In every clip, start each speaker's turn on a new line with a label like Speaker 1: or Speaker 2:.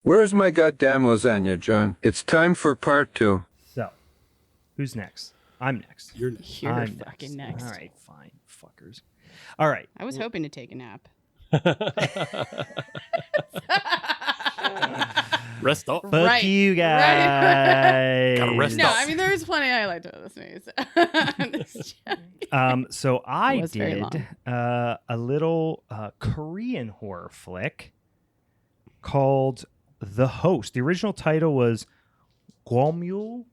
Speaker 1: Where's my goddamn lasagna, John? It's time for part 2.
Speaker 2: So, who's next? I'm next.
Speaker 3: You're next.
Speaker 4: You're
Speaker 2: I'm
Speaker 4: fucking next.
Speaker 2: All right, fine, fuckers. All right.
Speaker 4: I was hoping to take a nap.
Speaker 3: Rest up.
Speaker 2: Fuck
Speaker 4: Right.
Speaker 2: you guys.
Speaker 3: Gotta rest
Speaker 4: No,
Speaker 3: up.
Speaker 4: I mean there's plenty I liked about this movie.
Speaker 2: So I
Speaker 4: It was very
Speaker 2: did a little Korean horror flick called The Host. The original title was Gwamul.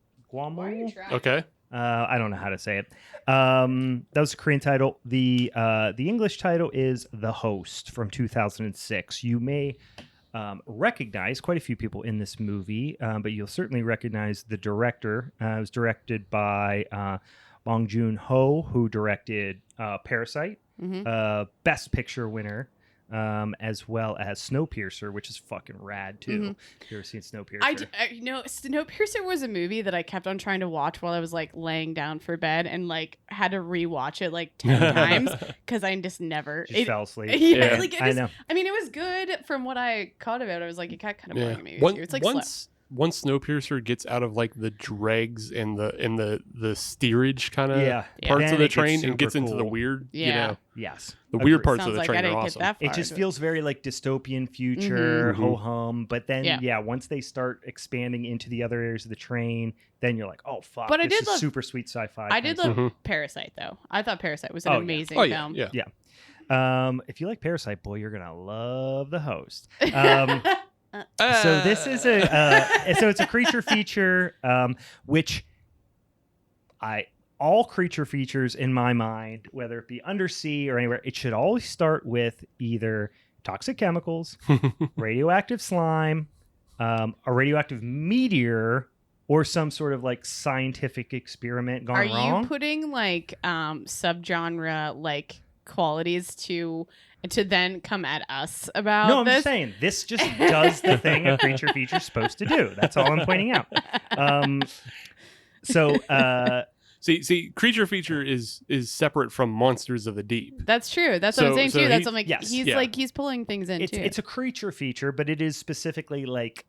Speaker 3: Okay.
Speaker 2: I don't know how to say it. That was the Korean title. The English title is The Host from 2006. You may recognize quite a few people in this movie, but you'll certainly recognize the director. It was directed by Bong Joon-ho, who directed Parasite, Best Picture winner, as well as Snowpiercer, which is fucking rad too. If you ever seen Snowpiercer?
Speaker 4: Snowpiercer was a movie that I kept on trying to watch while I was like laying down for bed and like had to rewatch it like 10 times because I just never
Speaker 2: Fell asleep.
Speaker 4: Yeah,
Speaker 3: Yeah.
Speaker 4: like
Speaker 2: I know.
Speaker 4: I mean, it was good from what I caught about it. I was like, it got kind of boring to me. It's like
Speaker 3: once Snowpiercer gets out of like the dregs and the steerage kind of parts
Speaker 2: Then
Speaker 3: of the
Speaker 2: it gets
Speaker 3: train
Speaker 2: super
Speaker 3: and gets into the
Speaker 2: cool.
Speaker 3: weird,
Speaker 4: Yeah.
Speaker 2: Yes.
Speaker 3: the weird
Speaker 2: Agreed.
Speaker 3: parts
Speaker 4: Sounds
Speaker 3: of the
Speaker 4: like I
Speaker 3: train are
Speaker 4: didn't
Speaker 3: awesome.
Speaker 4: get that far.
Speaker 2: It just
Speaker 4: but-
Speaker 2: feels very like dystopian future,
Speaker 3: Mhm.
Speaker 2: ho hum. But then,
Speaker 4: Yeah.
Speaker 2: once they start expanding into the other areas of the train, then you're like, oh fuck,
Speaker 4: But I
Speaker 2: this
Speaker 4: did
Speaker 2: is
Speaker 4: love-
Speaker 2: super sweet sci-fi.
Speaker 4: I did
Speaker 2: kind of
Speaker 4: love Parasite though. I thought Parasite was an
Speaker 2: Oh, yeah.
Speaker 4: amazing
Speaker 3: Oh yeah,
Speaker 4: film.
Speaker 3: yeah.
Speaker 2: stuff. If you like Parasite, boy, you're gonna love The Host. So this is it's a creature feature, which all creature features in my mind, whether it be undersea or anywhere, it should always start with either toxic chemicals, radioactive slime, a radioactive meteor, or some sort of like scientific experiment gone
Speaker 4: Are
Speaker 2: wrong.
Speaker 4: you putting like subgenre like qualities to then come at us about
Speaker 2: No, I'm
Speaker 4: this?
Speaker 2: just saying this just does the thing a creature feature's supposed to do. That's all I'm pointing out.
Speaker 3: See, creature feature is separate from monsters of the deep.
Speaker 4: That's true. That's what I'm
Speaker 3: So-
Speaker 4: saying
Speaker 3: so
Speaker 4: too. That's
Speaker 3: he-
Speaker 4: what I'm like.
Speaker 2: yes.
Speaker 4: He's
Speaker 3: Yeah.
Speaker 4: like he's pulling things in too.
Speaker 2: It's a creature feature, but it is specifically like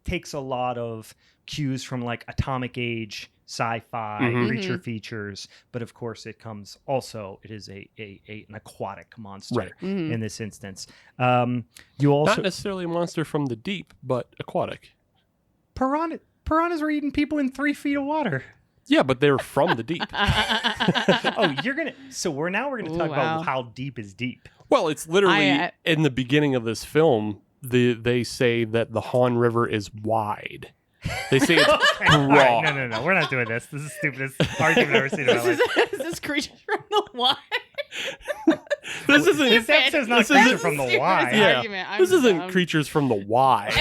Speaker 2: takes a lot of cues from like atomic age sci-fi
Speaker 3: Mhm.
Speaker 2: creature features, but of course it is an aquatic monster
Speaker 3: Right.
Speaker 4: Mhm.
Speaker 2: in this instance. You also
Speaker 3: Not necessarily a monster from the deep, but aquatic.
Speaker 2: piranhas are eating people in 3 feet of water.
Speaker 3: Yeah, but they're from the deep.
Speaker 2: Oh, we're gonna
Speaker 4: Ooh,
Speaker 2: talk
Speaker 4: wow.
Speaker 2: about how deep is deep.
Speaker 3: Well, it's literally
Speaker 4: I-
Speaker 3: in the beginning of this film. They say that the Han River is wide. They say it's
Speaker 2: Okay, all
Speaker 3: broad.
Speaker 2: right, no, we're not doing this. This is the stupidest argument I've ever seen in my
Speaker 4: This
Speaker 2: life.
Speaker 4: is this creature from the wild.
Speaker 3: This isn't.
Speaker 2: This episode's not
Speaker 3: this
Speaker 2: creature
Speaker 3: isn't-
Speaker 2: from the
Speaker 4: Stupidest
Speaker 2: wide.
Speaker 3: Yeah.
Speaker 4: argument. I'm
Speaker 3: This isn't
Speaker 4: dumb.
Speaker 3: creatures from the wide.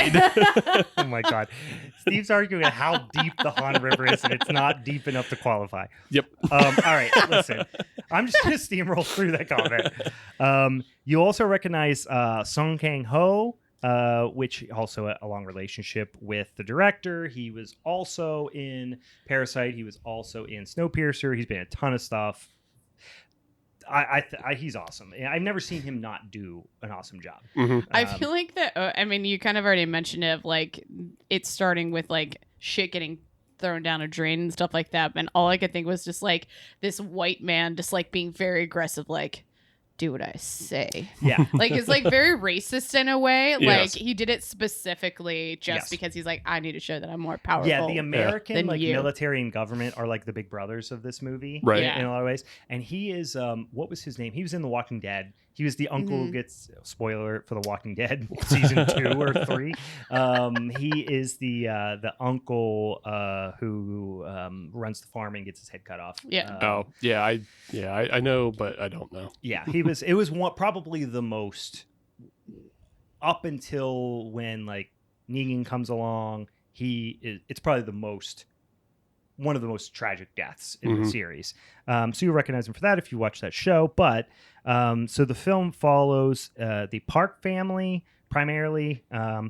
Speaker 2: Oh my god. Steve's arguing how deep the Han River is, and it's not deep enough to qualify.
Speaker 3: Yep.
Speaker 2: All right, listen. I'm just gonna steamroll through that comment. You also recognize Song Kang-ho, which also a long relationship with the director. He was also in Parasite. He was also in Snowpiercer. He's been in a ton of stuff. He's awesome. I've never seen him not do an awesome job.
Speaker 3: Mhm.
Speaker 4: I feel like that. I mean, you kind of already mentioned it. Of like, it's starting with like shit getting thrown down a drain and stuff like that. And all I could think was just like this white man, just like being very aggressive, like, do what I say.
Speaker 2: Yeah.
Speaker 4: Like it's like very racist in a way. Like
Speaker 3: Yes.
Speaker 4: he did it specifically just
Speaker 2: Yes.
Speaker 4: because he's like, I need to show that I'm more powerful.
Speaker 2: Yeah, the American
Speaker 4: Than
Speaker 2: like
Speaker 4: you.
Speaker 2: military and government are like the big brothers of this movie,
Speaker 3: Right.
Speaker 4: Yeah.
Speaker 2: In a lot of ways. And he is, what was his name? He was in The Walking Dead. He was the uncle who gets spoiler alert for The Walking Dead season 2 or 3. He is the uncle who runs the farm and gets his head cut off.
Speaker 4: Yeah.
Speaker 3: Oh, yeah. I know, but I don't know.
Speaker 2: Yeah, it was probably the most up until when like Negan comes along. It's probably one of the most tragic deaths in the series. So you recognize him for that if you watch that show. But so the film follows the Park family primarily,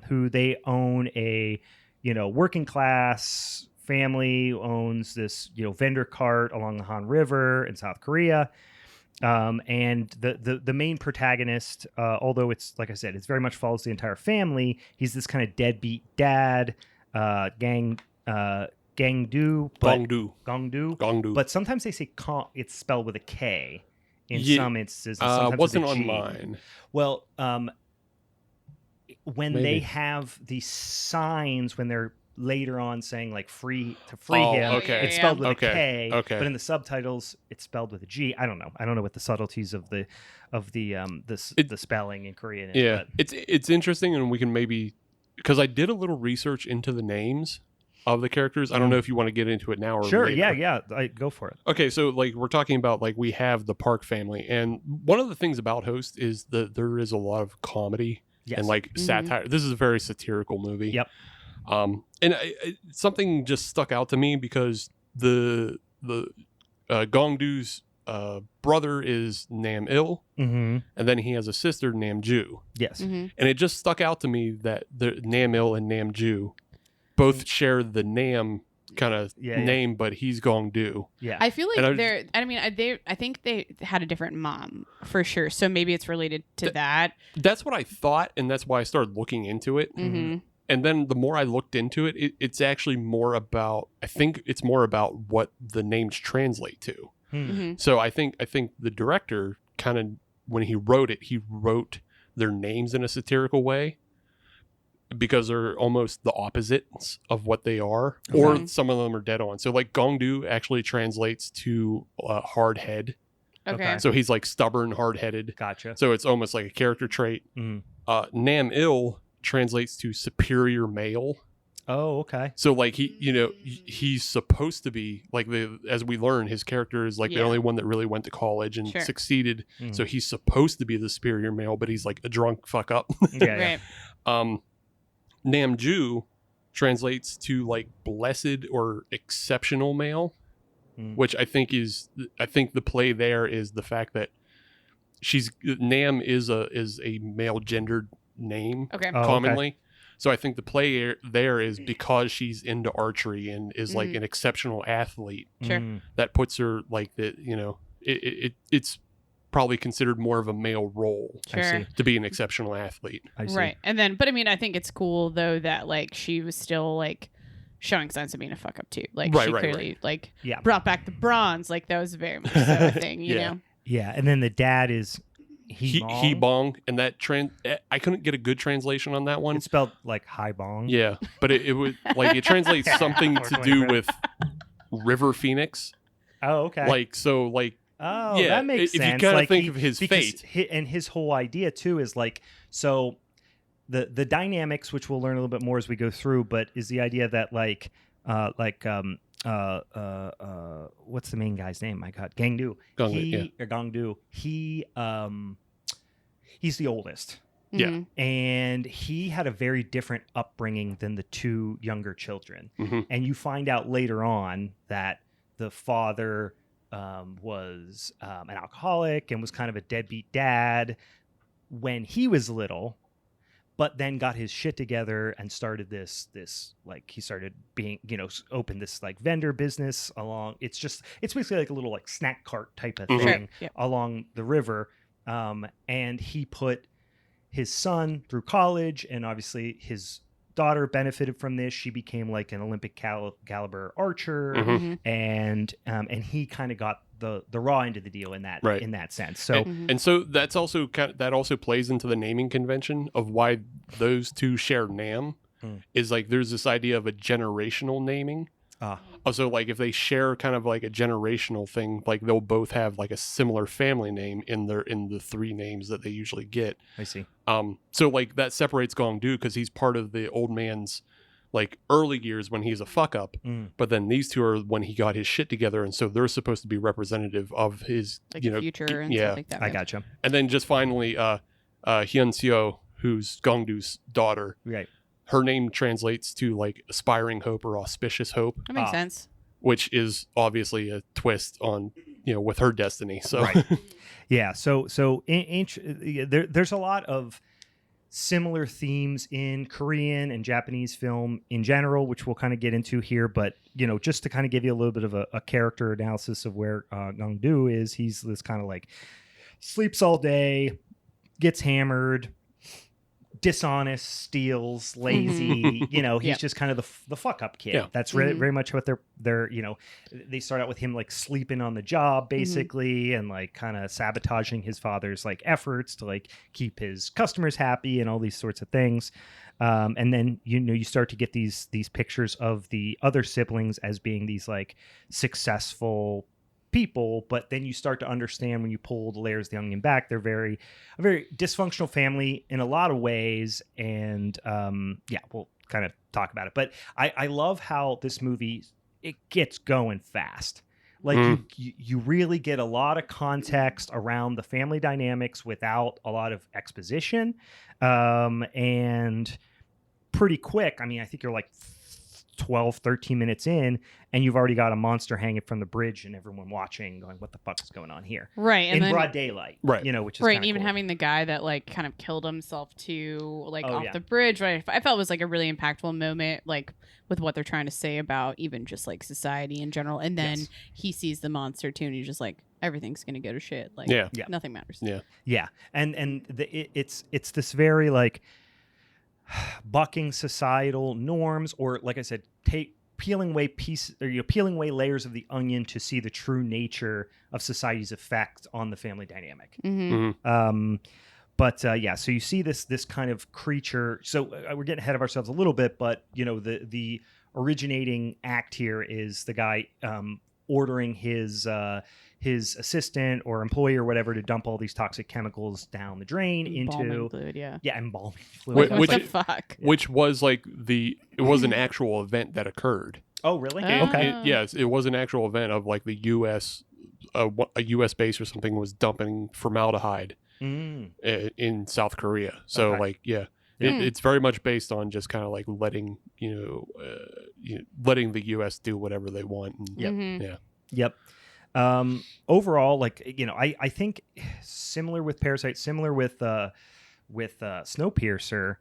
Speaker 2: who they own a working class family who owns this vendor cart along the Han River in South Korea. And the main protagonist, although it's like I said, it's very much follows the entire family. He's this kind of deadbeat dad, Gangdu, Gongdu.
Speaker 3: Gongdu.
Speaker 2: But sometimes they say it's spelled with a K in
Speaker 3: Yeah,
Speaker 2: some instances. And sometimes
Speaker 3: wasn't
Speaker 2: with a
Speaker 3: on
Speaker 2: G.
Speaker 3: mine.
Speaker 2: Well, when
Speaker 3: Maybe.
Speaker 2: they have these signs when they're later on saying like free him,
Speaker 3: okay.
Speaker 2: it's spelled with
Speaker 3: Okay,
Speaker 2: a K.
Speaker 3: okay.
Speaker 2: But in the subtitles, it's spelled with a G. I don't know. I don't know what the subtleties of the spelling in Korean is.
Speaker 3: Yeah,
Speaker 2: But
Speaker 3: it's interesting, and we can maybe, because I did a little research into the names of the characters. I don't know if you want to get into it now or
Speaker 2: sure,
Speaker 3: later.
Speaker 2: yeah, go for it.
Speaker 3: Okay, so like we're talking about like we have the Park family, and one of the things about Host is that there is a lot of comedy
Speaker 2: Yes.
Speaker 3: and like satire. This is a very satirical movie.
Speaker 2: Yep.
Speaker 3: And something just stuck out to me because the Gongdu's brother is Nam Il,
Speaker 2: Mm-hmm.
Speaker 3: and then he has a sister named Ju.
Speaker 2: Yes.
Speaker 4: Mhm.
Speaker 3: And it just stuck out to me that the Nam Il and Nam Ju both share the Nam kind of
Speaker 2: Yeah, yeah.
Speaker 3: name, but he's Gongdu.
Speaker 2: Yeah.
Speaker 4: I feel
Speaker 3: And I
Speaker 4: like
Speaker 3: was-
Speaker 4: I think they had a different mom for sure. So maybe it's related to that.
Speaker 3: That's what I thought, and that's why I started looking into it.
Speaker 4: Mm-hmm.
Speaker 3: And then the more I looked into it, it's actually more about, I think it's more about what the names translate to.
Speaker 4: Mm-hmm.
Speaker 3: So I think the director kind of, when he wrote it, he wrote their names in a satirical way because they're almost the opposites of what they are, or
Speaker 4: Okay.
Speaker 3: some of them are dead on. So like Gongdu actually translates to hard head.
Speaker 4: Okay.
Speaker 2: Okay.
Speaker 3: So he's like stubborn, hard headed.
Speaker 2: Gotcha.
Speaker 3: So it's almost like a character trait.
Speaker 2: Mm.
Speaker 3: Nam Il translates to superior male.
Speaker 2: Oh, okay.
Speaker 3: So like he's supposed to be like as we learn, his character is like the
Speaker 4: Yeah.
Speaker 3: only one that really went to college and
Speaker 4: Sure.
Speaker 3: succeeded.
Speaker 2: Mm.
Speaker 3: So he's supposed to be the superior male, but he's like a drunk fuck up.
Speaker 2: Yeah.
Speaker 4: Right.
Speaker 3: Namju translates to like blessed or exceptional male,
Speaker 2: Mm.
Speaker 3: which I think the play there is the fact that Nam is a male gendered name
Speaker 4: Okay.
Speaker 2: Oh, okay.
Speaker 3: commonly. So I think the play there is because she's into archery and is like an exceptional athlete,
Speaker 4: Sure.
Speaker 2: Mm.
Speaker 3: that puts her like it's probably considered more of a male role
Speaker 2: I see.
Speaker 4: Sure.
Speaker 3: to be an exceptional athlete.
Speaker 2: I see.
Speaker 4: Right. And then, but I mean, I think it's cool though that like she was still like showing signs of being a fuck up too. Like
Speaker 3: Right,
Speaker 4: she
Speaker 3: right,
Speaker 4: clearly like
Speaker 2: Yeah.
Speaker 4: brought back the bronze. Like that was very much so a thing, you
Speaker 3: Yeah.
Speaker 4: know?
Speaker 2: Yeah. And then the dad is
Speaker 3: He bong, and that I couldn't get a good translation on that one.
Speaker 2: It's spelled like high bong.
Speaker 3: Yeah, but it would like it translates something to do with River Phoenix.
Speaker 2: Oh, okay.
Speaker 3: Yeah,
Speaker 2: that makes
Speaker 3: if you
Speaker 2: sense.
Speaker 3: kinda
Speaker 2: Like
Speaker 3: think of his
Speaker 2: because
Speaker 3: fate.
Speaker 2: and his whole idea too is like so the dynamics, which we'll learn a little bit more as we go through, but is the idea that what's the main guy's name? My God, Gangdu. Gongdu. He's the oldest.
Speaker 3: Yeah.
Speaker 4: Mhm.
Speaker 2: And he had a very different upbringing than the two younger children.
Speaker 3: Mhm.
Speaker 2: And you find out later on that the father was an alcoholic and was kind of a deadbeat dad when he was little, but then got his shit together and started this like he started being opened this like vendor business along. It's basically like a little like snack cart type of
Speaker 3: Mhm.
Speaker 2: thing
Speaker 4: Sure. Yep.
Speaker 2: along the river. And he put his son through college, and obviously his daughter benefited from this. She became like an Olympic caliber archer,
Speaker 3: Mhm.
Speaker 4: Mhm.
Speaker 2: and he kind of got the raw end of the deal in that
Speaker 3: Right.
Speaker 2: in that sense. So
Speaker 4: Mhm.
Speaker 3: And so that's also that also plays into the naming convention of why those two share Nam.
Speaker 2: Hmm.
Speaker 3: Is like there's this idea of a generational naming.
Speaker 2: Ah.
Speaker 3: Also, like if they share kind of like a generational thing, like they'll both have like a similar family name in the three names that they usually get.
Speaker 2: I see.
Speaker 3: So like that separates Gongdu because he's part of the old man's like early years when he's a fuck up,
Speaker 2: Mm.
Speaker 3: but then these two are when he got his shit together, and so they're supposed to be representative of his
Speaker 4: Like
Speaker 3: you know
Speaker 4: future and
Speaker 3: yeah.
Speaker 4: stuff like that.
Speaker 2: I
Speaker 4: right?
Speaker 2: gotcha.
Speaker 3: And then just finally, Hyun Seo, who's Gongdu's daughter,
Speaker 2: Right.
Speaker 3: her name translates to like aspiring hope or auspicious hope,
Speaker 4: That makes
Speaker 2: Ah.
Speaker 4: sense.
Speaker 3: which is obviously a twist on with her destiny. So
Speaker 2: Right. Yeah. So there's a lot of similar themes in Korean and Japanese film in general, which we'll kind of get into here. But, just to kind of give you a little bit of a character analysis of where Nong-do is, he's this kind of like sleeps all day, gets hammered, dishonest, steals, lazy, he's just kind of the fuck up kid.
Speaker 3: Yeah.
Speaker 2: That's very much what they're they start out with him like sleeping on the job basically, and like kind of sabotaging his father's like efforts to like keep his customers happy and all these sorts of things. And then you start to get these pictures of the other siblings as being these like successful people, but then you start to understand when you pull the layers of the onion back, they're a very dysfunctional family in a lot of ways. And we'll kind of talk about it. But I love how this movie, it gets going fast. Like you really get a lot of context around the family dynamics without a lot of exposition. And pretty quick, I mean, I think you're like 12, 13 minutes in, and you've already got a monster hanging from the bridge and everyone watching going, what the fuck is going on here?
Speaker 4: Right. And
Speaker 2: in
Speaker 4: then,
Speaker 2: broad daylight.
Speaker 3: Right.
Speaker 2: Which is
Speaker 4: right. Even
Speaker 2: cool.
Speaker 4: having the guy that like kind of killed himself too, like off
Speaker 2: yeah.
Speaker 4: the bridge, right? I felt was like a really impactful moment, like with what they're trying to say about even just like society in general. And then he sees the monster too, and he's just like, everything's gonna go to shit. Like nothing matters.
Speaker 2: Yeah. Yeah. And it's this very like bucking societal norms, or like I said, peeling away layers of the onion to see the true nature of society's effect on the family dynamic. So you see this kind of creature. So we're getting ahead of ourselves a little bit, but the originating act here is the guy ordering his assistant or employee or whatever to dump all these toxic chemicals down the drain
Speaker 4: Embalming fluid,
Speaker 2: embalming fluid.
Speaker 4: What the fuck?
Speaker 3: Which was like it was an actual event that occurred.
Speaker 2: Oh, really?
Speaker 4: Okay.
Speaker 3: Yes, it was an actual event of like the U.S. A U.S. base or something was dumping formaldehyde in South Korea. So it's very much based on just kind of like letting letting the U.S. do whatever they want. And,
Speaker 2: Yep. Overall, I think similar with Parasite, similar with Snowpiercer,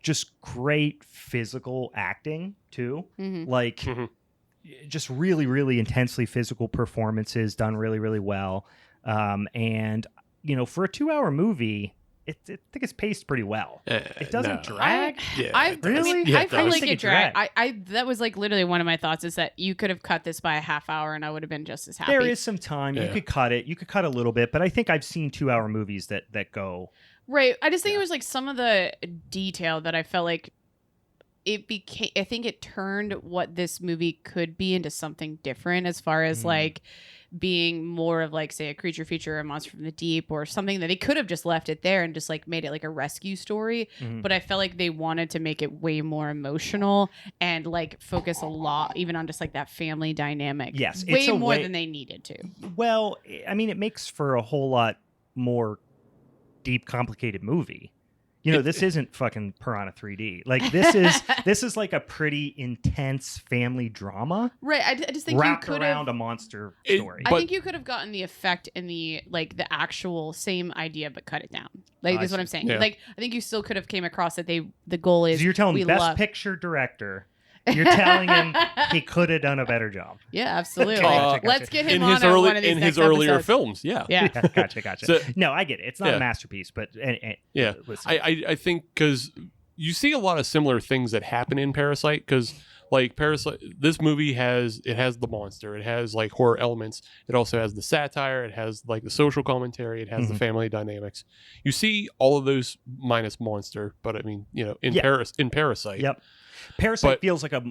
Speaker 2: just great physical acting too. Just really, really intensely physical performances done really, really well. And for a 2-hour movie, I think it's paced pretty well. It doesn't drag.
Speaker 4: I feel like it dragged.
Speaker 2: I
Speaker 4: that was like literally one of my thoughts is that you could have cut this by a half hour and I would have been just as happy.
Speaker 2: There is some time. You could cut it. You could cut a little bit, but I think I've seen 2-hour movies that go.
Speaker 4: Right. I just think it was like some of the detail that I felt like it became. I think it turned what this movie could be into something different as far as like being more of like, say, a creature feature, a monster from the deep, or something that they could have just left it there and just like made it like a rescue story. But I felt like they wanted to make it way more emotional and like focus a lot even on just like that family dynamic.
Speaker 2: Yes,
Speaker 4: way more than they needed to.
Speaker 2: Well, I mean, it makes for a whole lot more deep, complicated movie. This isn't fucking Piranha 3D. Like this is like a pretty intense family drama.
Speaker 4: Right. I just think
Speaker 2: wrapped
Speaker 4: you could
Speaker 2: around a monster story.
Speaker 4: I think you could have gotten the effect in the like the actual same idea but cut it down. Like that's what I'm saying.
Speaker 3: Yeah.
Speaker 4: Like I think you still could have came across that the goal is
Speaker 2: So you're telling Best Picture director. You're telling him he could have done a better job.
Speaker 4: Yeah, absolutely.
Speaker 2: Gotcha.
Speaker 4: Let's get him
Speaker 3: in
Speaker 4: on
Speaker 3: his
Speaker 4: one of these
Speaker 3: in
Speaker 4: next
Speaker 3: his earlier
Speaker 4: episodes.
Speaker 3: films. Yeah.
Speaker 2: Gotcha.
Speaker 3: So,
Speaker 2: no, I get it. It's not a masterpiece, but listen.
Speaker 3: I think because you see a lot of similar things that happen in Parasite, because like Parasite, this movie has the monster, it has like horror elements, it also has the satire, it has like the social commentary, it has the family dynamics. You see all of those minus monster, but I mean, in Parasite.
Speaker 2: Yep. Parasite feels like a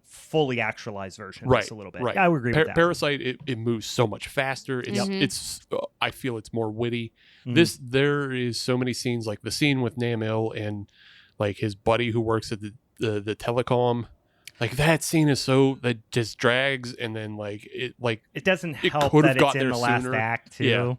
Speaker 2: fully actualized version of this a little bit.
Speaker 3: Right.
Speaker 2: I would agree with that.
Speaker 3: Parasite, it moves so much faster. It's I feel it's more witty. There is so many scenes, like the scene with Namil and like his buddy who works at the telecom. Like that scene is that just drags, and then it
Speaker 2: doesn't help
Speaker 3: could have
Speaker 2: that
Speaker 3: got
Speaker 2: it's in
Speaker 3: there
Speaker 2: the last
Speaker 3: sooner.
Speaker 2: act too.
Speaker 3: Yeah.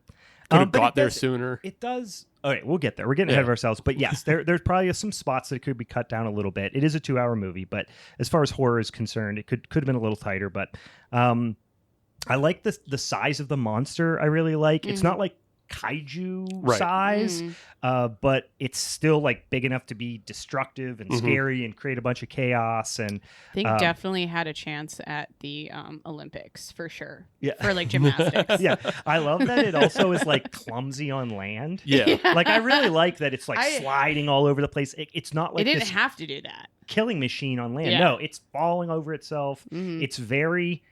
Speaker 3: Could have got there
Speaker 2: does,
Speaker 3: sooner.
Speaker 2: It does. All right, we'll get there. We're getting ahead of ourselves, but yes, there's probably some spots that could be cut down a little bit. It is a 2-hour movie, but as far as horror is concerned, it could have been a little tighter. But I like the size of the monster. I really like. It's not like kaiju
Speaker 3: Right.
Speaker 2: size, but it's still like big enough to be destructive and scary and create a bunch of chaos. And
Speaker 4: I think definitely had a chance at the Olympics for sure.
Speaker 2: Yeah.
Speaker 4: For like gymnastics.
Speaker 2: yeah, I love that it also is like clumsy on land.
Speaker 3: Yeah.
Speaker 2: Like I really like that it's like sliding all over the place. It's not like
Speaker 4: it didn't
Speaker 2: this
Speaker 4: have to do that.
Speaker 2: killing machine on land.
Speaker 4: Yeah.
Speaker 2: No, it's falling over itself.
Speaker 4: Mhm.
Speaker 2: It's very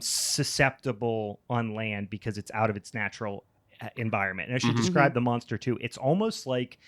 Speaker 2: susceptible on land because it's out of its natural environment. And I should describe the monster too. It's almost like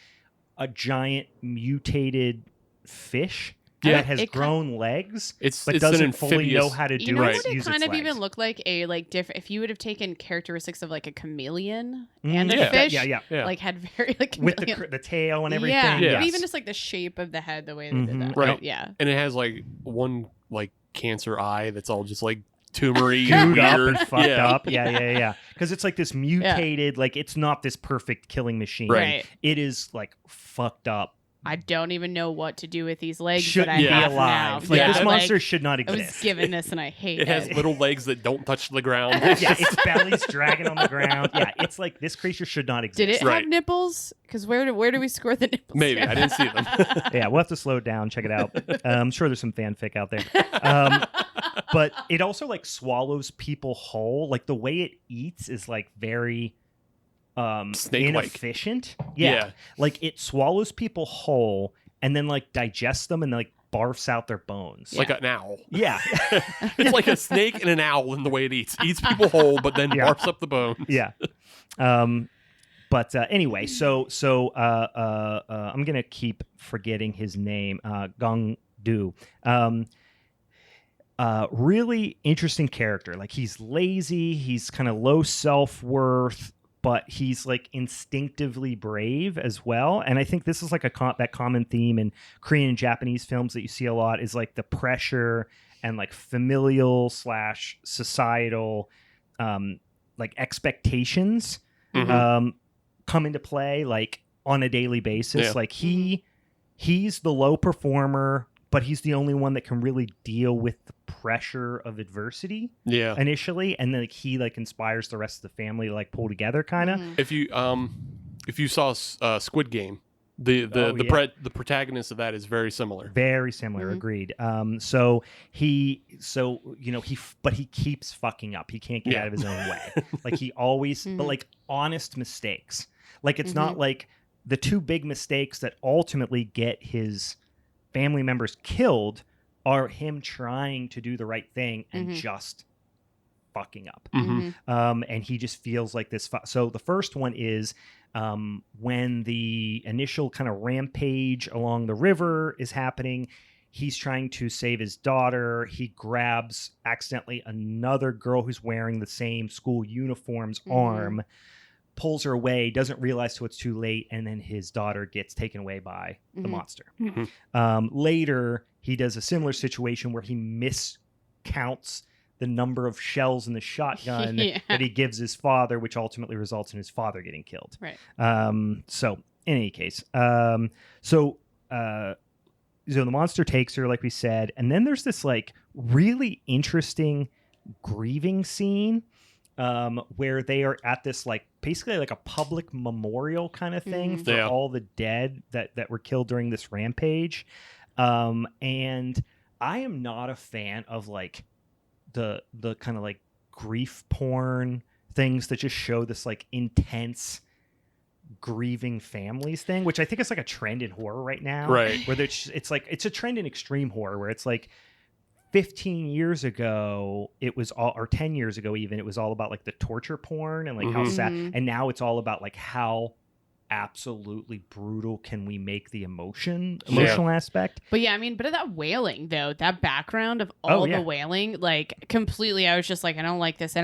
Speaker 2: a giant mutated fish that has grown legs, but doesn't fully know how to do
Speaker 4: you know
Speaker 2: it.
Speaker 4: what it
Speaker 2: use
Speaker 4: kind
Speaker 2: its
Speaker 4: of
Speaker 2: legs.
Speaker 4: even looked like a like different. If you would have taken characteristics of like a chameleon
Speaker 2: Mm,
Speaker 4: and
Speaker 3: yeah.
Speaker 4: a fish,
Speaker 2: Yeah.
Speaker 4: like had very like
Speaker 2: With
Speaker 4: chameleon.
Speaker 2: the tail and everything.
Speaker 4: Yeah,
Speaker 3: Yes.
Speaker 4: but even just like the shape of the head, the way they did that.
Speaker 3: Right.
Speaker 4: Yeah.
Speaker 3: And it has like one like cancer eye that's all just like tumory
Speaker 2: Chewed up
Speaker 3: weird.
Speaker 2: and fucked
Speaker 3: yeah.
Speaker 2: up. Yeah. Because it's like this mutated, like it's not this perfect killing machine.
Speaker 4: Right.
Speaker 2: It is like fucked up.
Speaker 4: I don't even know what to do with these legs
Speaker 2: Shouldn't
Speaker 4: that I
Speaker 2: be
Speaker 4: have
Speaker 2: alive.
Speaker 4: now.
Speaker 2: Like
Speaker 3: Yeah.
Speaker 2: this
Speaker 3: Like,
Speaker 2: monster should not
Speaker 4: I
Speaker 2: exist.
Speaker 4: was given this and I hate
Speaker 3: It has little legs that don't touch the ground.
Speaker 2: yeah, its belly's dragging on the ground. Yeah, it's like this creature should not exist.
Speaker 4: Did it
Speaker 3: Right.
Speaker 4: have nipples? Because where do we score the nipples?
Speaker 3: Maybe. I didn't see them.
Speaker 2: Yeah, we'll have to slow it down, check it out. I'm sure there's some fanfic out there. But it also like swallows people whole. Like the way it eats is like very
Speaker 3: Snake-like.
Speaker 2: inefficient.
Speaker 3: Yeah.
Speaker 2: Like it swallows people whole and then like digests them and like barfs out their bones.
Speaker 3: Like an owl.
Speaker 2: Yeah.
Speaker 3: It's like a snake and an owl in the way it eats. Eats people whole, but then
Speaker 2: Yeah.
Speaker 3: barfs up the bones.
Speaker 2: Yeah. But anyway, so I'm gonna keep forgetting his name, Gong Du. Really interesting character. Like he's lazy, he's kind of low self-worth, but he's like instinctively brave as well. And I think this is like that common theme in Korean and Japanese films that you see a lot is like the pressure and like familial / societal like expectations come into play like on a daily basis.
Speaker 3: Yeah.
Speaker 2: Like he's the low performer, but he's the only one that can really deal with the pressure of adversity
Speaker 3: Yeah.
Speaker 2: initially, and then like, he like inspires the rest of the family to like pull together kind of.
Speaker 3: If you saw Squid Game, the protagonist of that is very similar.
Speaker 2: Very similar, agreed. So he keeps fucking up. He can't get out of his own way. Like he always, but like honest mistakes. Like it's not like the two big mistakes that ultimately get his family members killed are him trying to do the right thing and just fucking up. And he just feels like this. So the first one is when the initial kind of rampage along the river is happening. He's trying to save his daughter. He grabs accidentally another girl who's wearing the same school uniform's arm, pulls her away, doesn't realize till it's too late, and then his daughter gets taken away by the monster. Later, he does a similar situation where he miscounts the number of shells in the shotgun that he gives his father, which ultimately results in his father getting killed.
Speaker 4: Right.
Speaker 2: So in any case, so the monster takes her, like we said, and then there's this like really interesting grieving scene where they are at this like basically like a public memorial kind of thing for all the dead that were killed during this rampage. And I am not a fan of like the kind of like grief porn things that just show this like intense grieving families thing, which I think is like a trend in horror right now.
Speaker 3: Right.
Speaker 2: Where it's like it's a trend in extreme horror where it's like 15 years ago it was all, or 10 years ago even, it was all about like the torture porn and like how sad, and now it's all about like how absolutely brutal can we make the emotional aspect.
Speaker 4: But yeah, I mean, but that wailing though, that background of all the wailing, like completely, I was just like, I don't like this.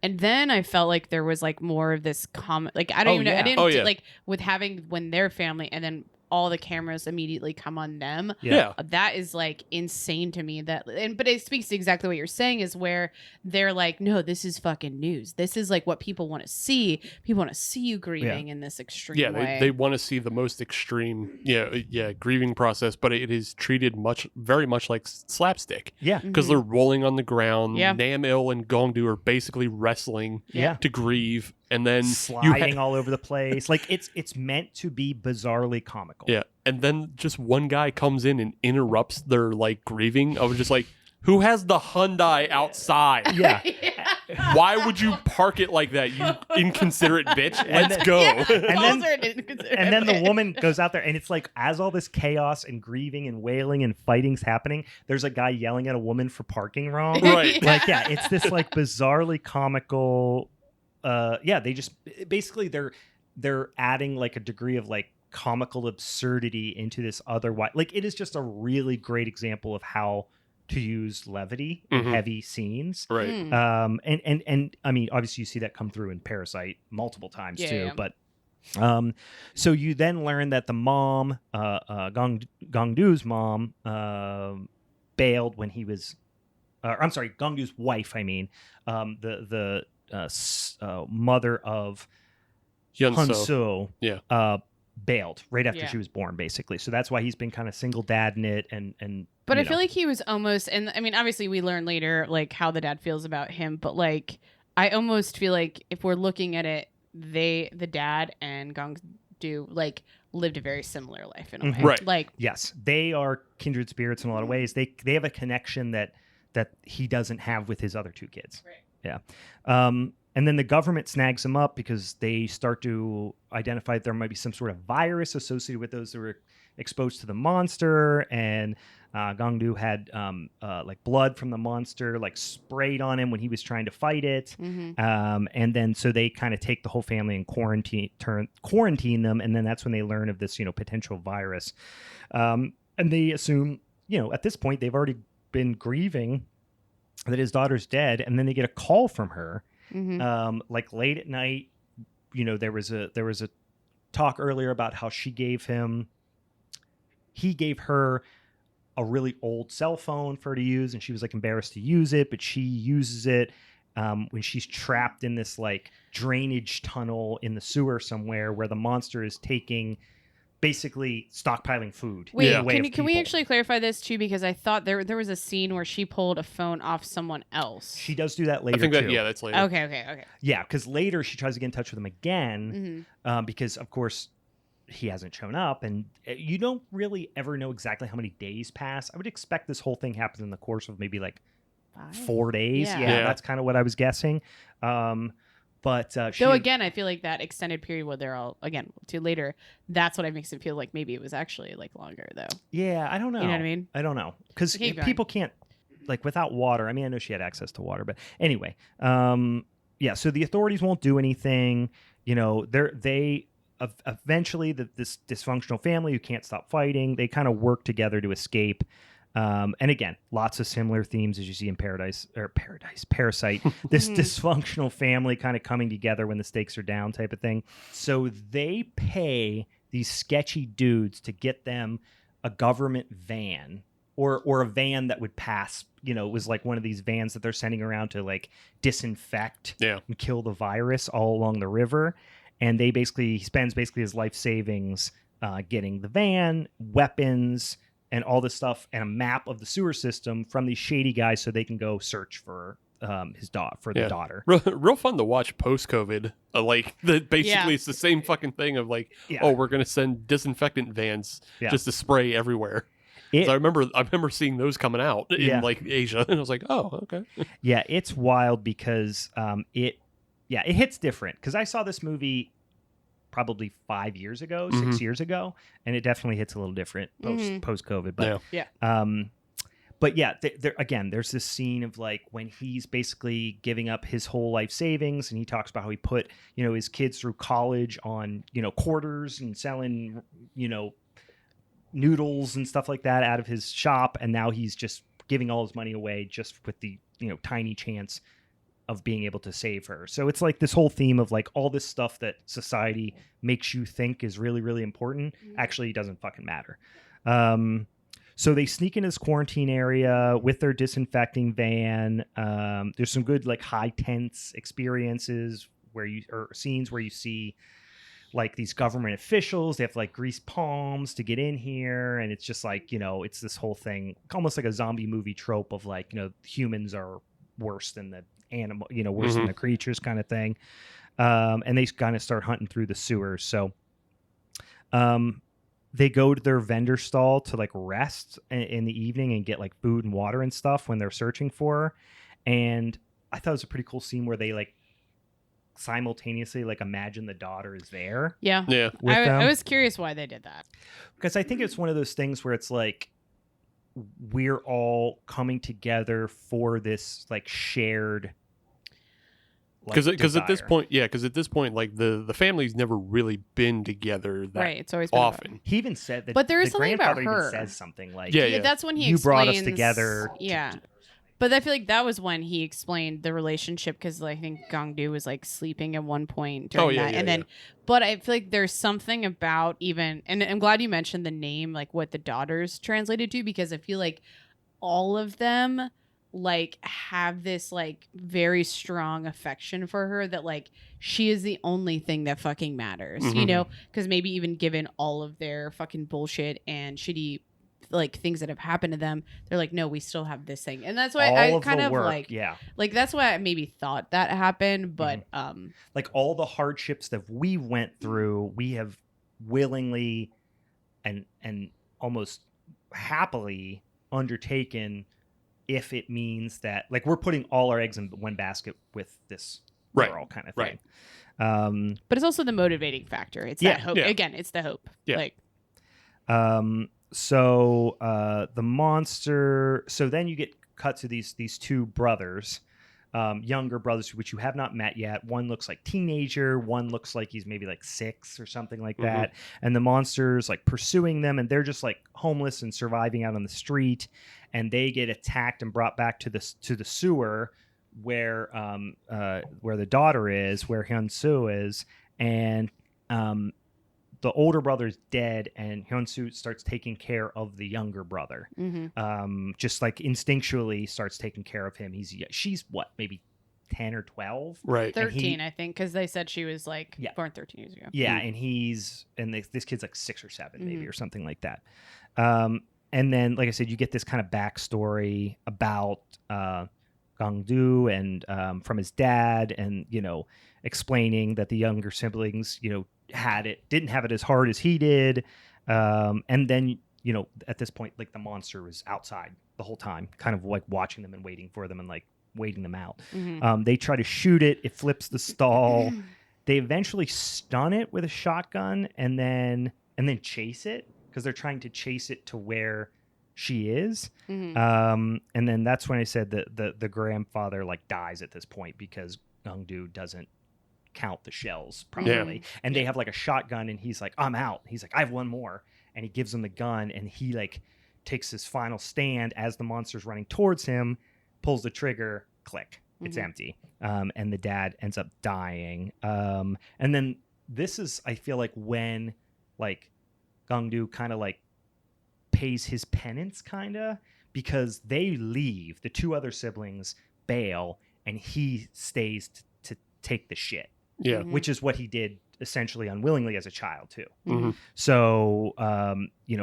Speaker 4: And then I felt like there was like more of this comment, like I don't even know, I didn't like with having when their family and then all the cameras immediately come on them.
Speaker 3: Yeah.
Speaker 4: That is like insane to me. But it speaks to exactly what you're saying is where they're like, no, this is fucking news. This is like what people want to see. People want to see you grieving in this extreme way.
Speaker 3: They want to see the most extreme, grieving process, but it is treated very much like slapstick.
Speaker 2: Yeah.
Speaker 3: Because they're rolling on the ground.
Speaker 4: Yeah.
Speaker 3: Nam Il and Gongdu are basically wrestling to grieve. and then
Speaker 2: sliding all over the place. Like it's meant to be bizarrely comical.
Speaker 3: Yeah, and then just one guy comes in and interrupts their like grieving. I was just like, who has the Hyundai outside?
Speaker 2: Yeah.
Speaker 3: Why would you park it like that, you inconsiderate bitch? Let's go.
Speaker 2: And then the woman goes out there, and it's like, as all this chaos and grieving and wailing and fighting's happening, there's a guy yelling at a woman for parking wrong.
Speaker 3: Right.
Speaker 2: Like, yeah, it's this like bizarrely comical. They just basically they're adding like a degree of like comical absurdity into this otherwise. Like, it is just a really great example of how to use levity in heavy scenes.
Speaker 3: Right.
Speaker 2: And I mean, obviously you see that come through in Parasite multiple times too. But so you then learn that the mom, Gongdu's mom, bailed when he was, I'm sorry, Gongdu's wife. I mean, the mother of Hunso, bailed right after she was born, basically. So that's why he's been kind of single dad in it, and.
Speaker 4: But I feel like he was almost, and I mean, obviously we learn later like how the dad feels about him, but like I almost feel like if we're looking at it, the dad and Gongdu like lived a very similar life in a way.
Speaker 3: Right.
Speaker 4: Like,
Speaker 2: yes, they are kindred spirits in a lot of ways. They have a connection that he doesn't have with his other two kids.
Speaker 4: Right.
Speaker 2: Yeah. And then the government snags him up because they start to identify that there might be some sort of virus associated with those that were exposed to the monster, and Gongdu had like blood from the monster like sprayed on him when he was trying to fight it. And then so they kind of take the whole family and quarantine them, and then that's when they learn of this potential virus. And they assume at this point they've already been grieving that his daughter's dead, and then they get a call from her like late at night. There was a talk earlier about how he gave her a really old cell phone for her to use, and she was like embarrassed to use it, but she uses it when she's trapped in this like drainage tunnel in the sewer somewhere where the monster is basically stockpiling food.
Speaker 4: Wait, can we actually clarify this too? Because I thought there was a scene where she pulled a phone off someone else.
Speaker 2: She does do that later.
Speaker 3: I think
Speaker 2: too.
Speaker 3: That's later.
Speaker 4: Okay.
Speaker 2: Yeah, because later she tries to get in touch with him again, because of course he hasn't shown up, and you don't really ever know exactly how many days pass. I would expect this whole thing happens in the course of maybe like 4 days. Yeah, that's kind of what I was guessing. But
Speaker 4: though again, I feel like that extended period where they're all again to later, that's what makes it feel like maybe it was actually like longer though.
Speaker 2: Yeah, I don't know.
Speaker 4: You know what I mean?
Speaker 2: I don't know, because people can't like without water. I mean, I know she had access to water, but anyway, so the authorities won't do anything. They eventually this dysfunctional family who can't stop fighting, they kind of work together to escape. And again, lots of similar themes as you see in Parasite. This dysfunctional family kind of coming together when the stakes are down type of thing. So they pay these sketchy dudes to get them a government van or a van that would pass. It was like one of these vans that they're sending around to like disinfect and kill the virus all along the river. And he spends his life savings getting the van, weapons, and all this stuff, and a map of the sewer system from these shady guys so they can go search for his the daughter.
Speaker 3: Real fun to watch post-COVID. Basically, it's the same fucking thing of like, we're going to send disinfectant vans just to spray everywhere. So I remember seeing those coming out in like Asia, and I was like, oh, okay.
Speaker 2: Yeah, it's wild because it hits different, because I saw this movie probably 5 years ago, 6 years ago, and it definitely hits a little different post COVID. But again, there's this scene of like when he's basically giving up his whole life savings, and he talks about how he put his kids through college on quarters and selling noodles and stuff like that out of his shop, and now he's just giving all his money away just with the tiny chance of being able to save her. So it's like this whole theme of like all this stuff that society makes you think is really, really important actually doesn't fucking matter. So they sneak into this quarantine area with their disinfecting van. There's some good like high tense experiences scenes where you see like these government officials. They have to like grease palms to get in here, and it's just like it's this whole thing, almost like a zombie movie trope of like humans are worse than the animal, worse than the creatures kind of thing. And they kind of start hunting through the sewers. So they go to their vendor stall to like rest in the evening and get like food and water and stuff when they're searching for her. And I thought it was a pretty cool scene where they like simultaneously like imagine the daughter is there.
Speaker 4: Yeah.
Speaker 2: With them.
Speaker 4: I was curious why they did that.
Speaker 2: Because I think it's one of those things where it's like we're all coming together for this like shared
Speaker 3: because at this
Speaker 2: desire.
Speaker 3: point like the family's never really been together that
Speaker 4: Right. It's always been about-
Speaker 3: often.
Speaker 2: He even said that
Speaker 4: But there is
Speaker 2: the
Speaker 4: something about
Speaker 2: grandfather
Speaker 4: her.
Speaker 2: even says something like
Speaker 3: Yeah.
Speaker 4: That's when he
Speaker 2: you brought us
Speaker 4: explains-
Speaker 2: together
Speaker 4: Yeah. But I feel like that was when he explained the relationship because I think Gongdu was like sleeping at one point during that. And then, but I feel like there's something about even, and I'm glad you mentioned the name, like what the daughters translated to, because I feel like all of them like have this like very strong affection for her that like she is the only thing that fucking matters, you
Speaker 3: Mhm.
Speaker 4: know? Because maybe even given all of their fucking bullshit and shitty like things that have happened to them, they're like, no, we still have this thing. And that's why
Speaker 2: all
Speaker 4: I
Speaker 2: of
Speaker 4: kind
Speaker 2: the
Speaker 4: of
Speaker 2: work, yeah,
Speaker 4: like that's why I maybe thought that happened, but
Speaker 2: like all the hardships that we went through, we have willingly and almost happily undertaken if it means that like we're putting all our eggs in one basket with this girl kind of thing.
Speaker 3: Right.
Speaker 4: but it's also the motivating factor. It's
Speaker 2: Yeah,
Speaker 4: that hope.
Speaker 3: yeah.
Speaker 4: Again, it's the hope.
Speaker 3: Yeah.
Speaker 4: Like
Speaker 2: So the monster. So then you get cut to these two brothers, younger brothers, which you have not met yet. One looks like teenager. One looks like he's maybe like 6 or something like that. And the monster's like pursuing them, and they're just like homeless and surviving out on the street. And they get attacked and brought back to the sewer where the daughter is, where Hyun-soo is, and the older brother's dead, and Hyun-soo starts taking care of the younger brother. Just like instinctually starts taking care of him. She's what, maybe 10 or 12?
Speaker 3: Right.
Speaker 4: 13, I think, because they said she was like born 13 years ago.
Speaker 2: Yeah, and this kid's like 6 or 7 maybe,
Speaker 4: Mhm.
Speaker 2: or something like that. And then, like I said, you get this kind of backstory about Gongdu and from his dad, and explaining that the younger siblings, didn't have it as hard as he did. And then, at this point, like the monster was outside the whole time, kind of like watching them and waiting for them and like waiting them out. They try to shoot it. It flips the stall. They eventually stun it with a shotgun and then chase it, because they're trying to chase it to where she is. And then that's when I said that the grandfather like dies at this point because Gongdu doesn't count the shells properly. And they have like a shotgun, and he's like, I'm out. He's like, I have one more. And he gives him the gun, and he like takes his final stand as the monster's running towards him, pulls the trigger, click. It's empty. And the dad ends up dying. And then this is, I feel like, when like Gongdu kind of like pays his penance, kind of, because they leave, the two other siblings bail, and he stays to take the shit.
Speaker 3: Yeah.
Speaker 2: Which is what he did essentially unwillingly as a child too.
Speaker 3: Mhm.
Speaker 2: So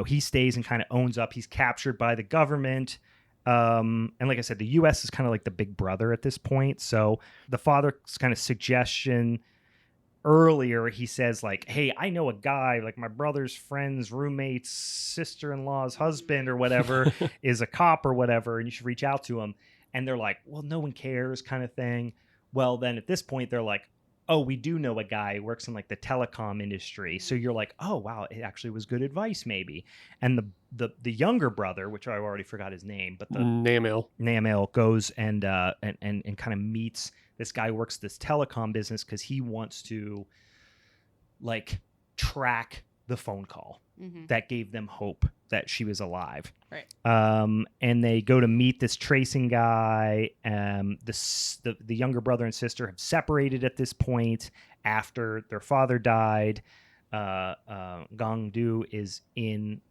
Speaker 2: he stays and kind of owns up. He's captured by the government. And like I said, the US is kind of like the big brother at this point. So the father's kind of suggestion earlier, he says like, hey, I know a guy, like my brother's friend's roommate's sister-in-law's husband or whatever is a cop or whatever, and you should reach out to him. And they're like, well, no one cares, kind of thing. Well, then at this point they're like, oh, we do know a guy who works in like the telecom industry. So you're like, oh wow, it actually was good advice maybe. And the younger brother, which I already forgot his name, but the Namil goes and kind of meets this guy who works this telecom business because he wants to like track the phone call that gave them hope that she was alive.
Speaker 4: Right.
Speaker 2: And they go to meet this tracing guy. The younger brother and sister have separated at this point after their father died. Gongdu is in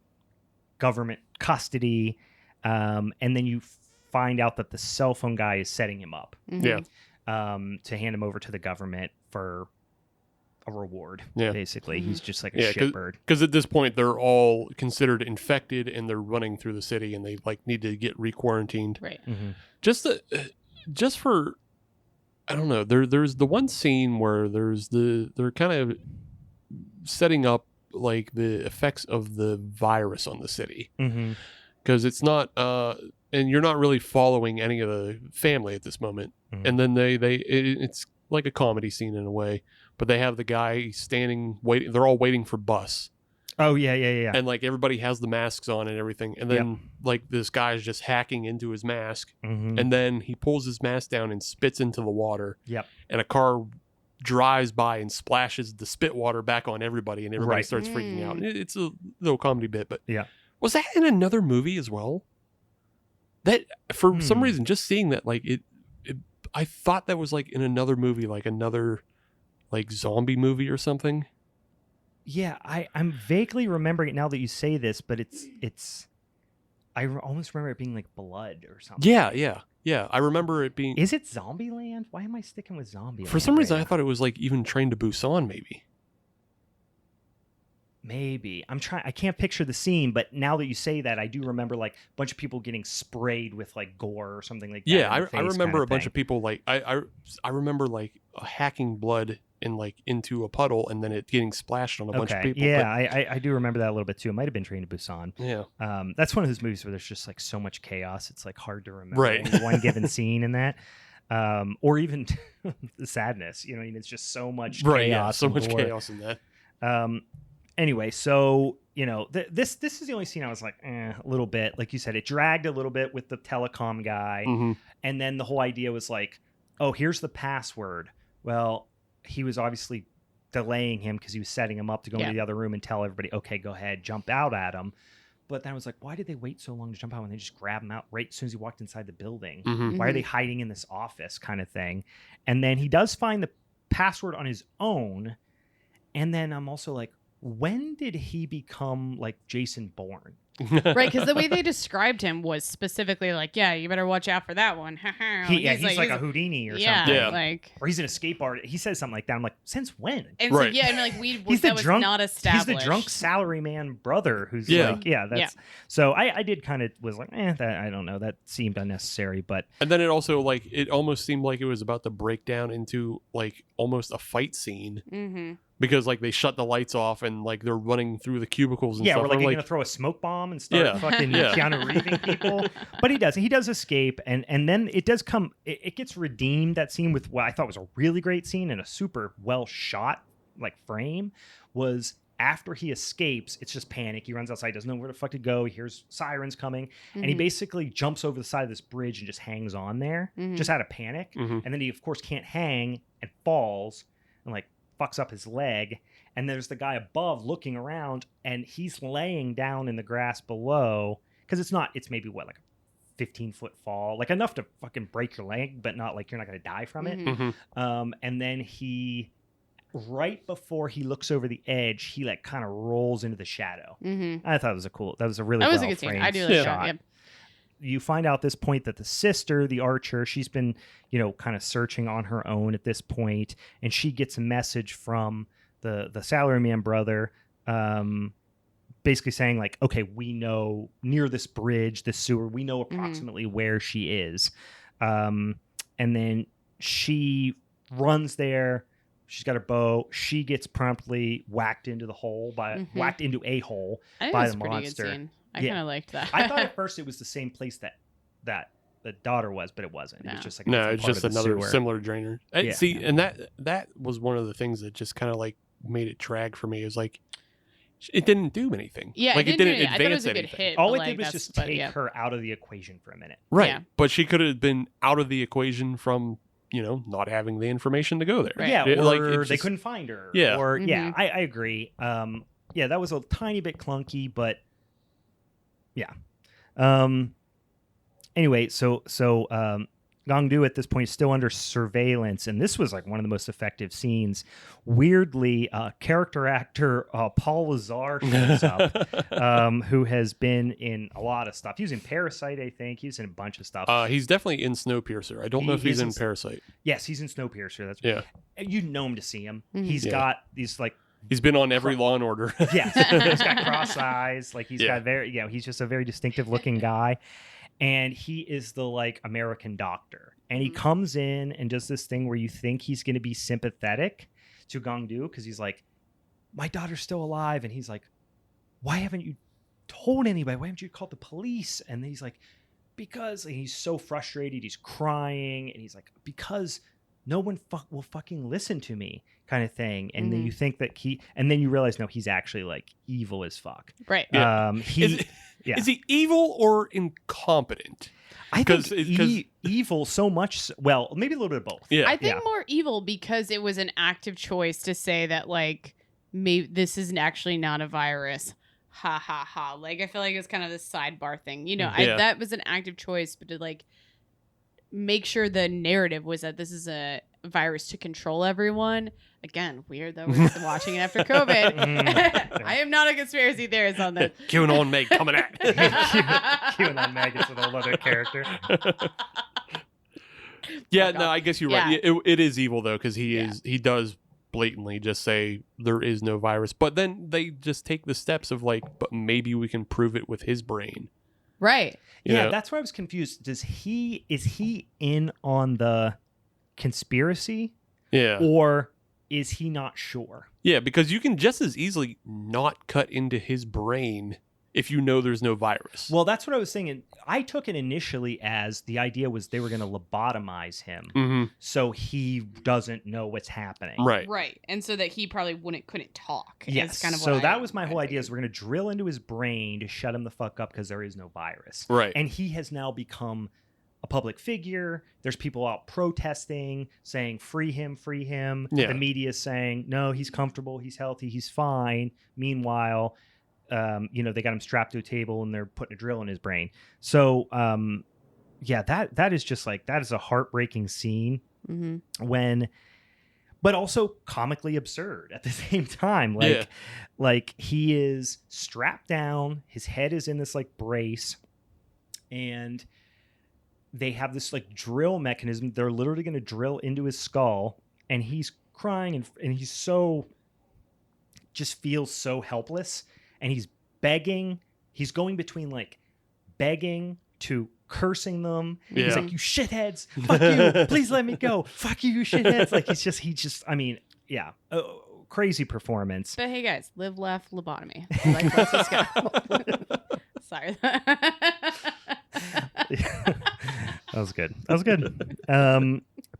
Speaker 2: government custody. And then you find out that the cell phone guy is setting him up.
Speaker 3: Yeah.
Speaker 2: To hand him over to the government for a reward.
Speaker 3: Yeah.
Speaker 2: Basically, he's just like a shitbird.
Speaker 3: Because at this point they're all considered infected and they're running through the city and they like need to get re-quarantined.
Speaker 4: Right.
Speaker 3: Just for, I don't know. There's the one scene where they're kind of setting up like the effects of the virus on the city, because it's not and you're not really following any of the family at this moment. And then it's like a comedy scene in a way, but they have the guy standing waiting. They're all waiting for bus.
Speaker 2: Oh yeah.
Speaker 3: And like everybody has the masks on and everything, and then like this guy's just hacking into his mask, and then he pulls his mask down and spits into the water.
Speaker 2: Yep.
Speaker 3: And a car drives by and splashes the spit water back on everybody, and everybody starts freaking out. It's a little comedy bit, but was that in another movie as well? That for some reason, just seeing that, like it, I thought that was like in another movie, like another like zombie movie or something.
Speaker 2: Yeah, I'm vaguely remembering it now that you say this, but it's I almost remember it being like blood or something.
Speaker 3: Yeah. I remember it being.
Speaker 2: Is it Zombieland? Why am I sticking with Zombieland?
Speaker 3: For some reason, I thought it was like even Train to Busan, maybe.
Speaker 2: Maybe. I can't picture the scene, but now that you say that, I do remember like a bunch of people getting sprayed with like gore or something like that.
Speaker 3: Yeah, I remember a bunch of people like I remember like hacking blood in like into a puddle and then it getting splashed on a bunch of people.
Speaker 2: Yeah, I do remember that a little bit too. It might have been Train to Busan.
Speaker 3: Yeah.
Speaker 2: That's one of those movies where there's just like so much chaos. It's like hard to remember any one given scene in that. Or even the sadness. You know, it's just so much chaos.
Speaker 3: Yeah, so much chaos in that.
Speaker 2: Anyway, so this is the only scene I was like, a little bit. Like you said, it dragged a little bit with the telecom guy, and then the whole idea was like, oh, here's the password. Well, he was obviously delaying him because he was setting him up to go into the other room and tell everybody, okay, go ahead, jump out at him. But then I was like, why did they wait so long to jump out when they just grab him out right as soon as he walked inside the building? Why are they hiding in this office kind of thing? And then he does find the password on his own, and then I'm also like, when did he become like Jason Bourne?
Speaker 4: Right, because the way they described him was specifically like, yeah, you better watch out for that one.
Speaker 2: He's like a Houdini or something.
Speaker 3: Yeah.
Speaker 4: Like,
Speaker 2: or he's an escape artist. He says something like that. I'm like, since when?
Speaker 4: And so, yeah, I mean, like
Speaker 2: he's
Speaker 4: that was not established.
Speaker 2: He's the drunk salaryman brother who's that's. So I did kind of was like, that I don't know. That seemed unnecessary, but.
Speaker 3: And then it also like it almost seemed like it was about to break down into like almost a fight scene. Because like they shut the lights off and like they're running through the cubicles and stuff.
Speaker 2: Yeah, we're like, gonna throw a smoke bomb and start fucking Keanu Reeving people. But he does escape, and then it does come. It gets redeemed. That scene with what I thought was a really great scene and a super well shot like frame was after he escapes. It's just panic. He runs outside, doesn't know where the fuck to go. He hears sirens coming, and he basically jumps over the side of this bridge and just hangs on there, just out of panic. And then he of course can't hang and falls and like fucks up his leg, and there's the guy above looking around, and he's laying down in the grass below because it's maybe what, like a 15-foot fall, like enough to fucking break your leg, but not like you're not going to die from it. And then he, right before he looks over the edge, he like kind of rolls into the shadow. I thought that was a really
Speaker 4: that was a good scene. I do like
Speaker 2: shot.
Speaker 4: that. Yep.
Speaker 2: You find out at this point that the sister, the archer, she's been, kind of searching on her own at this point, and she gets a message from the salaryman brother, basically saying like, okay, we know near this bridge, this sewer, we know approximately where she is. And then she runs there. She's got her bow. She gets promptly whacked into a hole by the monster.
Speaker 4: I kind of liked that.
Speaker 2: I thought at first it was the same place that the daughter was, but it wasn't. It was just like
Speaker 3: it's just another similar drainer.
Speaker 2: Yeah.
Speaker 3: See, and that was one of the things that just kind of like made it drag for me. Is like it didn't do anything.
Speaker 4: Yeah,
Speaker 3: like
Speaker 4: it
Speaker 3: didn't
Speaker 4: advance
Speaker 3: anything.
Speaker 4: It was a good hit,
Speaker 2: all it did was just take her out of the equation for a minute.
Speaker 3: Right,
Speaker 4: Yeah.
Speaker 3: but she could have been out of the equation from not having the information to go there.
Speaker 4: Right.
Speaker 2: Yeah,
Speaker 3: or
Speaker 2: they couldn't find her.
Speaker 3: Yeah,
Speaker 2: or I agree. That was a tiny bit clunky, but. Yeah. Anyway, so Gongdu at this point is still under surveillance, and this was like one of the most effective scenes. Weirdly, character actor Paul Lazar shows up, who has been in a lot of stuff. He was in Parasite, I think. He's in a bunch of stuff.
Speaker 3: He's definitely in Snowpiercer. I don't know if he's in Parasite.
Speaker 2: Yes, he's in Snowpiercer. That's you know him to see him. He's got these like.
Speaker 3: He's been on every Law and Order.
Speaker 2: Yes, he's got cross eyes. Like he's got he's just a very distinctive looking guy. and he is the like American doctor, and he
Speaker 4: Mhm.
Speaker 2: comes in and does this thing where you think he's going to be sympathetic to Gangdu because he's like, my daughter's still alive, and he's like, why haven't you told anybody? Why haven't you called the police? And he's like, because, and he's so frustrated, he's crying, and he's like, because no one will fucking listen to me, kind of thing. And then
Speaker 4: Mhm.
Speaker 2: you think that and then you realize, no, he's actually like evil as fuck.
Speaker 4: Right.
Speaker 3: Yeah.
Speaker 2: Yeah.
Speaker 3: Is he evil or incompetent?
Speaker 2: I
Speaker 3: 'Cause
Speaker 2: think
Speaker 3: it- 'cause-
Speaker 2: evil so much. Well, maybe a little bit of both.
Speaker 3: Yeah.
Speaker 4: I think
Speaker 2: Yeah.
Speaker 4: more evil because it was an active choice to say that like maybe this is actually not a virus. Ha ha ha. Like I feel like it's kind of this sidebar thing. You know,
Speaker 3: Yeah.
Speaker 4: that was an active choice, but to like make sure the narrative was that this is a virus to control everyone. Again, weird though. We're just watching it after COVID.
Speaker 2: Mhm.
Speaker 4: I am not a conspiracy theorist on this.
Speaker 3: QAnon Meg coming at.
Speaker 2: QAnon maggots with a whole other character.
Speaker 3: Yeah,
Speaker 4: Fuck
Speaker 3: no,
Speaker 4: off.
Speaker 3: I guess you're
Speaker 4: Yeah.
Speaker 3: right. It is evil though, because
Speaker 4: Yeah.
Speaker 3: he does blatantly just say there is no virus, but then they just take the steps of like, but maybe we can prove it with his brain.
Speaker 4: Right.
Speaker 3: You
Speaker 2: Yeah,
Speaker 3: know?
Speaker 2: that's where I was confused. Is he in on the conspiracy,
Speaker 3: Yeah,
Speaker 2: or is he not sure?
Speaker 3: yeah, because you can just as easily not cut into his brain if you know there's no virus.
Speaker 2: Well, that's what I was saying. I took it initially as the idea was they were going to lobotomize him,
Speaker 3: hmm
Speaker 2: so he doesn't know what's happening.
Speaker 3: Right.
Speaker 4: Right. And so that he probably couldn't talk. is
Speaker 2: Yes.
Speaker 4: kind of
Speaker 2: So
Speaker 4: what
Speaker 2: that was my
Speaker 4: I
Speaker 2: whole idea:
Speaker 4: figured.
Speaker 2: is we're going to drill into his brain to shut him the fuck up because there is no virus.
Speaker 3: Right.
Speaker 2: And he has now become a public figure. There's people out protesting, saying, free him, free him.
Speaker 3: Yeah.
Speaker 2: The media is saying, no, he's comfortable, he's healthy, he's fine. Meanwhile, they got him strapped to a table and they're putting a drill in his brain. So, yeah, that is just like, that is a heartbreaking scene
Speaker 4: Mhm.
Speaker 2: but also comically absurd at the same time.
Speaker 3: Yeah.
Speaker 2: Like he is strapped down, his head is in this like brace, and they have this like drill mechanism. They're literally going to drill into his skull, and he's crying and he's so just feels so helpless, and he's begging. He's going between like begging to cursing them. He's
Speaker 3: Yeah.
Speaker 2: like, you shitheads, fuck you, please let me go, fuck you, you shitheads. Like he just I mean, yeah, crazy performance.
Speaker 4: But hey, guys, live, laugh, lobotomy. Like, let's just go. Sorry.
Speaker 2: That was good.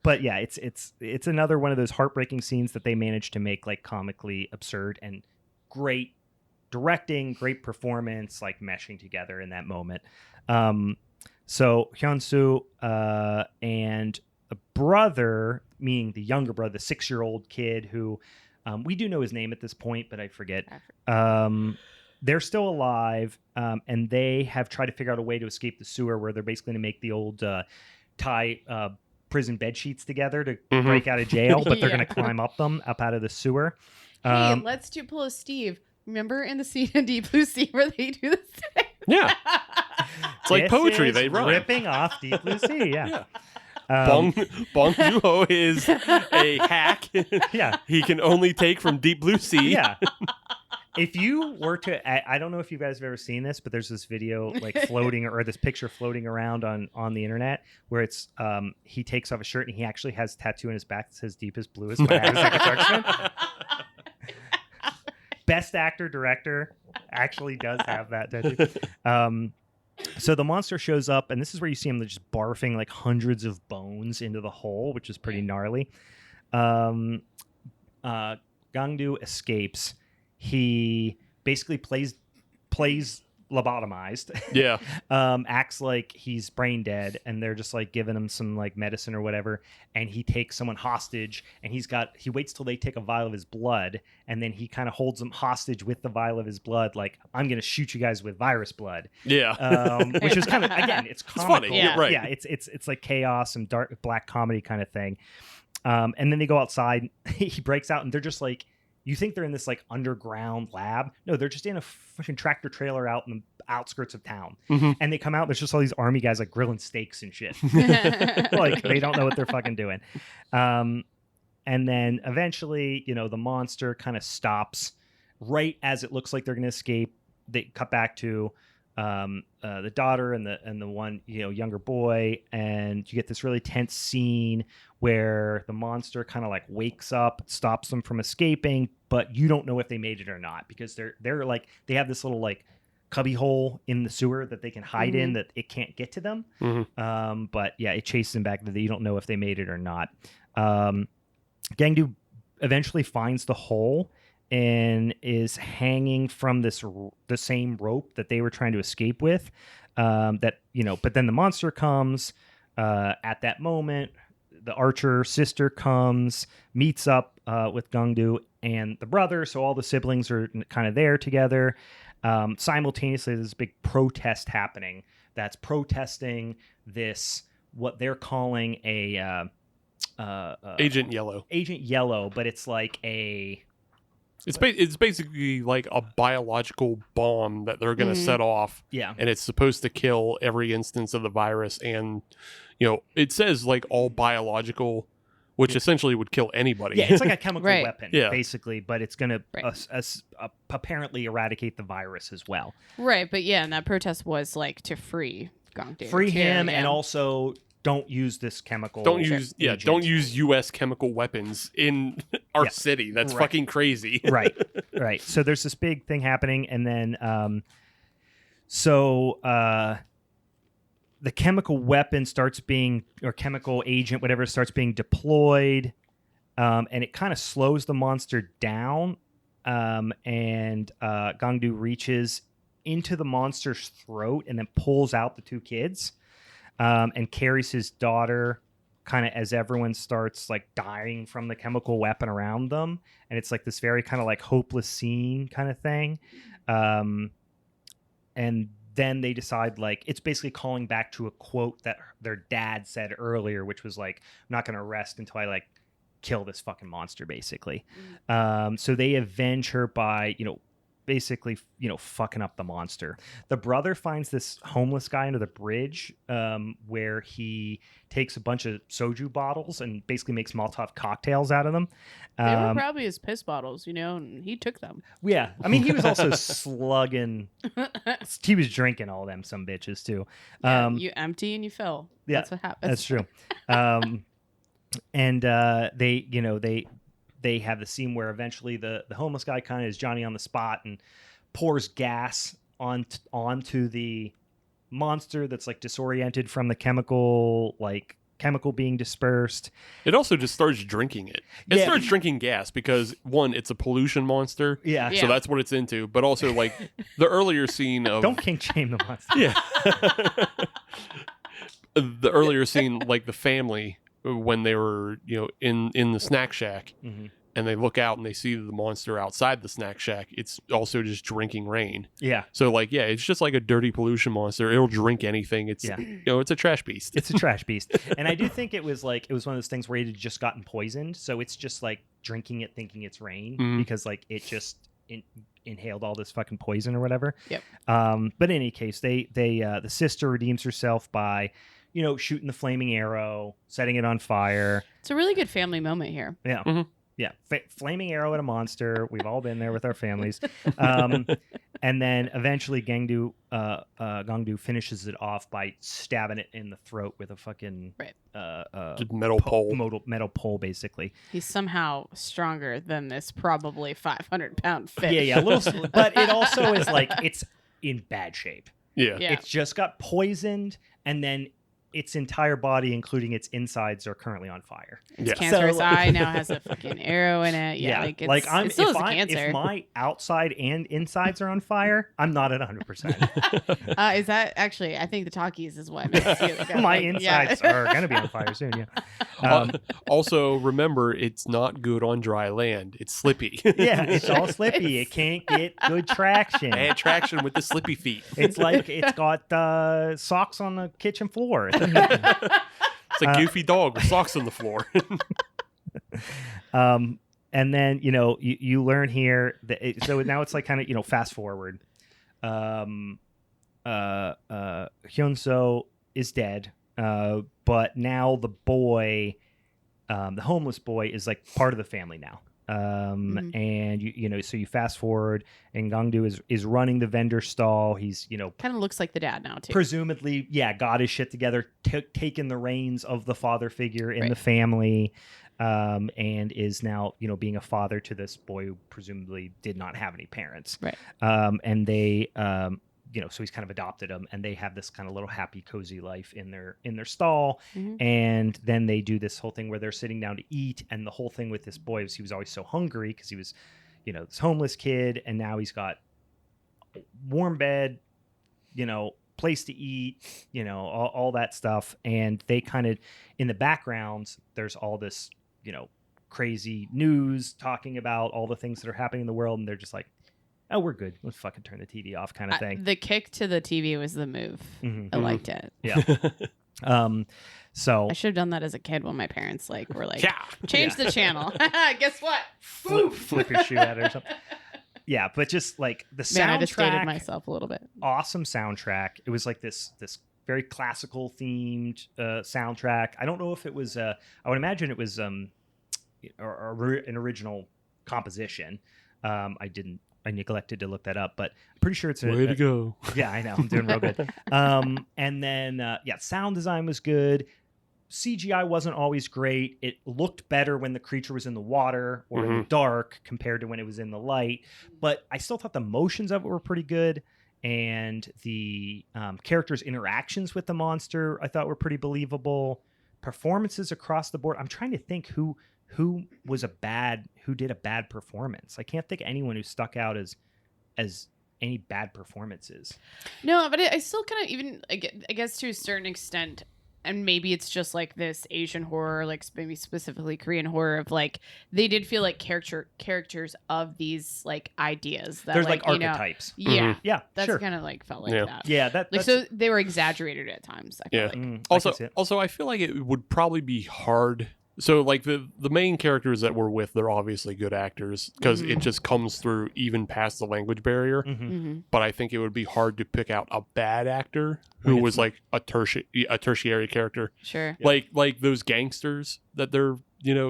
Speaker 2: But yeah, it's another one of those heartbreaking scenes that they managed to make like comically absurd, and great directing, great performance, like meshing together in that moment. So Hyun-soo and a brother, meaning the younger brother, the 6-year-old kid who we do know his name at this point, but I forget. They're still alive, and they have tried to figure out a way to escape the sewer, where they're basically going to make the old tie prison bed sheets together to
Speaker 3: Mhm.
Speaker 2: break out of jail, but they're
Speaker 4: Yeah.
Speaker 2: going to climb up out of the sewer.
Speaker 4: Hey, let's pull a Steve. Remember in the scene in Deep Blue Sea where they do this thing?
Speaker 3: Yeah. It's like
Speaker 2: This
Speaker 3: poetry.
Speaker 2: is
Speaker 3: They rhyme.
Speaker 2: ripping off Deep Blue Sea. Yeah.
Speaker 3: Yeah. Bong Joon-ho is a hack.
Speaker 2: Yeah.
Speaker 3: He can only take from Deep Blue Sea.
Speaker 2: Yeah. If you were to, I don't know if you guys have ever seen this, but there's this video like floating or this picture floating around on the internet where it's he takes off his shirt and he actually has a tattoo on his back that says "Deepest Bluest" by Agasaki Sharksman. Best actor director actually does have that tattoo. So the monster shows up, and this is where you see him just barfing like hundreds of bones into the hole, which is pretty gnarly. Gangdu escapes. He basically plays lobotomized.
Speaker 3: Yeah.
Speaker 2: Acts like he's brain dead, and they're just like giving him some like medicine or whatever, and he takes someone hostage, and he waits till they take a vial of his blood, and then he kind of holds them hostage with the vial of his blood, like, I'm gonna shoot you guys with virus blood.
Speaker 3: Yeah.
Speaker 2: Which is kind of, again, it's comical.
Speaker 3: funny,
Speaker 4: yeah,
Speaker 3: right.
Speaker 2: Yeah, it's like chaos and dark black comedy kind of thing. And then they go outside. He breaks out, and they're just like, you think they're in this like underground lab. No, they're just in a fucking tractor trailer out in the outskirts of town.
Speaker 3: Mhm.
Speaker 2: And they come out, there's just all these army guys like grilling steaks and shit. Like they don't know what they're fucking doing. And then eventually, the monster kind of stops right as it looks like they're going to escape. They cut back to the daughter and the one younger boy, and you get this really tense scene where the monster kind of like wakes up, stops them from escaping, but you don't know if they made it or not because they're like they have this little like cubby hole in the sewer that they can hide in that it can't get to them. But yeah, it chases them back. That you don't know if they made it or not. Gangdu eventually finds the hole and is hanging from the same rope that they were trying to escape with. But then the monster comes at that moment. The archer sister comes, meets up with Gangdu and the brother. So all the siblings are kind of there together. Simultaneously, there's a big protest happening that's protesting this, what they're calling a
Speaker 3: Agent Yellow.
Speaker 2: Agent Yellow, but it's like
Speaker 3: it's basically like a biological bomb that they're going to set off.
Speaker 2: Yeah.
Speaker 3: And it's supposed to kill every instance of the virus. And, it says like all biological, which essentially would kill anybody.
Speaker 2: Yeah, it's like a chemical
Speaker 4: Right.
Speaker 2: weapon,
Speaker 3: Yeah.
Speaker 2: basically, but it's going to apparently eradicate the virus as well.
Speaker 4: Right, but yeah, and that protest was like to free Gangdu.
Speaker 2: Free him,
Speaker 4: yeah.
Speaker 2: and also don't use this chemical.
Speaker 3: Don't use U.S. chemical weapons in our
Speaker 2: Yeah.
Speaker 3: city. That's
Speaker 2: Right.
Speaker 3: fucking crazy.
Speaker 2: right. So there's this big thing happening, and then the chemical weapon chemical agent, whatever, starts being deployed, and it kind of slows the monster down. And Gangdu reaches into the monster's throat and then pulls out the two kids, and carries his daughter kind of as everyone starts like dying from the chemical weapon around them. And it's like this very kind of like hopeless scene kind of thing. And then they decide, like, it's basically calling back to a quote that their dad said earlier, which was like, I'm not going to rest until I like kill this fucking monster, basically. So they avenge her by, basically, fucking up the monster. The brother finds this homeless guy under the bridge, where he takes a bunch of soju bottles and basically makes Molotov cocktails out of them.
Speaker 4: They were probably his piss bottles, and he took them.
Speaker 2: Yeah, I mean, he was also slugging. He was drinking all them some bitches too.
Speaker 4: Yeah, you empty and you fill.
Speaker 2: Yeah,
Speaker 4: that's what happens.
Speaker 2: That's true. And they have the scene where eventually the homeless guy kind of is Johnny on the spot and pours gas onto the monster that's like disoriented from the chemical being dispersed.
Speaker 3: It also just starts drinking it. It starts drinking gas because, one, it's a pollution monster.
Speaker 2: Yeah.
Speaker 3: So that's what it's into. But also, like, the earlier scene of...
Speaker 2: Don't kink shame the monster.
Speaker 3: Yeah. The earlier scene, like, the family, when they were, in the snack shack, and they look out and they see the monster outside the snack shack, it's also just drinking rain.
Speaker 2: Yeah.
Speaker 3: So, like, yeah, it's just like a dirty pollution monster. It'll drink anything. It's, it's a trash beast.
Speaker 2: It's a trash beast. And I do think it was one of those things where it had just gotten poisoned. So it's just like drinking it, thinking it's rain, because like it just inhaled all this fucking poison or whatever.
Speaker 4: Yep.
Speaker 2: But in any case, the sister redeems herself by, shooting the flaming arrow, setting it on fire.
Speaker 4: It's a really good family moment here.
Speaker 2: Yeah.
Speaker 3: Mm-hmm.
Speaker 2: Yeah. Flaming arrow at a monster. We've all been there with our families. And then eventually Gangdu finishes it off by stabbing it in the throat with a fucking
Speaker 3: metal pole.
Speaker 2: Metal pole, basically.
Speaker 4: He's somehow stronger than this probably 500-pound fish.
Speaker 2: Yeah, a little, but it also is like it's in bad shape.
Speaker 3: Yeah.
Speaker 2: It's just got poisoned, and then its entire body, including its insides, are currently on fire.
Speaker 4: Its cancerous eye now has a fucking arrow in it. Yeah, it still has cancer.
Speaker 2: If my outside and insides are on fire, I'm not at 100%.
Speaker 4: Is that actually? I think the talkies is what makes you
Speaker 2: my insides are going to be on fire soon. Yeah.
Speaker 3: Also, remember, it's not good on dry land. It's slippy.
Speaker 2: Yeah, it's all slippy. It can't get good traction.
Speaker 3: Bad traction with the slippy feet.
Speaker 2: It's like it's got socks on the kitchen floor.
Speaker 3: It's a goofy dog with socks on the floor.
Speaker 2: And then you learn here that so now it's like kind of fast forward. Hyunso is dead, but now the boy, the homeless boy, is like part of the family now. And so you fast forward, and Gangdu is running the vendor stall. He's
Speaker 4: Kind of looks like the dad now too.
Speaker 2: presumably got his shit together, taken the reins of the father figure in
Speaker 4: Right.
Speaker 2: the family, and is now being a father to this boy who presumably did not have any parents.
Speaker 4: Right.
Speaker 2: And they so he's kind of adopted him, and they have this kind of little happy cozy life in their stall. And then they do this whole thing where they're sitting down to eat, and the whole thing with this boy is he was always so hungry because he was this homeless kid, and now he's got warm bed, place to eat, all that stuff. And they kind of, in the background, there's all this crazy news talking about all the things that are happening in the world, and they're just like, oh, we're good, let's fucking turn the TV off, kind of thing.
Speaker 4: The kick to the TV was the move. I liked it.
Speaker 2: Yeah. So
Speaker 4: I should have done that as a kid when my parents were like,
Speaker 3: Yeah.
Speaker 4: change the channel. Guess what?
Speaker 2: flip your shoe at it or something. Yeah, but just like the soundtrack,
Speaker 4: Man, I just dated myself a little bit.
Speaker 2: Awesome soundtrack. It was like this very classical themed soundtrack. I don't know if it was I would imagine it was an original composition. I neglected to look that up, but I'm pretty sure it's
Speaker 3: Way to go.
Speaker 2: Yeah, I know. I'm doing real good. And then sound design was good. CGI wasn't always great. It looked better when the creature was in the water or in the dark compared to when it was in the light. But I still thought the motions of it were pretty good. And the characters' interactions with the monster I thought were pretty believable. Performances across the board. I'm trying to think who did a bad performance. I can't think of anyone who stuck out as any bad performances.
Speaker 4: No, but I still kind of even, I guess to a certain extent, and maybe it's just like this Asian horror, like maybe specifically Korean horror, of like they did feel like characters of these like ideas that
Speaker 2: there's like archetypes.
Speaker 4: Yeah,
Speaker 2: Yeah,
Speaker 4: that's
Speaker 2: sure.
Speaker 4: kind of like felt like
Speaker 3: Yeah.
Speaker 4: that.
Speaker 2: Yeah,
Speaker 4: Like so they were exaggerated at times. I felt like.
Speaker 2: I can see it.
Speaker 3: Also, I feel like it would probably be hard. So, like the main characters that we're with, they're obviously good actors because it just comes through even past the language barrier. But I think it would be hard to pick out a bad actor who was like a tertiary character.
Speaker 4: Sure.
Speaker 3: Like those gangsters that they're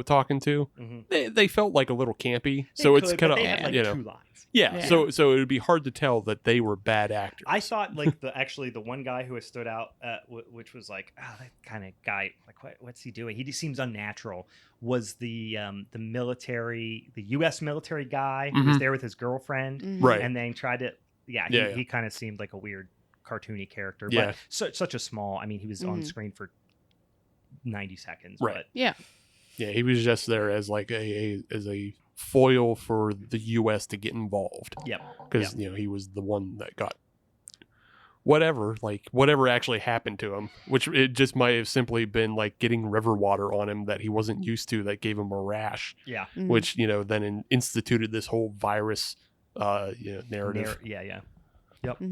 Speaker 3: talking to. They felt like a little campy. So it's kind of
Speaker 2: two lines.
Speaker 3: Yeah. So it would be hard to tell that they were bad actors.
Speaker 2: I thought like the one guy who has stood out, which was like, that kind of guy, like what's he doing? He just seems unnatural. Was the U.S. military guy who was there with his girlfriend,
Speaker 3: Right?
Speaker 2: And then tried to, he kind of seemed like a weird cartoony character.
Speaker 3: Yeah.
Speaker 2: But such a small. I mean, he was on screen for 90 seconds.
Speaker 3: Right.
Speaker 2: But
Speaker 4: Yeah.
Speaker 3: Yeah, he was just there as like a foil for the U.S. to get involved.
Speaker 2: Yep.
Speaker 3: Because he was the one that got whatever actually happened to him, which it just might have simply been like getting river water on him that he wasn't used to that gave him a rash.
Speaker 2: Yeah.
Speaker 3: Which then instituted this whole virus narrative.
Speaker 2: Yeah. Yep.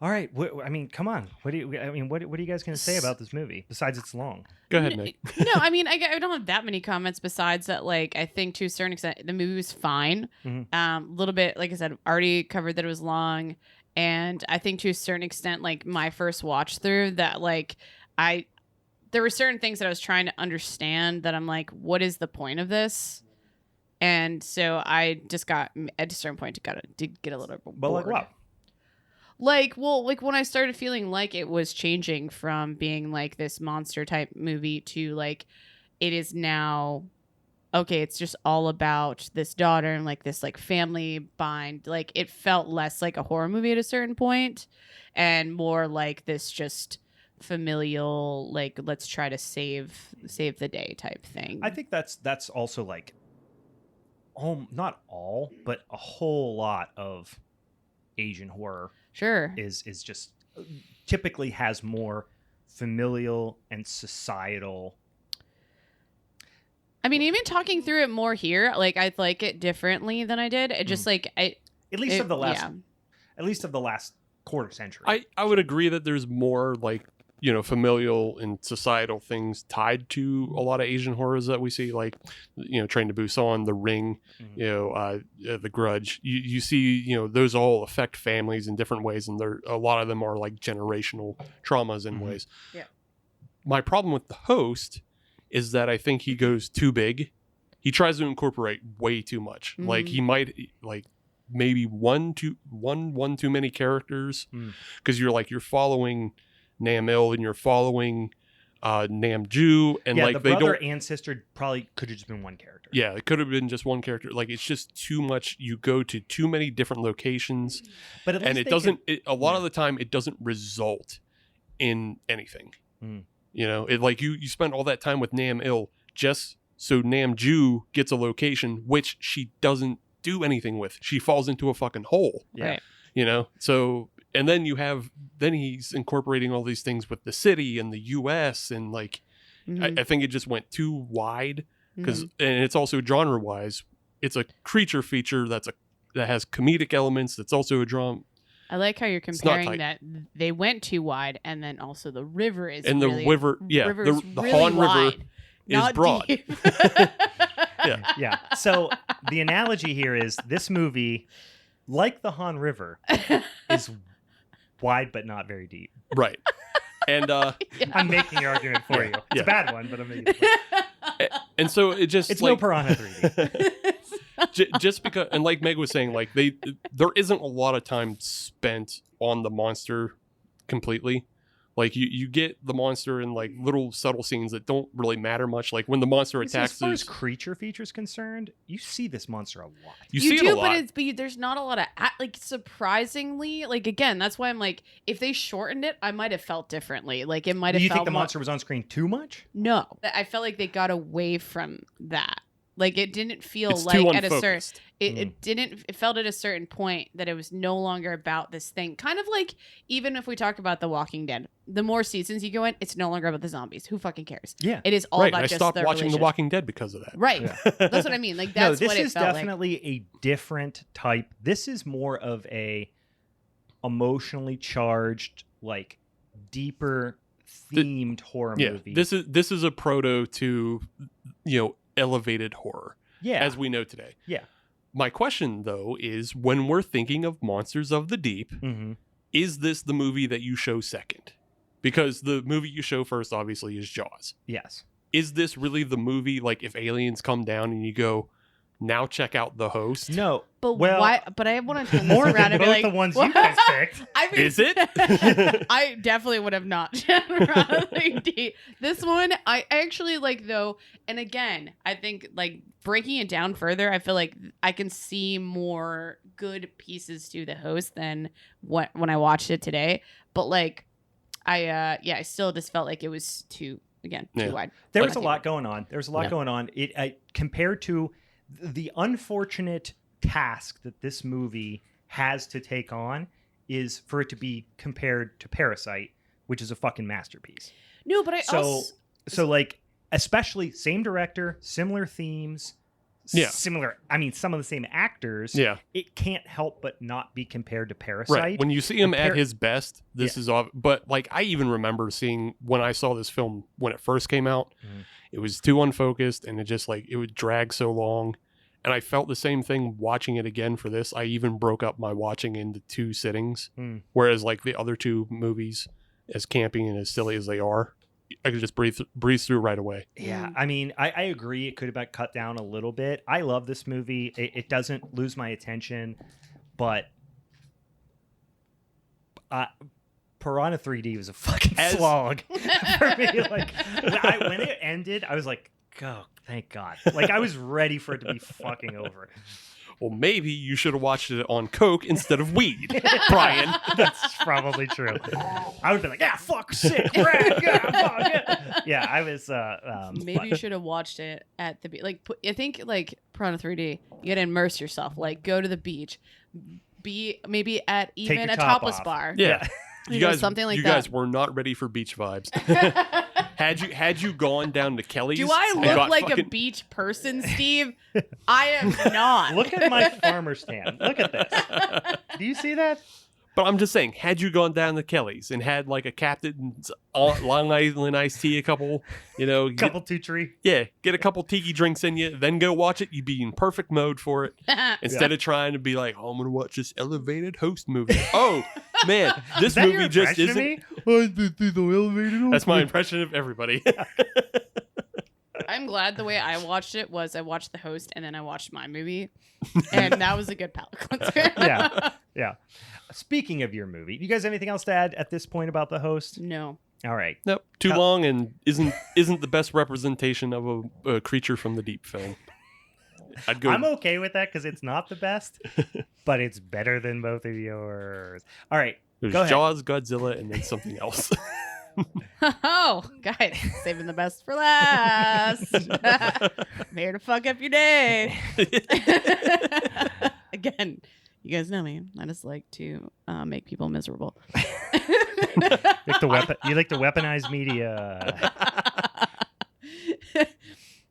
Speaker 2: All right. I mean, come on. What are you guys going to say about this movie besides it's long?
Speaker 3: Go ahead, Nick.
Speaker 4: No, I mean, I don't have that many comments besides that. Like, I think to a certain extent, the movie was fine. A little bit, like I said, already covered that it was long, and I think to a certain extent, like my first watch through, that like there were certain things that I was trying to understand that I'm like, what is the point of this? And so I just got at a certain point did get a little bit bored.
Speaker 2: But like what?
Speaker 4: Like when I started feeling like it was changing from being like this monster type movie to like it is now, okay, it's just all about this daughter and like this like family bind. Like it felt less like a horror movie at a certain point and more like this just familial, like let's try to save the day type thing.
Speaker 2: I think that's also like not all, but a whole lot of Asian horror.
Speaker 4: Sure.
Speaker 2: Is just typically has more familial and societal.
Speaker 4: I mean, even talking through it more here, like I like it differently than I did. It just like at least of the last
Speaker 2: quarter century.
Speaker 3: I would agree that there's more like familial and societal things tied to a lot of Asian horrors that we see, like Train to Busan, The Ring, The Grudge. You see, those all affect families in different ways, and a lot of them are like generational traumas in ways.
Speaker 4: Yeah.
Speaker 3: My problem with The Host is that I think he goes too big, he tries to incorporate way too much. Like he might like maybe one too many characters, because you're following Nam Il and you're following Nam Ju, and
Speaker 2: yeah,
Speaker 3: like
Speaker 2: the
Speaker 3: they
Speaker 2: brother
Speaker 3: don't.
Speaker 2: and sister probably could have just been one character.
Speaker 3: Yeah, it could have been just one character. Like it's just too much. You go to too many different locations,
Speaker 2: But at least
Speaker 3: and it doesn't. A lot of the time, it doesn't result in anything. You know, it like you spend all that time with Nam Il just so Nam Ju gets a location which she doesn't do anything with. She falls into a fucking hole.
Speaker 2: Yeah.
Speaker 4: Right.
Speaker 3: You know, so and then he's incorporating all these things with the city and the U.S. and like I think it just went too wide because and it's also genre wise. It's a creature feature that has comedic elements. That's also a drama.
Speaker 4: I like how you're
Speaker 3: not
Speaker 4: comparing
Speaker 3: tight.
Speaker 4: that they went too wide, and then also the river is
Speaker 3: And
Speaker 4: really,
Speaker 3: the river, yeah,
Speaker 4: river
Speaker 3: the
Speaker 4: is really
Speaker 3: Han River
Speaker 4: wide,
Speaker 3: is
Speaker 4: not
Speaker 3: broad.
Speaker 4: deep.
Speaker 3: Yeah,
Speaker 2: Yeah. So the analogy here is this movie, like the Han River, is wide but not very deep.
Speaker 3: right. And
Speaker 2: I'm making the argument for you. It's
Speaker 3: Yeah.
Speaker 2: a bad one, but I'm making it for you.
Speaker 3: and so it just
Speaker 2: It's
Speaker 3: like,
Speaker 2: no Piranha 3D.
Speaker 3: just because, and like Meg was saying, like there isn't a lot of time spent on the monster completely. Like you get the monster in like little subtle scenes that don't really matter much. Like when the monster
Speaker 2: As
Speaker 3: attacks,
Speaker 2: far as creature features concerned, you see this monster a lot.
Speaker 3: you
Speaker 4: You
Speaker 3: see
Speaker 4: do,
Speaker 3: it a lot.
Speaker 4: but there's not a lot of like surprisingly like again. That's why I'm like, if they shortened it, I might have felt differently. Like it might
Speaker 2: Do
Speaker 4: have.
Speaker 2: you
Speaker 4: felt
Speaker 2: think the
Speaker 4: more-
Speaker 2: monster was on screen too much?
Speaker 4: No, I felt like they got away from that. Like it didn't feel
Speaker 3: It's
Speaker 4: like
Speaker 3: too
Speaker 4: at a certain.
Speaker 3: unfocused.
Speaker 4: It didn't. It felt at a certain point that it was no longer about this thing. Kind of like even if we talk about The Walking Dead, the more seasons you go in, it's no longer about the zombies. Who fucking cares?
Speaker 2: Yeah.
Speaker 4: It is all
Speaker 3: Right.
Speaker 4: about
Speaker 3: I
Speaker 4: just
Speaker 3: stopped
Speaker 4: the
Speaker 3: watching The
Speaker 4: relationship.
Speaker 3: Walking Dead because of that.
Speaker 4: Right. That's what I mean. Like that's
Speaker 2: no,
Speaker 4: what
Speaker 2: this
Speaker 4: it
Speaker 2: is
Speaker 4: felt like.
Speaker 2: definitely a different type. This is more of a emotionally charged, like deeper themed horror
Speaker 3: Yeah.
Speaker 2: movie.
Speaker 3: This is a proto to elevated horror
Speaker 2: yeah.
Speaker 3: as we know today.
Speaker 2: Yeah.
Speaker 3: My question though is when we're thinking of Monsters of the Deep,
Speaker 2: Mm-hmm.
Speaker 3: is this the movie that you show second? Because the movie you show first obviously is Jaws.
Speaker 2: Yes.
Speaker 3: Is this really the movie like if aliens come down and you go, now check out The Host?
Speaker 2: No.
Speaker 4: But
Speaker 2: well,
Speaker 4: why? But I want to turn
Speaker 2: more
Speaker 4: this around
Speaker 2: than
Speaker 4: and
Speaker 2: both
Speaker 4: be like,
Speaker 2: the ones
Speaker 4: what?
Speaker 2: you guys picked.
Speaker 4: I mean,
Speaker 3: Is it?
Speaker 4: I definitely would have not. This one, I actually like though, and again, I think like breaking it down further, I feel like I can see more good pieces to The Host than when I watched it today. But like, I still just felt like it was too
Speaker 3: Yeah.
Speaker 4: wide.
Speaker 2: There
Speaker 3: Like-
Speaker 2: was a lot going on. There was a lot
Speaker 3: Yeah.
Speaker 2: going on. It compared to the unfortunate task that this movie has to take on is for it to be compared to Parasite, which is a fucking masterpiece.
Speaker 4: No, but I
Speaker 2: So,
Speaker 4: also
Speaker 2: so like, especially same director, similar themes,
Speaker 3: Yeah.
Speaker 2: similar. I mean, some of the same actors.
Speaker 3: Yeah.
Speaker 2: It can't help but not be compared to Parasite.
Speaker 3: Right. When you see him at his best, this
Speaker 2: Yeah.
Speaker 3: is off. But like, I even remember seeing when I saw this film when it first came out,
Speaker 2: Mhm.
Speaker 3: it was too unfocused and it just like, it would drag so long. And I felt the same thing watching it again for this. I even broke up my watching into 2 sittings.
Speaker 2: Hmm.
Speaker 3: Whereas like the other 2 movies, as campy and as silly as they are, I could just breeze through right away.
Speaker 2: Yeah, I mean, I agree. It could have been cut down a little bit. I love this movie. It doesn't lose my attention, but Piranha 3D was a fucking slog for me. Like when it ended, I was like, "Oh, thank God!" Like I was ready for it to be fucking over.
Speaker 3: Well, maybe you should have watched it on Coke instead of weed, Brian.
Speaker 2: That's probably true. I would have been like, "Yeah, fuck, sick, rad, yeah, fuck, yeah." Yeah, I was.
Speaker 4: maybe you should have watched it at the beach. Like, I think like Piranha 3D, you gotta immerse yourself. Like, go to the beach, be maybe at even
Speaker 2: your
Speaker 4: a
Speaker 2: top
Speaker 4: topless
Speaker 2: off.
Speaker 4: bar.
Speaker 3: Yeah.
Speaker 4: You know, something like
Speaker 3: you
Speaker 4: that.
Speaker 3: guys were not ready for beach vibes. Had you gone down to Kelly's?
Speaker 4: Do I
Speaker 3: and
Speaker 4: look
Speaker 3: got
Speaker 4: like a
Speaker 3: fucking-
Speaker 4: beach person, Steve? I am not.
Speaker 2: Look at my farmer's tan. Look at this. Do you see that?
Speaker 3: But I'm just saying, had you gone down to Kelly's and had like a Captain's Long Island iced tea, a couple,
Speaker 2: Couple two tree.
Speaker 3: get a couple tiki drinks in you, then go watch it. You'd be in perfect mode for it instead of trying to be like, oh, I'm gonna watch this elevated host movie. Oh man, this
Speaker 2: Is that your
Speaker 3: movie just
Speaker 2: impression of
Speaker 3: isn't.
Speaker 2: me?
Speaker 3: That's my impression of everybody.
Speaker 4: I'm glad the way I watched it was I watched The Host and then I watched my movie, and that was a good palate cleanser.
Speaker 2: Yeah. Speaking of your movie, you guys have anything else to add at this point about The Host?
Speaker 4: No.
Speaker 2: All right.
Speaker 3: Nope, too long and isn't the best representation of a creature from the deep film. I'd go.
Speaker 2: I'm okay with that because it's not the best, but it's better than both of yours. All right.
Speaker 3: There's
Speaker 2: Go ahead.
Speaker 3: Jaws, Godzilla, and then something else.
Speaker 4: Oh, guys, saving the best for last. I'm here to fuck up your day. Again, you guys know me. I just like to make people miserable.
Speaker 2: You like to weaponize media.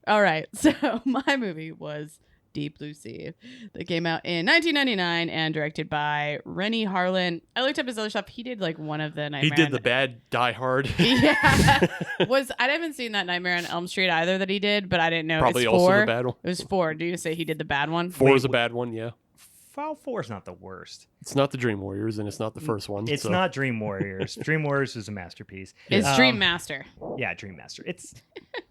Speaker 4: All right. So my movie was Deep Blue Sea that came out in 1999 and directed by Rennie Harlan. I looked up his other stuff. He did like one of the Nightmare.
Speaker 3: He did the bad Die Hard.
Speaker 4: Yeah. I haven't seen that Nightmare on Elm Street either that he did, but I didn't know.
Speaker 3: Probably
Speaker 4: it's
Speaker 3: also
Speaker 4: four.
Speaker 3: the bad one.
Speaker 4: It was 4. Do you say he did the bad one?
Speaker 3: 4 is a bad one, yeah.
Speaker 2: File 4 is not the worst.
Speaker 3: It's not the Dream Warriors, and it's not the first one.
Speaker 2: It's
Speaker 3: so.
Speaker 2: not Dream Warriors. Dream Warriors is a masterpiece.
Speaker 4: It's Dream Master.
Speaker 2: Yeah, Dream Master. It's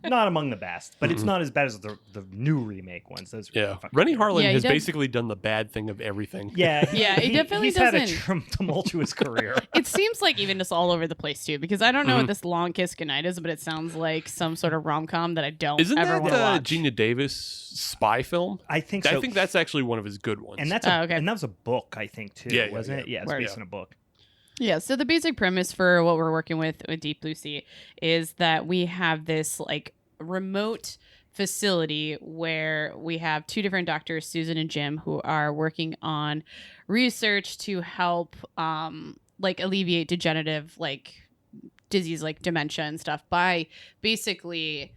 Speaker 2: not among the best, but it's not as bad as the new remake ones. Those
Speaker 3: Yeah,
Speaker 2: fucking
Speaker 3: Rennie
Speaker 2: good.
Speaker 3: Harlan
Speaker 4: Yeah, he
Speaker 3: has
Speaker 4: did-
Speaker 3: basically done the bad thing of everything.
Speaker 2: Yeah,
Speaker 4: Yeah, he definitely
Speaker 2: he's had a
Speaker 4: doesn't-
Speaker 2: tumultuous career.
Speaker 4: It seems like even just all over the place too, because I don't know what this Long Kiss Goodnight is, but it sounds like some sort of rom-com that I don't
Speaker 3: Isn't
Speaker 4: ever
Speaker 3: that
Speaker 4: want to
Speaker 3: the
Speaker 4: watch.
Speaker 3: Gina Davis spy film?
Speaker 2: I think so.
Speaker 3: I think that's actually one of his good ones.
Speaker 2: and that's
Speaker 4: okay.
Speaker 2: and that was a book, I think, too,
Speaker 3: Yeah,
Speaker 2: wasn't it? Yeah, it's
Speaker 4: Word.
Speaker 2: based on a book.
Speaker 4: Yeah, so the basic premise for what we're working with Deep Blue Sea is that we have this like remote facility where we have 2 different doctors, Susan and Jim, who are working on research to help like alleviate degenerative like disease like dementia and stuff by basically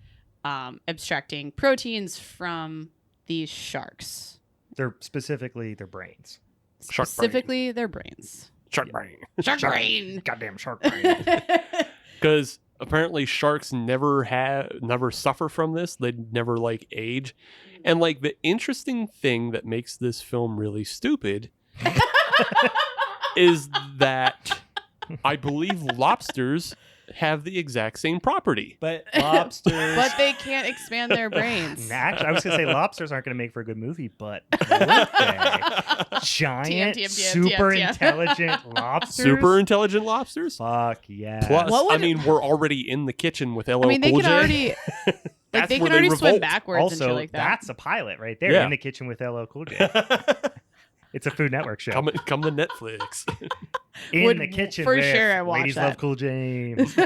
Speaker 4: abstracting proteins from these sharks.
Speaker 2: They're specifically their brains.
Speaker 3: Shark brain.
Speaker 4: Specifically their brains.
Speaker 3: Shark brain.
Speaker 4: Shark brain.
Speaker 2: Goddamn shark brain.
Speaker 3: Because apparently sharks never suffer from this. They never like age. And like the interesting thing that makes this film really stupid is that I believe lobsters have the exact same property.
Speaker 2: But lobsters.
Speaker 4: But they can't expand their brains.
Speaker 2: Actually, I was going to say lobsters aren't going to make for a good movie, but would they? Giant,
Speaker 4: TM.
Speaker 2: super intelligent lobsters?
Speaker 3: Super intelligent lobsters?
Speaker 2: Fuck yeah.
Speaker 3: Plus,
Speaker 4: What would-
Speaker 3: I mean, we're already in the kitchen with LL
Speaker 4: I mean, they
Speaker 3: Cool
Speaker 4: could
Speaker 3: J.
Speaker 4: already like
Speaker 3: That's
Speaker 4: they
Speaker 3: where
Speaker 4: could already swim
Speaker 3: revolt.
Speaker 4: backwards and
Speaker 2: Also,
Speaker 4: shit like that.
Speaker 2: that's a pilot right there
Speaker 3: Yeah.
Speaker 2: in the kitchen with LL Cool J. It's a Food Network show.
Speaker 3: Come to Netflix.
Speaker 2: in
Speaker 4: Would-
Speaker 2: the kitchen
Speaker 4: for
Speaker 2: with
Speaker 4: sure I watch
Speaker 2: Ladies
Speaker 4: that.
Speaker 2: Love Cool James.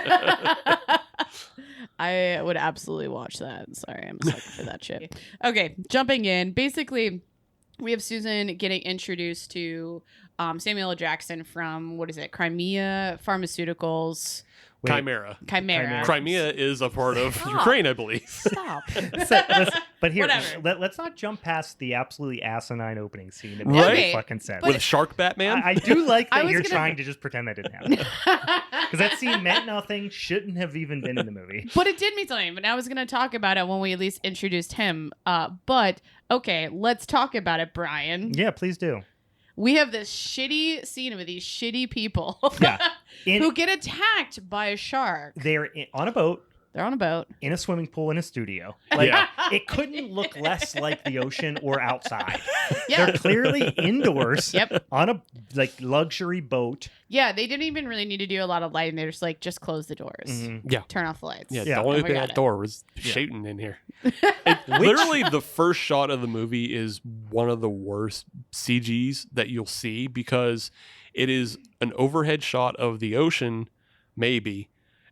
Speaker 4: I would absolutely watch that. Sorry, I'm a sucker for that shit. Okay, jumping in. Basically, we have Susan getting introduced to Samuel L. Jackson from, what is it, Crimea Pharmaceuticals.
Speaker 2: Wait,
Speaker 3: Chimera.
Speaker 4: Chimera.
Speaker 3: Crimea is a part of
Speaker 4: Stop.
Speaker 3: Ukraine, I believe.
Speaker 4: Stop.
Speaker 2: but here,
Speaker 4: Whatever.
Speaker 2: let's not jump past the absolutely asinine opening scene that
Speaker 3: Right.
Speaker 2: makes
Speaker 4: Okay,
Speaker 2: fucking sense.
Speaker 3: With Shark Batman?
Speaker 2: I do like
Speaker 4: I
Speaker 2: that
Speaker 4: was
Speaker 2: you're
Speaker 4: gonna-
Speaker 2: trying to just pretend that didn't happen. Because that scene meant nothing, shouldn't have even been in the movie.
Speaker 4: But it did mean something. But I was going to talk about it when we at least introduced him. But, okay, let's talk about it, Brian.
Speaker 2: Yeah, please do.
Speaker 4: We have this shitty scene with these shitty people
Speaker 2: Yeah.
Speaker 4: who get attacked by a shark.
Speaker 2: They're on a boat,
Speaker 4: They're on a boat.
Speaker 2: in a swimming pool, in a studio. Like,
Speaker 3: Yeah.
Speaker 2: it couldn't look less like the ocean or outside.
Speaker 4: Yeah.
Speaker 2: They're clearly indoors
Speaker 4: Yep.
Speaker 2: on a like luxury boat.
Speaker 4: Yeah, they didn't even really need to do a lot of lighting. They're just like, just close the doors.
Speaker 2: Mhm.
Speaker 3: Yeah.
Speaker 4: Turn off the lights.
Speaker 3: Yeah,
Speaker 2: Yeah.
Speaker 3: don't
Speaker 4: And we
Speaker 3: open
Speaker 4: got
Speaker 3: that
Speaker 4: it.
Speaker 3: door. Was shooting in here. Literally, the first shot of the movie is one of the worst CGs that you'll see because it is an overhead shot of the ocean, maybe,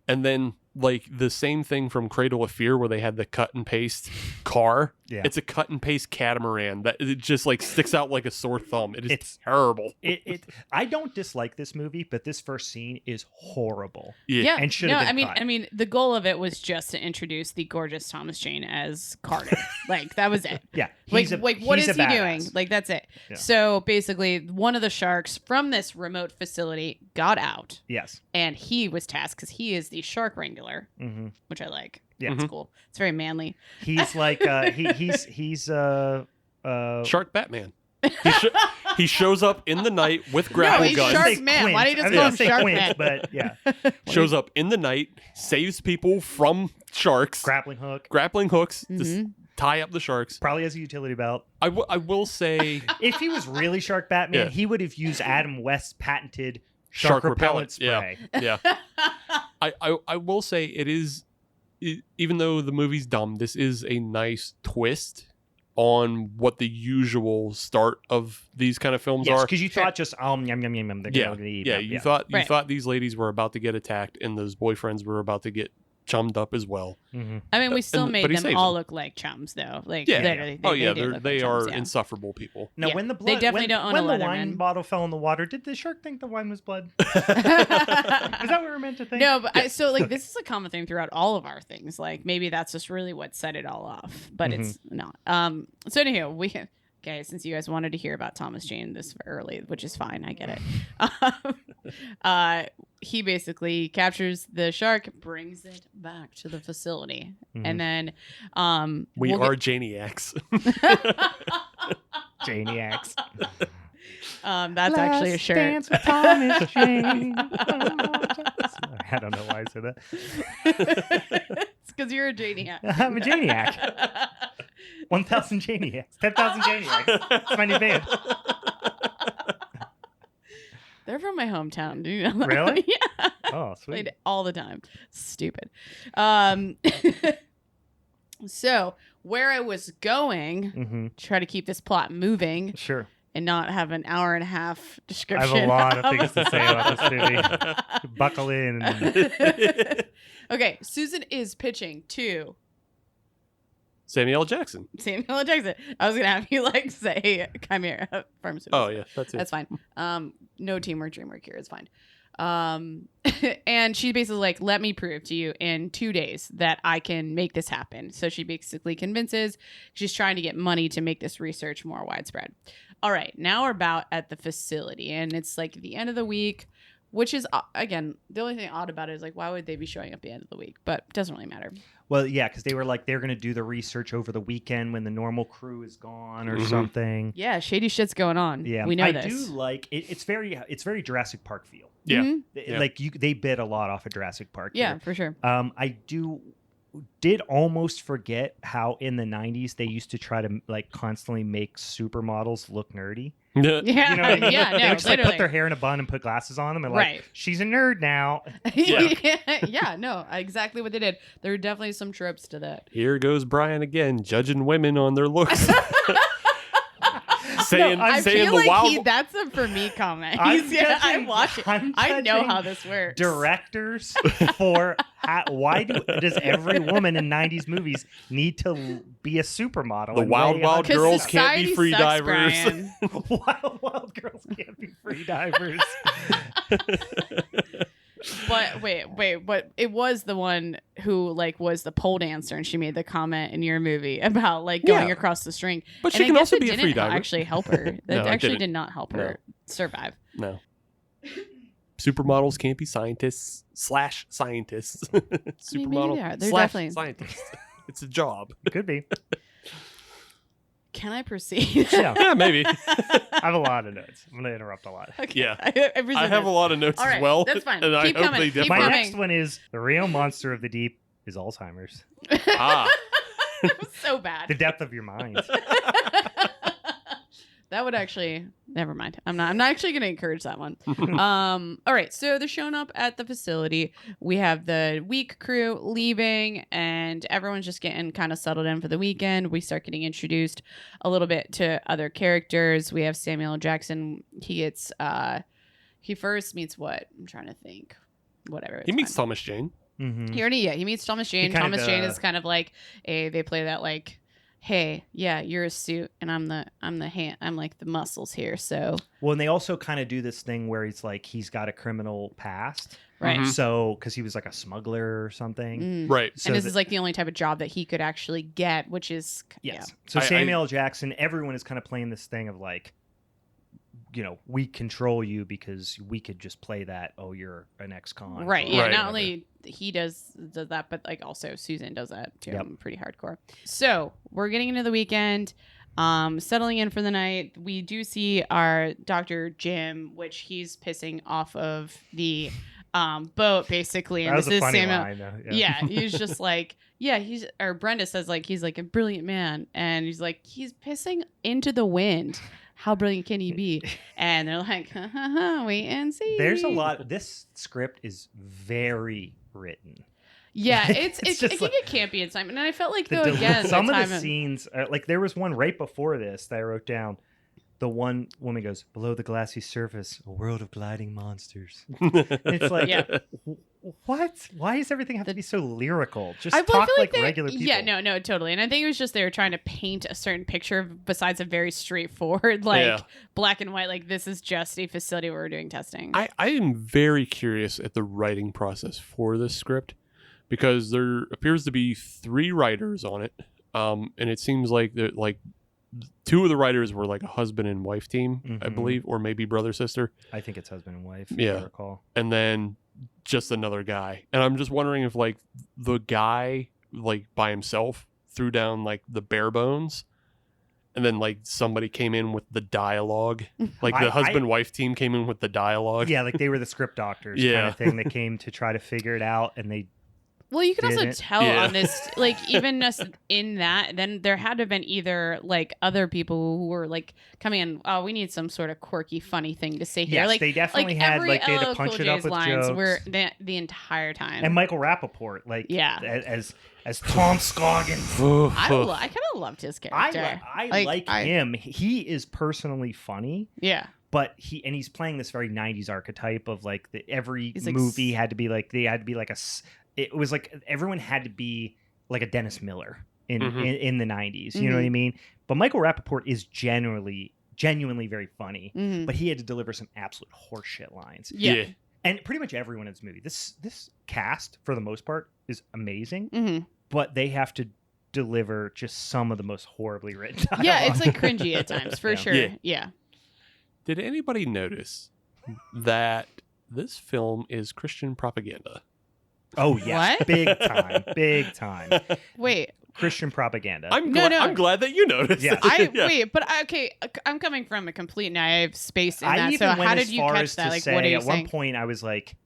Speaker 3: and then like the same thing from Cradle of Fear where they had the cut and paste car.
Speaker 2: Yeah.
Speaker 3: It's a cut and paste catamaran that it just like sticks out like a sore thumb. It is
Speaker 2: It's-
Speaker 3: terrible.
Speaker 2: I don't dislike this movie, but this first scene is horrible.
Speaker 4: Yeah.
Speaker 2: And should
Speaker 4: no,
Speaker 2: have been cut.
Speaker 4: I mean, the goal of it was just to introduce the gorgeous Thomas Jane as Carter. Like, that was it.
Speaker 2: Yeah.
Speaker 4: Like,
Speaker 2: he's a-
Speaker 4: what is
Speaker 2: he's
Speaker 4: he
Speaker 2: a
Speaker 4: doing?
Speaker 2: badass.
Speaker 4: Like, that's it.
Speaker 2: Yeah.
Speaker 4: So basically, one of the sharks from this remote facility got out,
Speaker 2: Yes.
Speaker 4: and he was tasked because he is the shark wrangler,
Speaker 2: hmm
Speaker 4: which I like.
Speaker 2: Yeah.
Speaker 4: It's cool. It's very manly.
Speaker 2: He's like he's
Speaker 3: Shark Batman. He, He shows up in the night with
Speaker 4: No,
Speaker 3: grapple
Speaker 4: he's
Speaker 3: guns.
Speaker 4: Shark Man. Why did you just call him Shark Man?
Speaker 2: But yeah,
Speaker 3: Shows up in the night, saves people from sharks,
Speaker 2: grappling hook
Speaker 3: grappling hooks to tie up the sharks.
Speaker 2: probably has a utility belt.
Speaker 3: I will say,
Speaker 2: If he was really Shark Batman,
Speaker 3: Yeah.
Speaker 2: he would have used Adam West's patented shark repellent spray.
Speaker 3: Yeah. I will say it is, even though the movie's dumb, this is a nice twist on what the usual start of these kind of films
Speaker 2: Yes,
Speaker 3: are.
Speaker 2: because you thought just yum yum yum yum. They're gonna eat them.
Speaker 3: You
Speaker 4: Right.
Speaker 3: thought these ladies were about to get attacked and those boyfriends were about to get chummed up as well.
Speaker 2: Mhm.
Speaker 4: I mean, we still
Speaker 3: but
Speaker 4: made
Speaker 3: he
Speaker 4: them
Speaker 3: saves
Speaker 4: all
Speaker 3: them.
Speaker 4: look like chums, though. Like,
Speaker 3: Yeah.
Speaker 4: literally,
Speaker 3: They
Speaker 4: are
Speaker 3: are insufferable people.
Speaker 2: Now,
Speaker 4: Yeah,
Speaker 2: when the
Speaker 4: they
Speaker 2: blood,
Speaker 4: definitely
Speaker 2: when,
Speaker 4: don't own
Speaker 2: when
Speaker 4: a
Speaker 2: the wine
Speaker 4: Leatherman.
Speaker 2: bottle fell in the water, did the shark think the wine was blood? Is that what we're meant to think?
Speaker 4: No, but so like this is a common theme throughout all of our things. Like maybe that's just really what set it all off, but it's not. So anyhow, okay, since you guys wanted to hear about Thomas Jane this early, which is fine, I get it. He basically captures the shark, brings it back to the facility, and then
Speaker 3: We
Speaker 4: we'll
Speaker 3: are Janiacs.
Speaker 2: Janiacs.
Speaker 4: that's actually a shirt.
Speaker 2: Dance with Thomas Jane. I don't know why I said that.
Speaker 4: It's because you're a Janiac.
Speaker 2: I'm a Janiac. 1,000 Janiacs. 10,000 Janiacs. It's my new band.
Speaker 4: They're from my hometown. Do you know that?
Speaker 2: Really?
Speaker 4: Yeah.
Speaker 2: Oh, sweet.
Speaker 4: Played it all the time. Stupid. So where I was going,
Speaker 2: Mm-hmm.
Speaker 4: try to keep this plot moving
Speaker 2: Sure.
Speaker 4: and not have an hour and a half
Speaker 2: I
Speaker 4: description.
Speaker 2: have a lot of things to say about this movie. Buckle in.
Speaker 4: Okay, Susan is pitching to
Speaker 3: Samuel L. Jackson.
Speaker 4: Samuel L. Jackson. I was gonna have you like say Chimera Pharmaceuticals.
Speaker 3: Oh yeah, that's it.
Speaker 4: That's fine. No teamwork, dreamwork here. It's fine. And she basically like, let me prove to you in 2 days that I can make this happen. So she basically convinces, she's trying to get money to make this research more widespread. All right, now we're about at the facility, and it's like the end of the week, which is again the only thing odd about it is like, why would they be showing up at the end of the week? But it doesn't really matter.
Speaker 2: Well, yeah, because they were like, they're going to do the research over the weekend when the normal crew is gone or something.
Speaker 4: Yeah, shady shit's going on.
Speaker 2: Yeah,
Speaker 4: we know
Speaker 2: I
Speaker 4: this.
Speaker 2: do like it. It's very Jurassic Park feel.
Speaker 3: Yeah.
Speaker 4: Mhm.
Speaker 3: Yeah.
Speaker 2: Like they bit a lot off of Jurassic Park.
Speaker 4: Yeah,
Speaker 2: here.
Speaker 4: for sure.
Speaker 2: I did almost forget how in the 90s they used to try to like constantly make supermodels look nerdy.
Speaker 3: Yeah.
Speaker 4: Yeah,
Speaker 2: You know what I mean?
Speaker 4: yeah,
Speaker 2: They
Speaker 4: no,
Speaker 2: would just like put
Speaker 4: literally.
Speaker 2: their hair in a bun and put glasses on them and
Speaker 4: Right.
Speaker 2: like, she's a nerd now.
Speaker 4: Yeah, no, exactly what they did. There are definitely some tropes to that.
Speaker 3: Here goes Brian again, judging women on their looks. saying
Speaker 2: I
Speaker 3: saying
Speaker 4: feel
Speaker 3: the
Speaker 4: like
Speaker 3: wild.
Speaker 4: that's a for me comment.
Speaker 2: I'm
Speaker 4: I
Speaker 2: judging-
Speaker 4: watch it.
Speaker 2: I'm
Speaker 4: I know
Speaker 2: judging
Speaker 4: how this works.
Speaker 2: Directors for why does every woman in 90s movies need to be a supermodel?
Speaker 3: The
Speaker 2: and
Speaker 3: Wild
Speaker 2: weigh
Speaker 3: Wild
Speaker 2: 100
Speaker 3: Girls can't be
Speaker 4: society
Speaker 3: free
Speaker 4: sucks,
Speaker 3: divers.
Speaker 4: Brian.
Speaker 2: Wild girls can't be free divers.
Speaker 4: But wait, but it was the one who like was the pole dancer, and she made the comment in your movie about like going
Speaker 3: Yeah.
Speaker 4: across the string.
Speaker 3: But
Speaker 4: And
Speaker 3: she
Speaker 4: I
Speaker 3: can
Speaker 4: guess
Speaker 3: also
Speaker 4: it
Speaker 3: be a
Speaker 4: didn't
Speaker 3: free diver.
Speaker 4: actually help her. That
Speaker 3: No, it
Speaker 4: actually
Speaker 3: didn't.
Speaker 4: did not help her survive.
Speaker 3: No. Supermodels can't be scientists / scientists.
Speaker 4: mean, maybe
Speaker 3: Supermodel
Speaker 4: they are. They're
Speaker 3: /
Speaker 4: definitely-
Speaker 3: scientists. It's a job.
Speaker 2: Could be.
Speaker 4: Can I proceed?
Speaker 2: Yeah.
Speaker 3: Yeah, maybe.
Speaker 2: I have a lot of notes. I'm going to interrupt a lot.
Speaker 4: Okay.
Speaker 3: Yeah.
Speaker 4: I
Speaker 3: I have a lot of notes
Speaker 4: All
Speaker 3: as
Speaker 4: right,
Speaker 3: well.
Speaker 4: that's fine.
Speaker 3: And I
Speaker 4: Keep
Speaker 3: hope
Speaker 4: coming.
Speaker 3: they
Speaker 4: Keep
Speaker 3: differ.
Speaker 2: My
Speaker 4: coming.
Speaker 2: next one is the real monster of the deep is Alzheimer's.
Speaker 3: Ah.
Speaker 4: That was so bad.
Speaker 2: The depth of your mind.
Speaker 4: That would actually never mind. I'm not actually gonna encourage that one. All right, so they're showing up at the facility. We have the week crew leaving, and everyone's just getting kind of settled in for the weekend. We start getting introduced a little bit to other characters. We have Samuel L. Jackson. He gets he first meets what? I'm trying to think. Whatever.
Speaker 3: He
Speaker 4: it's
Speaker 3: meets
Speaker 4: fine.
Speaker 3: Thomas Jane.
Speaker 2: Mm-hmm.
Speaker 4: He meets Thomas Jane.
Speaker 2: kind of,
Speaker 4: Thomas Jane is kind of like they play that like, hey, yeah, you're a suit and I'm the hand, I'm like the muscles here. So
Speaker 2: Well, and they also kind of do this thing where he's like, he's got a criminal past.
Speaker 4: right.
Speaker 3: Mhm.
Speaker 2: So, because he was like a smuggler or something.
Speaker 4: Mm.
Speaker 3: Right.
Speaker 2: So
Speaker 4: And this
Speaker 2: that-
Speaker 4: is like the only type of job that he could actually get, which is
Speaker 2: Yes. So
Speaker 3: I-
Speaker 2: Samuel L. Jackson, everyone is kind of playing this thing of like, you know, we control you because we could just play that. Oh, you're an ex-con.
Speaker 4: right.
Speaker 2: or
Speaker 4: Yeah.
Speaker 3: Right.
Speaker 4: Not
Speaker 2: whatever.
Speaker 4: only he does that, but like also Susan does that too.
Speaker 2: Yep.
Speaker 4: Pretty hardcore. So we're getting into the weekend. settling in for the night. We do see our Dr. Jim, which he's pissing off of the boat basically. And
Speaker 2: That was
Speaker 4: this
Speaker 2: a
Speaker 4: is
Speaker 2: funny
Speaker 4: Samuel.
Speaker 2: line, though.
Speaker 4: Yeah, he's just like, or Brenda says like he's like a brilliant man, and he's like he's pissing into the wind. How brilliant can he be? And they're like, wait and see.
Speaker 2: There's a lot. This script is very written.
Speaker 4: Yeah, it
Speaker 2: It's
Speaker 4: can
Speaker 2: just like-
Speaker 4: get campy at time, and I felt like though again
Speaker 2: some
Speaker 4: the
Speaker 2: of
Speaker 4: time
Speaker 2: the scenes, like there was one right before this that I wrote down. The one woman goes, "Below the glassy surface, a world of gliding monsters." It's like,
Speaker 4: Yeah.
Speaker 2: What? Why does everything have to be so lyrical? Just
Speaker 4: I
Speaker 2: talk
Speaker 4: feel
Speaker 2: like
Speaker 4: they-
Speaker 2: regular people.
Speaker 4: Yeah, no, totally. And I think it was just they were trying to paint a certain picture besides a very straightforward, like black and white, like this is just a facility where we're doing testing.
Speaker 3: I am very curious at the writing process for this script because there appears to be 3 writers on it, and it seems like that like 2 of the writers were like a husband and wife team, I
Speaker 2: Mhm.
Speaker 3: believe, or maybe brother sister,
Speaker 2: I think it's husband and wife.
Speaker 3: Yeah.
Speaker 2: If I recall.
Speaker 3: and then just another guy. And I'm just wondering if like the guy like by himself threw down like the bare bones. And then, like, somebody came in with the dialogue. Like, the
Speaker 2: I-
Speaker 3: husband-wife team came in with the dialogue.
Speaker 2: Yeah, like they were the script doctors kind
Speaker 3: Yeah.
Speaker 2: of thing that came to try to figure it out, and they
Speaker 4: Well, you can also
Speaker 2: didn't.
Speaker 4: tell
Speaker 3: Yeah.
Speaker 4: on this, like, even us in that, then there had to have been either, like, other people who were, like, coming in, oh, we need some sort of quirky, funny thing to say here.
Speaker 2: yes,
Speaker 4: like,
Speaker 2: they definitely
Speaker 4: like
Speaker 2: had
Speaker 4: every
Speaker 2: like they had
Speaker 4: LL
Speaker 2: to punch
Speaker 4: Cool
Speaker 2: it up
Speaker 4: J's
Speaker 2: with
Speaker 4: lines
Speaker 2: jokes.
Speaker 4: were the entire time.
Speaker 2: And Michael Rappaport, like
Speaker 4: Yeah.
Speaker 2: as Tom Scoggins.
Speaker 4: I kind of loved his character.
Speaker 2: I like
Speaker 4: I-
Speaker 2: him. He is personally funny,
Speaker 4: Yeah.
Speaker 2: but he's playing this very 90s archetype of like every
Speaker 4: He's like
Speaker 2: movie had to be like it was like everyone had to be like a Dennis Miller in
Speaker 3: Mhm.
Speaker 2: in the 90s. You know what I mean? But Michael Rappaport is genuinely very funny,
Speaker 4: Mhm.
Speaker 2: but he had to deliver some absolute horseshit lines.
Speaker 4: Yeah.
Speaker 2: And pretty much everyone in this movie, this cast for the most part is amazing,
Speaker 4: hmm
Speaker 2: but they have to deliver just some of the most horribly written dialogue.
Speaker 4: Yeah, it's like cringy at times, for
Speaker 2: Yeah.
Speaker 4: sure.
Speaker 3: Yeah.
Speaker 4: Yeah.
Speaker 3: Did anybody notice that this film is Christian propaganda?
Speaker 2: Oh yes,
Speaker 4: What?
Speaker 2: big time
Speaker 4: Wait,
Speaker 2: Christian propaganda.
Speaker 3: I'm
Speaker 4: No, no.
Speaker 3: I'm glad that you noticed.
Speaker 2: Yes.
Speaker 3: that. Yeah.
Speaker 4: wait, but I'm coming from a complete naive space in
Speaker 2: I
Speaker 4: that.
Speaker 2: even
Speaker 4: So
Speaker 2: went
Speaker 4: how
Speaker 2: as
Speaker 4: did you
Speaker 2: far
Speaker 4: catch
Speaker 2: as
Speaker 4: that?
Speaker 2: to
Speaker 4: Like,
Speaker 2: say
Speaker 4: what are you
Speaker 2: at
Speaker 4: saying?
Speaker 2: one point I was like,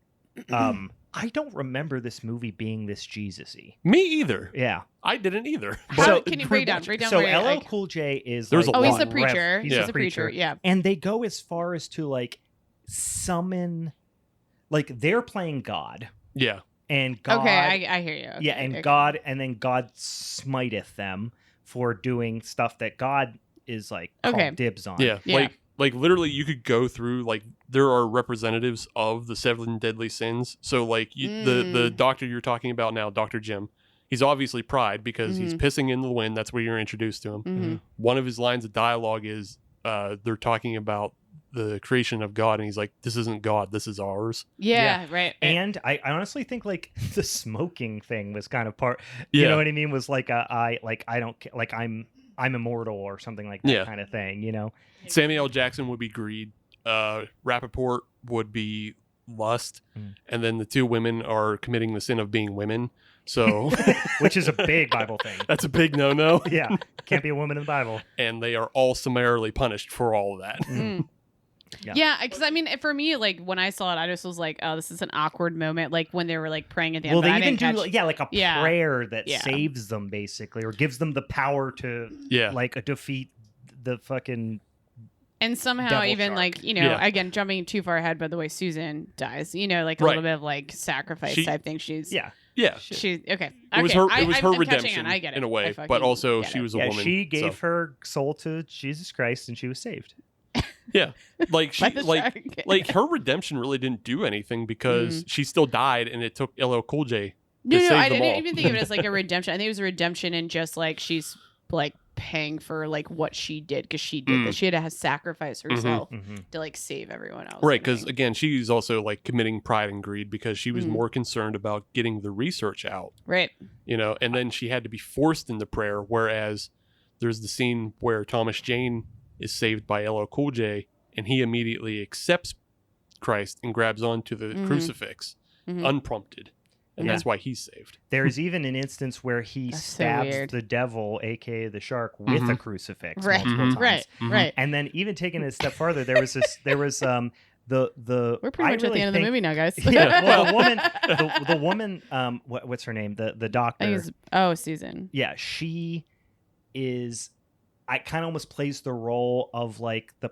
Speaker 2: I don't remember this movie being this Jesus-y.
Speaker 3: Me either.
Speaker 2: Yeah.
Speaker 3: I didn't either.
Speaker 4: How can you break down? Break down.
Speaker 2: So
Speaker 4: where,
Speaker 2: LL
Speaker 4: like,
Speaker 2: Cool J is
Speaker 3: There's
Speaker 2: like,
Speaker 3: a
Speaker 4: oh, he's
Speaker 3: lot.
Speaker 4: the preacher.
Speaker 2: He's
Speaker 3: Yeah.
Speaker 4: the preacher. Yeah.
Speaker 2: And they go as far as to like summon, like they're playing God,
Speaker 3: Yeah.
Speaker 2: and God.
Speaker 4: Okay, I hear you. Okay,
Speaker 2: yeah, and
Speaker 4: okay.
Speaker 2: God, and then God smiteth them for doing stuff that God is like called
Speaker 4: Okay.
Speaker 2: dibs on.
Speaker 3: Yeah.
Speaker 4: Yeah.
Speaker 3: Like literally you could go through like there are representatives of the 7 deadly sins. So like the doctor you're talking about now, Dr. Jim, he's obviously pride because he's pissing in the wind. That's where you're introduced to him.
Speaker 4: Mhm.
Speaker 3: One of his lines of dialogue is they're talking about the creation of God and he's like, this isn't God, this is ours.
Speaker 4: Yeah, right.
Speaker 2: And I honestly think like the smoking thing was kind of part. You
Speaker 3: Yeah.
Speaker 2: know what I mean? Was like I don't like I'm immortal or something like that
Speaker 3: Yeah.
Speaker 2: kind of thing. You know?
Speaker 3: Samuel L. Jackson would be greed. Rappaport would be lust.
Speaker 2: Mm.
Speaker 3: And then the 2 women are committing the sin of being women. So
Speaker 2: Which is a big Bible thing.
Speaker 3: that's a big no-no.
Speaker 2: Yeah, can't be a woman in the Bible.
Speaker 3: And they are all summarily punished for all of that.
Speaker 4: Mm.
Speaker 2: Yeah.
Speaker 4: Yeah, because I mean, for me, like when I saw it, I just was like, "Oh, this is an awkward moment." Like when they were like praying at the end.
Speaker 2: Well,
Speaker 4: but
Speaker 2: they
Speaker 4: I
Speaker 2: even
Speaker 4: didn't
Speaker 2: do
Speaker 4: catch-
Speaker 2: like a
Speaker 4: Yeah.
Speaker 2: prayer that
Speaker 4: Yeah.
Speaker 2: saves them basically, or gives them the power to
Speaker 3: Yeah.
Speaker 2: like defeat the fucking.
Speaker 4: And somehow,
Speaker 2: Devil
Speaker 4: even
Speaker 2: shark.
Speaker 4: like
Speaker 3: Yeah.
Speaker 4: again, jumping too far ahead. By the way, Susan dies. Like a
Speaker 3: Right.
Speaker 4: little bit of like sacrifice
Speaker 3: She-
Speaker 4: type thing. She's
Speaker 2: Yeah,
Speaker 3: Yeah.
Speaker 4: She okay.
Speaker 3: It was
Speaker 4: Okay,
Speaker 3: her.
Speaker 4: I-
Speaker 3: It was
Speaker 4: I'm-
Speaker 3: her
Speaker 4: I'm catching
Speaker 3: redemption
Speaker 4: on. I get it.
Speaker 3: in a
Speaker 4: I
Speaker 3: way,
Speaker 4: fucking
Speaker 3: but also
Speaker 4: get
Speaker 3: she
Speaker 4: it.
Speaker 3: was a
Speaker 2: yeah.
Speaker 3: woman.
Speaker 2: She gave
Speaker 3: so-
Speaker 2: her soul to Jesus Christ, and she was saved.
Speaker 3: Yeah, like she
Speaker 4: By the
Speaker 3: like
Speaker 4: shark.
Speaker 3: like her redemption really didn't do anything because she still died, and it took LL Cool J.
Speaker 4: No,
Speaker 3: save
Speaker 4: I
Speaker 3: them
Speaker 4: didn't
Speaker 3: all.
Speaker 4: even think of it as like a redemption. I think it was a redemption in just like she's like paying for like what she did because she did this. She had to sacrifice herself to like save everyone else.
Speaker 3: Right,
Speaker 4: I
Speaker 3: because
Speaker 4: think.
Speaker 3: again, she's also like committing pride and greed because she was
Speaker 4: Mhm.
Speaker 3: more concerned about getting the research out,
Speaker 4: right.
Speaker 3: and then she had to be forced into prayer. Whereas there's the scene where Thomas Jane is saved by LL Cool J, and he immediately accepts Christ and grabs onto the
Speaker 4: Mhm.
Speaker 3: crucifix
Speaker 4: Mhm.
Speaker 3: unprompted. and
Speaker 2: Yeah.
Speaker 3: that's why he's saved.
Speaker 2: There's even an instance where he
Speaker 4: That's so
Speaker 2: stabs
Speaker 4: weird.
Speaker 2: the devil, aka the shark, with a crucifix
Speaker 4: Right.
Speaker 2: multiple times.
Speaker 4: Right.
Speaker 3: Mhm.
Speaker 4: Right.
Speaker 2: And then even taking it a step farther, there was the
Speaker 4: We're pretty much at the end of the movie now, guys.
Speaker 2: Yeah, well, the woman, what's her name? The
Speaker 4: I
Speaker 2: doctor.
Speaker 4: think it's, Susan.
Speaker 2: Yeah, she is. I kind of almost plays the role of like the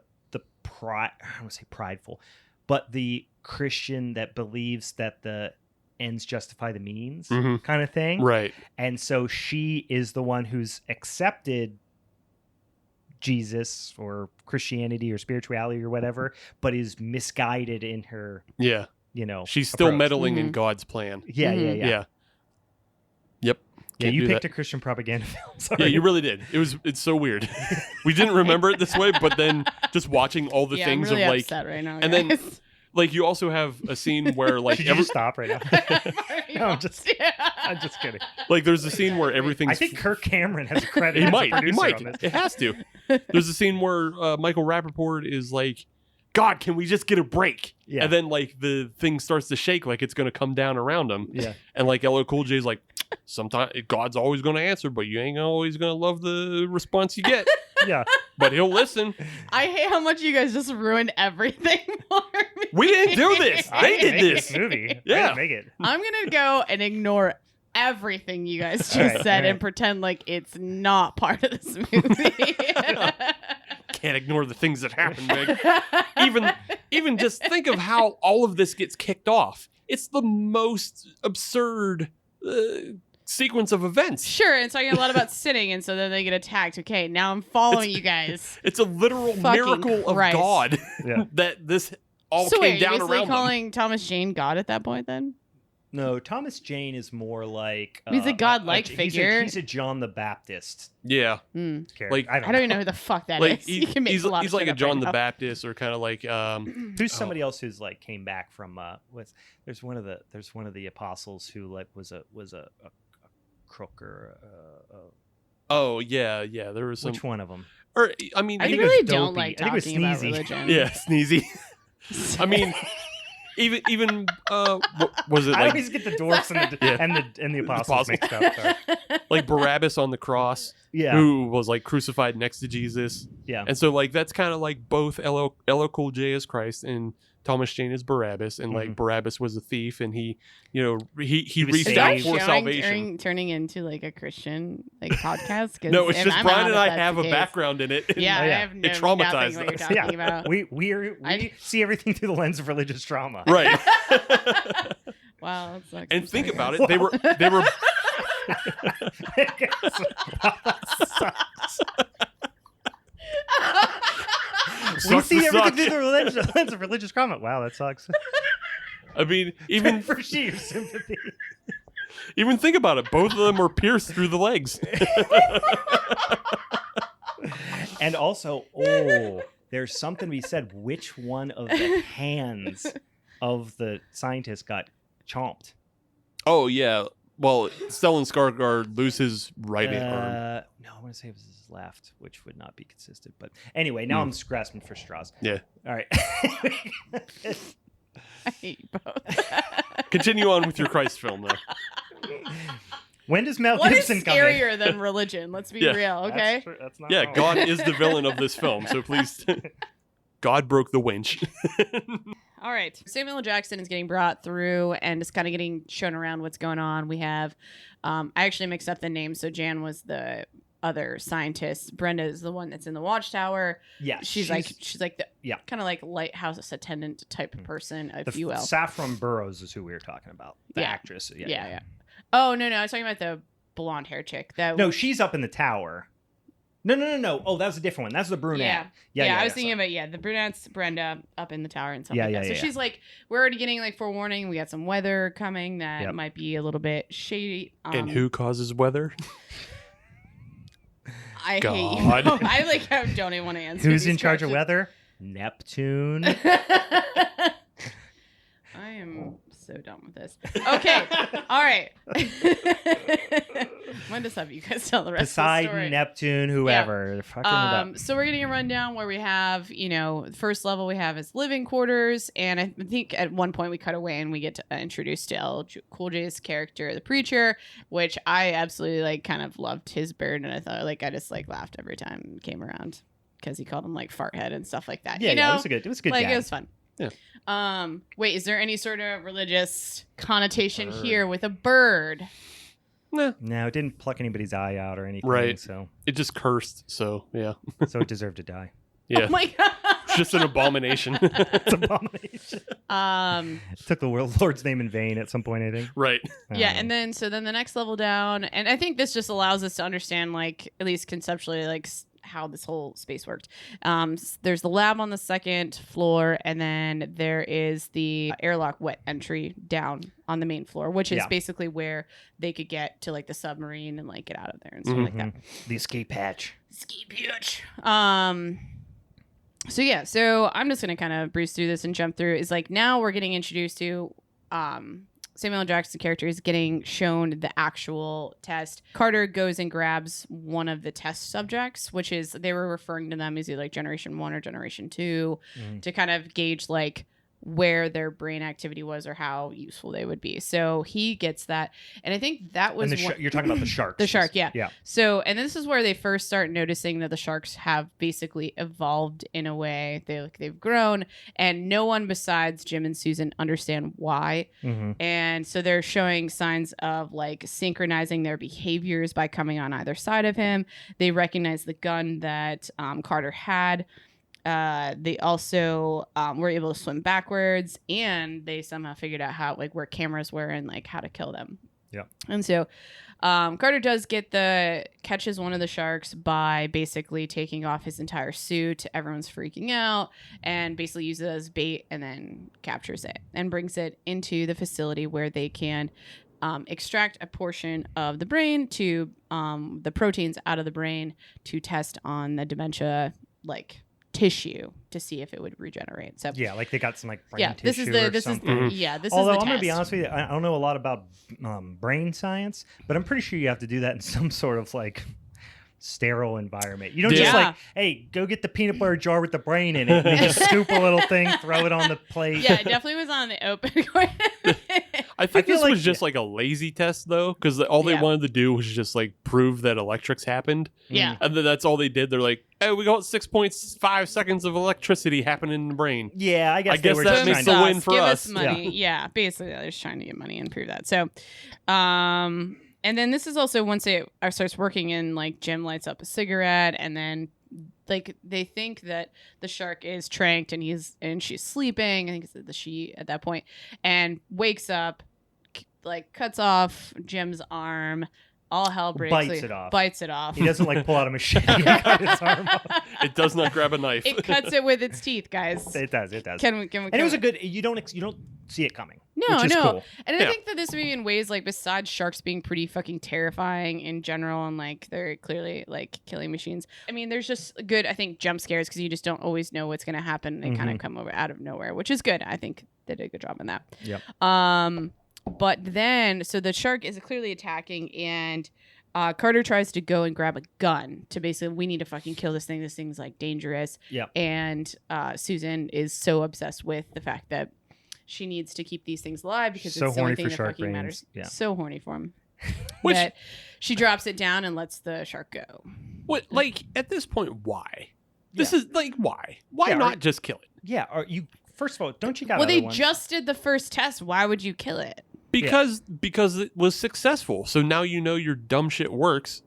Speaker 2: pride. I don't want to say prideful, but the Christian that believes that the ends justify the means
Speaker 3: Mhm.
Speaker 2: kind of thing.
Speaker 3: Right.
Speaker 2: And so she is the one who's accepted Jesus or Christianity or spirituality or whatever, but is misguided in her,
Speaker 3: Yeah. She's still
Speaker 2: approach.
Speaker 3: meddling in
Speaker 4: Mhm.
Speaker 3: God's plan.
Speaker 2: Yeah,
Speaker 4: Mhm.
Speaker 2: yeah, yeah.
Speaker 3: Yeah. Yep.
Speaker 2: Yeah,
Speaker 3: Can't
Speaker 2: you
Speaker 3: do
Speaker 2: picked
Speaker 3: that.
Speaker 2: a Christian propaganda film.
Speaker 3: Yeah,
Speaker 2: Sorry.
Speaker 3: you really did. It's so weird. We didn't remember it this way, but then just watching all the
Speaker 4: Yeah,
Speaker 3: things
Speaker 4: I'm really
Speaker 3: of like,
Speaker 4: upset right now.
Speaker 3: and then,
Speaker 4: guys.
Speaker 3: like, you also have a scene where like
Speaker 2: Should you just stop right now? No, I'm just kidding.
Speaker 3: like there's a scene where everything's
Speaker 2: I think Kirk Cameron has a credit.
Speaker 3: he
Speaker 2: as a
Speaker 3: might
Speaker 2: producer on this.
Speaker 3: it has to. There's a scene where Michael Rappaport is like, God, can we just get a break?
Speaker 2: Yeah.
Speaker 3: And then like the thing starts to shake like it's gonna come down around him.
Speaker 2: Yeah.
Speaker 3: And like LL Cool J's like, sometimes God's always gonna answer, but you ain't always gonna love the response you get.
Speaker 2: Yeah.
Speaker 3: But he'll listen.
Speaker 4: I hate how much you guys just ruined everything for me.
Speaker 3: We didn't do this. They did
Speaker 2: Make
Speaker 3: this.
Speaker 2: movie. I
Speaker 3: Yeah.
Speaker 2: didn't make it.
Speaker 4: I'm gonna go and ignore everything you guys just
Speaker 2: All right,
Speaker 4: said
Speaker 2: all right.
Speaker 4: and pretend like it's not part of this movie.
Speaker 3: Can't ignore the things that happen, Meg. Even just think of how all of this gets kicked off. It's the most absurd sequence of events.
Speaker 4: Sure, it's talking a lot about sitting, and so then they get attacked. Okay, now I'm following you guys.
Speaker 3: It's a literal
Speaker 4: Fucking
Speaker 3: miracle
Speaker 4: Christ.
Speaker 3: of God
Speaker 2: Yeah.
Speaker 3: that this all
Speaker 4: So
Speaker 3: came
Speaker 4: wait, you're
Speaker 3: down
Speaker 4: basically
Speaker 3: around them.
Speaker 4: calling Thomas Jane God at that point then?
Speaker 2: No, Thomas Jane is more like
Speaker 4: He's a godlike
Speaker 2: he's
Speaker 4: figure.
Speaker 2: He's a John the Baptist
Speaker 3: Yeah,
Speaker 4: Hmm.
Speaker 2: character.
Speaker 3: Like-
Speaker 2: I
Speaker 4: I don't even know who the fuck that
Speaker 3: like
Speaker 4: is. You can make
Speaker 3: he's
Speaker 4: a lot
Speaker 3: he's
Speaker 4: of
Speaker 3: like
Speaker 4: shit
Speaker 3: a
Speaker 4: up
Speaker 3: John
Speaker 4: right
Speaker 3: the
Speaker 4: now.
Speaker 3: Baptist, or kind of like
Speaker 2: Who's somebody else who's like came back from there's one of the apostles who like was a crook or
Speaker 3: oh yeah there was some
Speaker 2: which one of them?
Speaker 3: or I mean
Speaker 4: I
Speaker 2: think
Speaker 3: even,
Speaker 2: it was
Speaker 4: really don't
Speaker 2: dopey.
Speaker 4: like
Speaker 2: I think it was
Speaker 4: talking about
Speaker 2: sneezy.
Speaker 4: religion.
Speaker 3: yeah sneezy. I mean even what was it
Speaker 2: I
Speaker 3: like
Speaker 2: always get the dwarfs and the
Speaker 3: Yeah.
Speaker 2: and the apostles
Speaker 3: Apostles.
Speaker 2: mixed up. Sorry.
Speaker 3: like Barabbas on the cross
Speaker 2: Yeah,
Speaker 3: who was like crucified next to Jesus.
Speaker 2: yeah.
Speaker 3: And so like that's kind of like both LL Cool J as Christ and Thomas Jane as Barabbas, and like Barabbas was a thief, and he he
Speaker 2: was
Speaker 3: reached
Speaker 2: saved.
Speaker 3: out
Speaker 4: Is
Speaker 3: for
Speaker 4: that
Speaker 3: salvation.
Speaker 4: turning into like a Christian like podcast? 'Cause
Speaker 3: No, it's
Speaker 4: if
Speaker 3: just
Speaker 4: I'm
Speaker 3: Brian
Speaker 4: out,
Speaker 3: and
Speaker 4: if
Speaker 3: I
Speaker 4: that's
Speaker 3: have
Speaker 4: the
Speaker 3: a
Speaker 4: case.
Speaker 3: background in it.
Speaker 4: Yeah,
Speaker 2: Oh,
Speaker 4: I
Speaker 2: yeah.
Speaker 4: have
Speaker 3: It
Speaker 4: no
Speaker 3: traumatized
Speaker 4: nothing what
Speaker 3: us.
Speaker 4: you're talking
Speaker 2: Yeah.
Speaker 4: about.
Speaker 2: We
Speaker 4: I-
Speaker 2: see everything through the lens of religious trauma.
Speaker 3: Right.
Speaker 4: Wow, that sucks.
Speaker 3: And
Speaker 4: I'm
Speaker 3: think
Speaker 4: sorry,
Speaker 3: about
Speaker 4: guys.
Speaker 3: it. They were
Speaker 2: we
Speaker 3: Sucks
Speaker 2: see
Speaker 3: to
Speaker 2: everything
Speaker 3: suck.
Speaker 2: through the lens of religious trauma. Wow, that sucks.
Speaker 3: I mean, even
Speaker 2: For sheer sympathy.
Speaker 3: even think about it. Both of them were pierced through the legs.
Speaker 2: And also, there's something we said. Which one of the hands of the scientist got chomped?
Speaker 3: Oh yeah. Well, Stellan Skarsgård loses right arm.
Speaker 2: No, I want to say it was his left, which would not be consistent. But anyway, now I'm just grasping for straws.
Speaker 3: Yeah.
Speaker 2: All right.
Speaker 4: I hate you both.
Speaker 3: Continue on with your Christ film, though.
Speaker 2: When does Mel
Speaker 4: What is
Speaker 2: Gibson come in?
Speaker 4: scarier than religion? Let's be
Speaker 3: Yeah.
Speaker 4: real, okay?
Speaker 2: That's true. That's not
Speaker 3: Yeah,
Speaker 2: wrong.
Speaker 3: God is the villain of this film, so please. God broke the winch.
Speaker 4: All right. Samuel L. Jackson is getting brought through and just kind of getting shown around what's going on. We have, I actually mixed up the names. So Jan was the other scientist. Brenda is the one that's in the watchtower.
Speaker 2: Yeah,
Speaker 4: She's like the
Speaker 2: yeah.
Speaker 4: kind of like lighthouse attendant type of person, if you will.
Speaker 2: Saffron Burrows is who we were talking about. The
Speaker 4: Yeah.
Speaker 2: actress.
Speaker 4: Yeah. Oh no, I was talking about the blonde hair chick.
Speaker 2: No, she's up in the tower. No. Oh, that was a different one. That's the brunette. Yeah.
Speaker 4: I was thinking about the brunette's Brenda up in the tower and stuff
Speaker 2: Yeah,
Speaker 4: like that.
Speaker 2: yeah,
Speaker 4: So
Speaker 2: yeah.
Speaker 4: she's like, we're already getting like forewarning. We got some weather coming that
Speaker 2: Yep.
Speaker 4: might be a little bit shady.
Speaker 3: And who causes weather?
Speaker 4: I hate
Speaker 3: God.
Speaker 4: you. I like how don't even want to answer.
Speaker 2: Who's
Speaker 4: these
Speaker 2: in charge of
Speaker 4: questions.
Speaker 2: weather? Neptune.
Speaker 4: I am so done with this. Okay. All right. Might just have you guys tell the rest of the
Speaker 2: Poseidon,
Speaker 4: story.
Speaker 2: Neptune, whoever. They're fucking it up.
Speaker 4: So we're getting a rundown where we have, the first level we have is living quarters, and I think at one point we cut away and we get to, introduced to LL Cool J's character, the preacher, which I absolutely like. Kind of loved his bird, and I thought I just laughed every time it came around because he called him fart head and stuff like that.
Speaker 2: Yeah,
Speaker 4: it
Speaker 2: was a good. It was a good.
Speaker 4: Like
Speaker 2: gag.
Speaker 4: it was fun.
Speaker 3: Yeah.
Speaker 4: Wait, is there any sort of religious connotation here with a bird?
Speaker 3: Nah.
Speaker 2: No, it didn't pluck anybody's eye out or anything.
Speaker 3: Right.
Speaker 2: So
Speaker 3: It just cursed. So yeah.
Speaker 2: it deserved to die.
Speaker 3: Yeah.
Speaker 4: Oh my god.
Speaker 3: It's just an abomination.
Speaker 2: It's an abomination. Took the Lord's name in vain at some point, I think.
Speaker 3: Right.
Speaker 4: Yeah, and then the next level down, and I think this just allows us to understand, at least conceptually, how this whole space worked. There's the lab on the second floor, and then there is the airlock wet entry down on the main floor, which is basically where they could get to the submarine and get out of there and stuff like that.
Speaker 2: The escape hatch.
Speaker 4: Escape hatch. So I'm just gonna kind of breeze through this and jump through. Is now we're getting introduced to Samuel L. Jackson's character is getting shown the actual test. Carter goes and grabs one of the test subjects, which is they were referring to them as either Generation 1 or Generation 2 to kind of gauge where their brain activity was or how useful they would be. So he gets that. And I think that was...
Speaker 2: you're talking about the sharks.
Speaker 4: The shark, yeah.
Speaker 2: Yeah.
Speaker 4: So, and this is where they first start noticing that the sharks have basically evolved in a way. They've grown, and no one besides Jim and Susan understand why. And so they're showing signs of synchronizing their behaviors by coming on either side of him. They recognize the gun that Carter had. They also were able to swim backwards, and they somehow figured out how where cameras were and how to kill them.
Speaker 2: Yeah.
Speaker 4: And so Carter catches one of the sharks by basically taking off his entire suit. Everyone's freaking out, and basically uses it as bait, and then captures it and brings it into the facility where they can extract a portion of the brain to the proteins out of the brain to test on the dementia tissue to see if it would regenerate. So
Speaker 2: yeah, they got some brain
Speaker 4: yeah,
Speaker 2: tissue
Speaker 4: this
Speaker 2: or
Speaker 4: is
Speaker 2: something. Although
Speaker 4: I'm
Speaker 2: I'm gonna be
Speaker 4: test.
Speaker 2: honest with you, I don't know a lot about brain science, but I'm pretty sure you have to do that in some sort of sterile environment. You don't just hey, go get the peanut butter jar with the brain in it, and you just scoop a little thing, throw it on the plate.
Speaker 4: Yeah, it definitely was on the open.
Speaker 3: I think
Speaker 2: feel
Speaker 3: this was just a lazy test though, because all they wanted to do was just prove that electrics happened.
Speaker 4: Yeah.
Speaker 3: And then that's all they did. They're like, hey, we got 6.5 seconds of electricity happening in the brain.
Speaker 2: Yeah, I guess they were
Speaker 3: that
Speaker 2: just
Speaker 3: makes
Speaker 2: trying
Speaker 3: the
Speaker 2: to...
Speaker 3: win for
Speaker 4: give
Speaker 3: us.
Speaker 4: money. Yeah, basically they're just trying to get money and prove that. So and then this is also once it starts working and Jim lights up a cigarette, and then they think that the shark is tranked and she's sleeping. I think it's the she at that point, and wakes up, cuts off Jim's arm. All hell breaks. Bites it off.
Speaker 2: He doesn't pull out a machete and cut his arm off.
Speaker 3: It does not grab a knife.
Speaker 4: It cuts it with its teeth, guys.
Speaker 2: It does.
Speaker 4: Can we?
Speaker 2: And it was a good. You don't see it coming.
Speaker 4: No,
Speaker 2: which is cool.
Speaker 4: And I think that this movie, in ways besides sharks being pretty fucking terrifying in general, and they're clearly killing machines. I mean, there's just good, I think, jump scares because you just don't always know what's gonna happen. They kind of come over out of nowhere, which is good. I think they did a good job on that.
Speaker 2: Yep.
Speaker 4: But then, so the shark is clearly attacking, and Carter tries to go and grab a gun to basically, we need to fucking kill this thing. This thing's dangerous.
Speaker 2: Yeah.
Speaker 4: And Susan is so obsessed with the fact that she needs to keep these things alive because
Speaker 2: So
Speaker 4: it's the only
Speaker 2: horny
Speaker 4: thing
Speaker 2: for
Speaker 4: that
Speaker 2: shark
Speaker 4: fucking
Speaker 2: brains.
Speaker 4: matters.
Speaker 2: Yeah.
Speaker 4: So horny for him.
Speaker 3: Which-
Speaker 4: that she drops it down and lets the shark go.
Speaker 3: What, at this point, why? This is why? Why
Speaker 2: Yeah,
Speaker 3: not just kill it?
Speaker 2: Yeah. Are you? First of all, don't you got?
Speaker 4: Well, they
Speaker 2: other ones?
Speaker 4: just did the first test. Why would you kill it?
Speaker 3: Because it was successful. So now you know your dumb shit works.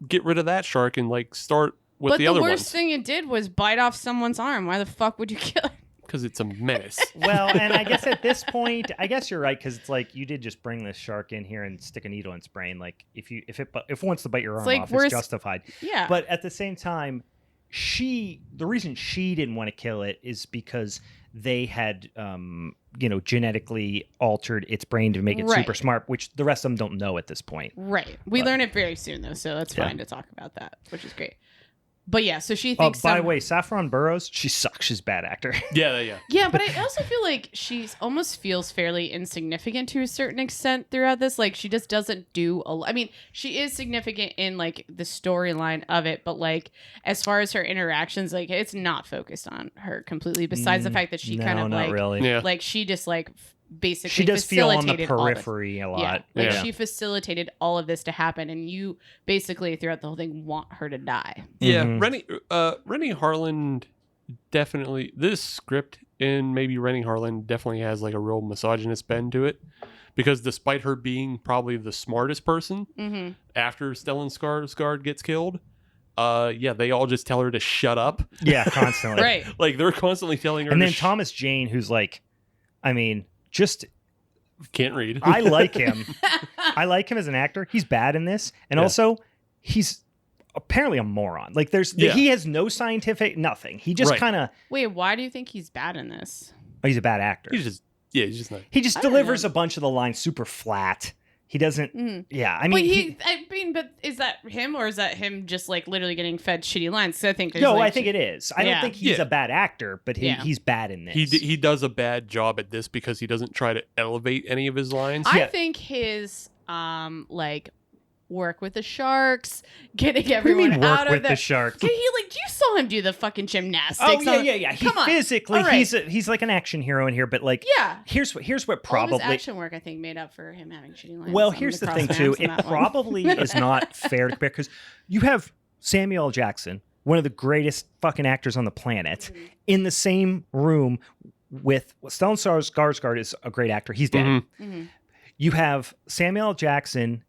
Speaker 3: Get rid of that shark and start with the other
Speaker 4: But the worst
Speaker 3: ones.
Speaker 4: thing it did was bite off someone's arm. Why the fuck would you kill it?
Speaker 3: Because it's a menace.
Speaker 2: Well, and I guess at this point, I guess you're right, because it's you did just bring this shark in here and stick a needle in its brain. If it wants to bite your arm off, it's justified.
Speaker 4: Yeah.
Speaker 2: But at the same time, the reason she didn't want to kill it is because they had genetically altered its brain to make it super smart, which the rest of them don't know at this point.
Speaker 4: Right. We learn it very soon though, so that's fine to talk about that, which is great. But yeah, so she
Speaker 2: Oh,
Speaker 4: thinks.
Speaker 2: by the way, Saffron Burrows, she sucks. She's a bad actor.
Speaker 3: Yeah.
Speaker 4: Yeah, but I also feel like she's almost feels fairly insignificant to a certain extent throughout this. Like she just doesn't do I mean, she is significant in like the storyline of it, but like as far as her interactions, like it's not focused on her completely. Besides the fact that she kind of
Speaker 2: not
Speaker 4: like,
Speaker 2: really.
Speaker 3: Yeah.
Speaker 4: like she just like basically
Speaker 2: She does feel on the
Speaker 4: facilitated all this.
Speaker 2: periphery a
Speaker 4: Yeah,
Speaker 2: lot.
Speaker 4: like
Speaker 3: Yeah.
Speaker 4: she facilitated all of this to happen, and you basically throughout the whole thing want her to die.
Speaker 3: Yeah,
Speaker 2: Mhm.
Speaker 3: Rennie Harlan definitely. This script in maybe Rennie Harlan definitely has like a real misogynist bend to it, because despite her being probably the smartest person
Speaker 4: Mm-hmm.
Speaker 3: after Stellan Skarsgård gets killed, they all just tell her to shut up.
Speaker 2: Yeah, constantly.
Speaker 4: Right.
Speaker 3: Like they're constantly telling her.
Speaker 2: And
Speaker 3: to
Speaker 2: then Thomas Jane, who's like, I mean, just
Speaker 3: can't read.
Speaker 2: I like him. I like him as an actor. He's bad in this, and
Speaker 3: Yeah.
Speaker 2: also he's apparently a moron. Like
Speaker 3: Yeah.
Speaker 2: he has no scientific nothing. He just
Speaker 3: Right.
Speaker 2: kind of
Speaker 4: Wait, why do you think he's bad in this?
Speaker 2: he's a bad actor.
Speaker 3: he's just not.
Speaker 2: He just
Speaker 4: I don't
Speaker 2: delivers
Speaker 4: know.
Speaker 2: a bunch of the lines super flat. He doesn't.
Speaker 4: Mhm.
Speaker 2: Yeah, I
Speaker 4: But
Speaker 2: mean,
Speaker 4: but is that him or is that him just like literally getting fed shitty lines? 'Cause I think there's,
Speaker 2: no,
Speaker 4: like,
Speaker 2: I think it is. I don't
Speaker 4: Yeah.
Speaker 2: think he's
Speaker 3: Yeah.
Speaker 2: a bad actor, but
Speaker 4: Yeah.
Speaker 2: he's bad in this.
Speaker 3: He does a bad job at this because he doesn't try to elevate any of his lines.
Speaker 2: Yeah.
Speaker 4: I think his like work with the sharks, getting
Speaker 2: What do you
Speaker 4: everyone
Speaker 2: mean
Speaker 4: out
Speaker 2: work
Speaker 4: of
Speaker 2: with the shark?
Speaker 4: He like you saw him do the fucking gymnastics.
Speaker 2: Oh
Speaker 4: on-
Speaker 2: yeah. He
Speaker 4: Come on.
Speaker 2: physically,
Speaker 4: All right.
Speaker 2: he's like an action hero in here, but like
Speaker 4: Yeah.
Speaker 2: here's what
Speaker 4: All of his
Speaker 2: probably.
Speaker 4: action work, I think, made up for him having shitty lines.
Speaker 2: Well,
Speaker 4: on
Speaker 2: here's the
Speaker 4: cross
Speaker 2: thing
Speaker 4: ramps
Speaker 2: too.
Speaker 4: in
Speaker 2: It
Speaker 4: that one.
Speaker 2: probably is not fair to compare because you have Samuel L. Jackson, one of the greatest fucking actors on the planet, in the same room with Stellan Skarsgård is a great actor. He's dead.
Speaker 3: Mhm.
Speaker 4: Mhm.
Speaker 2: You have Samuel L. Jackson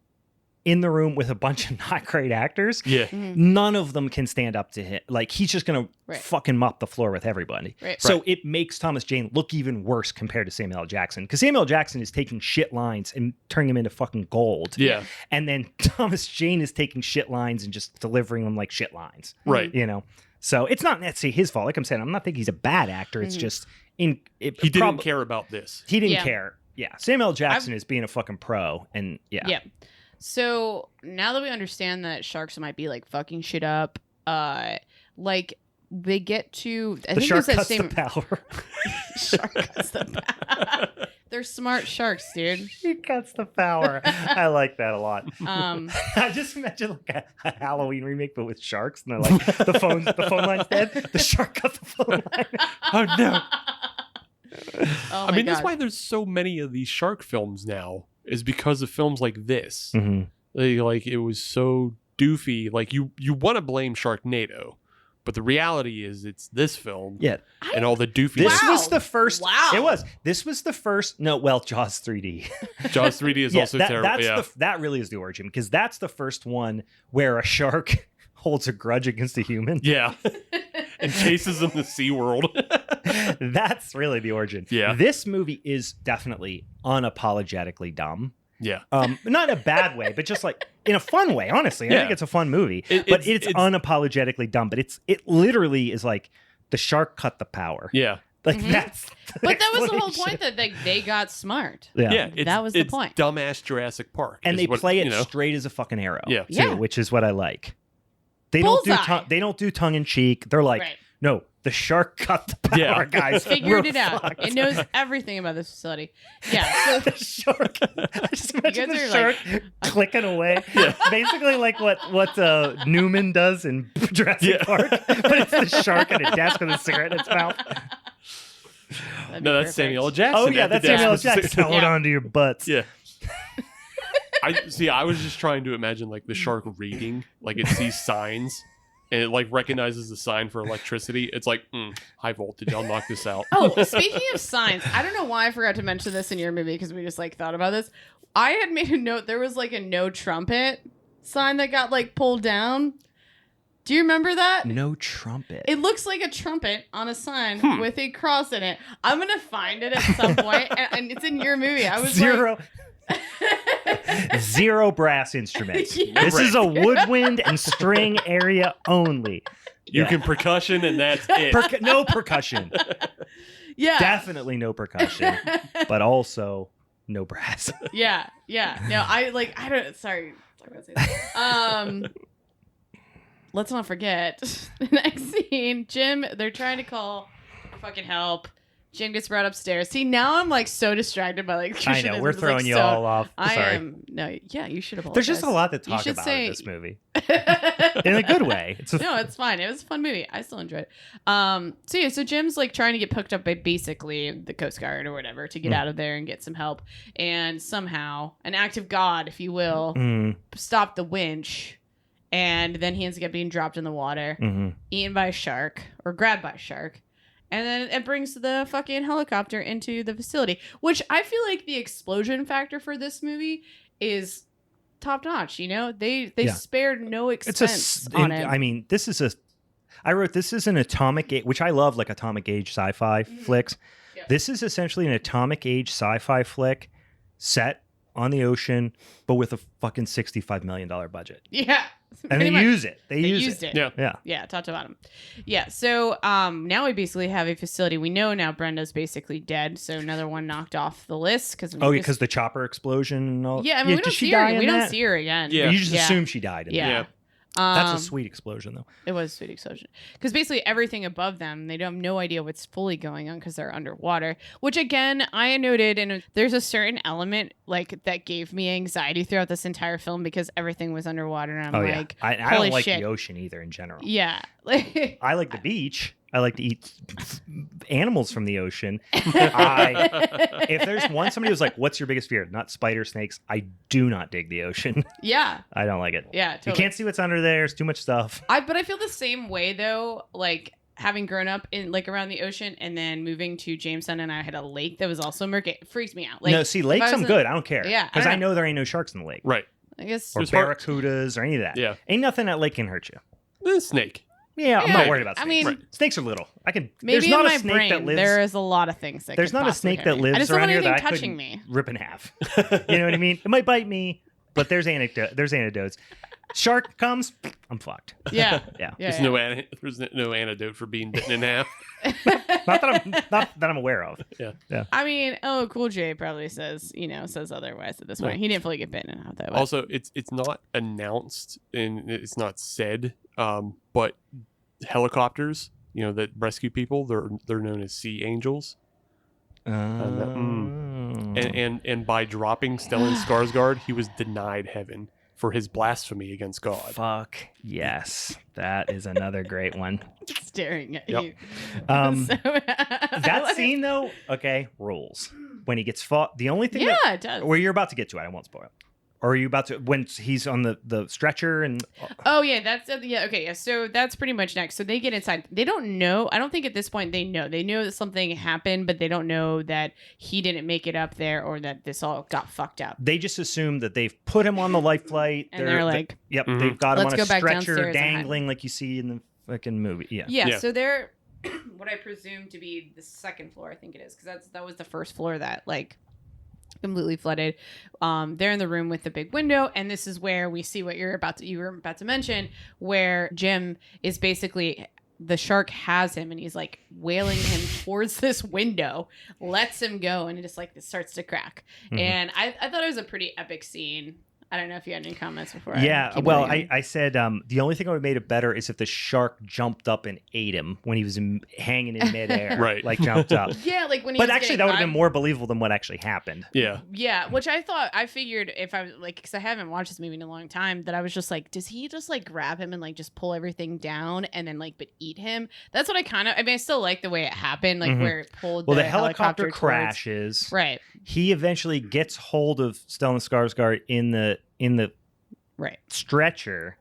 Speaker 2: in the room with a bunch of not great actors.
Speaker 3: Yeah.
Speaker 4: Mhm.
Speaker 2: None of them can stand up to him. Like he's just gonna
Speaker 4: Right.
Speaker 2: fucking mop the floor with everybody.
Speaker 4: Right.
Speaker 2: So
Speaker 3: Right.
Speaker 2: it makes Thomas Jane look even worse compared to Samuel L. Jackson because Samuel L. Jackson is taking shit lines and turning them into fucking gold.
Speaker 3: Yeah.
Speaker 2: And then Thomas Jane is taking shit lines and just delivering them like shit lines.
Speaker 3: Right.
Speaker 2: You know? So it's not necessarily his fault. Like I'm saying, I'm not thinking he's a bad actor. It's
Speaker 4: Mhm.
Speaker 2: just
Speaker 3: He didn't care about this.
Speaker 2: He didn't
Speaker 4: Yeah.
Speaker 2: care. Yeah. Samuel L. Jackson is being a fucking pro. And yeah.
Speaker 4: Yeah. So now that we understand that sharks might be like fucking shit up, like they get to I
Speaker 2: The
Speaker 4: think
Speaker 2: shark
Speaker 4: there's that
Speaker 2: cuts
Speaker 4: same
Speaker 2: the power.
Speaker 4: shark cuts the power. They're smart sharks, dude.
Speaker 2: He cuts the power. I like that a lot.
Speaker 4: Um,
Speaker 2: I just imagine like a Halloween remake, but with sharks, and they're like the phone line's dead. The shark cut the phone line.
Speaker 3: Oh no.
Speaker 4: oh
Speaker 3: I
Speaker 4: my
Speaker 3: mean, that's
Speaker 4: God.
Speaker 3: why there's so many of these shark films now, is because of films like this.
Speaker 2: Mm-hmm.
Speaker 3: Like it was so doofy. Like you want to blame Sharknado, but the reality is it's this film
Speaker 2: Yeah,
Speaker 3: and all the doofy.
Speaker 2: this
Speaker 4: Wow.
Speaker 2: was the first.
Speaker 4: Wow.
Speaker 2: It was. This was the first. No, well, Jaws 3D.
Speaker 3: Jaws 3D is also terrible.
Speaker 2: That's
Speaker 3: Yeah.
Speaker 2: that really is the origin because that's the first one where a shark holds a grudge against a human.
Speaker 3: Yeah. And chases them to SeaWorld.
Speaker 2: That's really the origin.
Speaker 3: Yeah.
Speaker 2: This movie is definitely unapologetically dumb.
Speaker 3: Yeah.
Speaker 2: Not in a bad way, but just like in a fun way. Honestly, I
Speaker 3: Yeah.
Speaker 2: think it's a fun movie.
Speaker 3: It-
Speaker 2: but
Speaker 3: it's-
Speaker 2: it's unapologetically dumb. But it literally is like the shark cut the power.
Speaker 3: Yeah.
Speaker 2: Like
Speaker 4: Mhm.
Speaker 2: that's.
Speaker 4: But that was the whole
Speaker 2: explanation.
Speaker 4: point that like they got smart.
Speaker 2: Yeah.
Speaker 3: Yeah.
Speaker 4: That was the
Speaker 3: it's
Speaker 4: point.
Speaker 3: Dumbass Jurassic Park.
Speaker 2: And
Speaker 3: is
Speaker 2: they
Speaker 3: what,
Speaker 2: play it
Speaker 3: you know.
Speaker 2: straight as a fucking arrow.
Speaker 3: Yeah.
Speaker 2: Too,
Speaker 4: Yeah.
Speaker 2: which is what I like. They
Speaker 4: Bullseye.
Speaker 2: they don't do tongue in cheek. They're like,
Speaker 4: Right.
Speaker 2: no, the shark cut the power,
Speaker 3: Yeah.
Speaker 2: guys.
Speaker 4: Figured
Speaker 2: We're
Speaker 4: it out.
Speaker 2: fucked.
Speaker 4: It knows everything about this facility. Yeah. So
Speaker 2: The shark. I just imagine
Speaker 4: guys
Speaker 2: the
Speaker 4: are
Speaker 2: shark
Speaker 4: like-
Speaker 2: clicking away.
Speaker 3: Yeah.
Speaker 2: Basically, like what Newman does in Jurassic
Speaker 3: Yeah.
Speaker 2: Park, but it's the shark at a desk with a cigarette in its mouth.
Speaker 4: that'd be
Speaker 3: No, that's
Speaker 4: perfect.
Speaker 3: Samuel L. Jackson.
Speaker 2: Oh yeah,
Speaker 3: at the
Speaker 2: that's
Speaker 3: desk
Speaker 2: Samuel L.
Speaker 3: with the
Speaker 2: Jackson.
Speaker 3: cigarette.
Speaker 2: Hold
Speaker 4: Yeah.
Speaker 2: on to your butts.
Speaker 3: Yeah. I was just trying to imagine like the shark reading, like it sees signs and it like recognizes the sign for electricity. It's like high voltage. I'll knock this out.
Speaker 4: Oh, speaking of signs, I don't know why I forgot to mention this in your movie because we just like thought about this. I had made a note. There was like a no trumpet sign that got like pulled down. Do you remember that?
Speaker 2: No trumpet.
Speaker 4: It looks like a trumpet on a sign with a cross in it. I'm gonna find it at some point, and it's in your movie. I was
Speaker 2: Zero.
Speaker 4: like,
Speaker 2: Zero brass instruments.
Speaker 4: Yeah.
Speaker 2: This is a woodwind and string area only.
Speaker 3: You
Speaker 2: Yeah.
Speaker 3: can percussion and that's it.
Speaker 2: No percussion.
Speaker 4: yeah,
Speaker 2: Definitely no percussion, but also no brass.
Speaker 4: yeah. No, I don't. Sorry about saying that. let's not forget the next scene. Jim, they're trying to call for fucking help. Jim gets brought upstairs. See, now I'm like so distracted by like.
Speaker 2: I know we're throwing you all off.
Speaker 4: I
Speaker 2: Sorry.
Speaker 4: am. No, yeah, you should have.
Speaker 2: There's just a lot to talk about in this movie. In a good way.
Speaker 4: No, it's fine. It was a fun movie. I still enjoyed it. So Jim's like trying to get hooked up by basically the Coast Guard or whatever to get out of there and get some help. And somehow, an act of God, if you will, stopped the winch. And then he ends up being dropped in the water, eaten by a shark or grabbed by a shark. And then it brings the fucking helicopter into the facility, which I feel like the explosion factor for this movie is top notch. You know, they spared no expense on it.
Speaker 2: I mean, I wrote this is an atomic age, which I love, like atomic age sci-fi flicks.
Speaker 4: Yeah.
Speaker 2: This is essentially an atomic age sci-fi flick set on the ocean, but with a fucking $65 million budget.
Speaker 4: Yeah.
Speaker 2: And they use it. They
Speaker 4: used it.
Speaker 2: Yeah.
Speaker 4: Yeah, top to bottom. Yeah, so now we basically have a facility. We know now Brenda's basically dead, so another one knocked off the list.
Speaker 2: Because the chopper explosion and all.
Speaker 4: Yeah, I mean, we don't see her. We don't see her again.
Speaker 3: Yeah.
Speaker 2: You just assume she died in
Speaker 4: yeah.
Speaker 2: that. That's a sweet explosion, though.
Speaker 4: It was a sweet explosion. Because basically everything above them, they don't have no idea what's fully going on because they're underwater. Which, again, I noted, and there's a certain element like that gave me anxiety throughout this entire film because everything was underwater. And I'm like,
Speaker 2: I
Speaker 4: holy
Speaker 2: don't like
Speaker 4: shit.
Speaker 2: the ocean either in general.
Speaker 4: Yeah.
Speaker 2: I like the beach. I like to eat animals from the ocean. If there's somebody who's like, what's your biggest fear? Not spider, snakes. I do not dig the ocean.
Speaker 4: Yeah.
Speaker 2: I don't like it.
Speaker 4: Yeah, totally.
Speaker 2: You can't see what's under there. It's too much stuff.
Speaker 4: But I feel the same way though, like having grown up in like around the ocean and then moving to Jamestown, and I had a lake that was also murky. It freaks me out. Like,
Speaker 2: no, see, lakes I'm good. I don't care.
Speaker 4: Yeah,
Speaker 2: Because I know there ain't no sharks in the lake.
Speaker 3: Right.
Speaker 4: I guess
Speaker 2: Or barracudas or any of that.
Speaker 3: Yeah.
Speaker 2: Ain't nothing that lake can hurt you.
Speaker 3: The snake.
Speaker 2: Yeah, I'm not worried about snakes.
Speaker 4: I mean,
Speaker 3: Right.
Speaker 2: Snakes are little.
Speaker 4: maybe
Speaker 2: there's
Speaker 4: in
Speaker 2: not
Speaker 4: my
Speaker 2: a snake
Speaker 4: brain
Speaker 2: that lives.
Speaker 4: there is a lot of things that
Speaker 2: There's
Speaker 4: could
Speaker 2: not a
Speaker 4: possibly
Speaker 2: snake
Speaker 4: hurt
Speaker 2: that
Speaker 4: me. I
Speaker 2: lives
Speaker 4: just don't
Speaker 2: around
Speaker 4: want
Speaker 2: here
Speaker 4: anything
Speaker 2: that I
Speaker 4: touching
Speaker 2: couldn't
Speaker 4: me.
Speaker 2: rip in half. You know what I mean? It might bite me, but there's antidotes. Shark comes, I'm fucked.
Speaker 4: Yeah.
Speaker 2: Yeah.
Speaker 3: There's no antidote for being bitten in half.
Speaker 2: Not that I'm aware of.
Speaker 3: Yeah.
Speaker 4: I mean, Cool J probably says otherwise at this point. He didn't fully get bitten out that way.
Speaker 3: Also, it's not announced and it's not said, but helicopters, that rescue people, they're known as sea angels. And by dropping Stellan Skarsgård, he was denied heaven for his blasphemy against God.
Speaker 2: Fuck yes, that is another great one.
Speaker 4: Staring at
Speaker 3: Yep.
Speaker 4: you.
Speaker 2: That scene though, okay, rules. When he gets fought, the only thing
Speaker 4: it does.
Speaker 2: where you're about to get to it, I won't spoil it. Or are you about to when he's on the stretcher and?
Speaker 4: Oh yeah, that's okay. Yeah, so that's pretty much next. So they get inside. They don't know. I don't think at this point they know. They know that something happened, but they don't know that he didn't make it up there or that this all got fucked up.
Speaker 2: They just assume that they've put him on the life flight.
Speaker 4: And they're like,
Speaker 2: yep,
Speaker 3: Mhm.
Speaker 2: they've got him
Speaker 4: Let's
Speaker 2: on a
Speaker 4: go back
Speaker 2: stretcher
Speaker 4: downstairs and hide.
Speaker 2: dangling like you see in the fucking movie. Yeah.
Speaker 4: Yeah. So they're what I presume to be the second floor. I think it is because that was the first floor that like. Completely flooded. They're in the room with the big window, and this is where we see what you were about to mention, where Jim is basically the shark has him, and he's like wailing him towards this window, lets him go, and it just like it starts to crack.
Speaker 2: Mhm.
Speaker 4: And I thought it was a pretty epic scene. I don't know if you had any comments before.
Speaker 2: Yeah, well, I said the only thing that would have made it better is if the shark jumped up and ate him when he was hanging in midair.
Speaker 3: Right.
Speaker 2: Like jumped up.
Speaker 4: Yeah, like when he
Speaker 2: But
Speaker 4: was
Speaker 2: actually,
Speaker 4: getting
Speaker 2: that would have
Speaker 4: caught.
Speaker 2: been more believable than what actually happened.
Speaker 3: Yeah.
Speaker 4: Yeah, which I figured if I was like, because I haven't watched this movie in a long time, that I was just like, does he just like grab him and like just pull everything down and then like but eat him? That's what I mean, I still like the way it happened, like
Speaker 2: Mhm.
Speaker 4: where it pulled.
Speaker 2: Well,
Speaker 4: the
Speaker 2: the helicopter
Speaker 4: towards-
Speaker 2: crashes.
Speaker 4: Right.
Speaker 2: He eventually gets hold of Stellan Skarsgård in the
Speaker 4: Right.
Speaker 2: stretcher,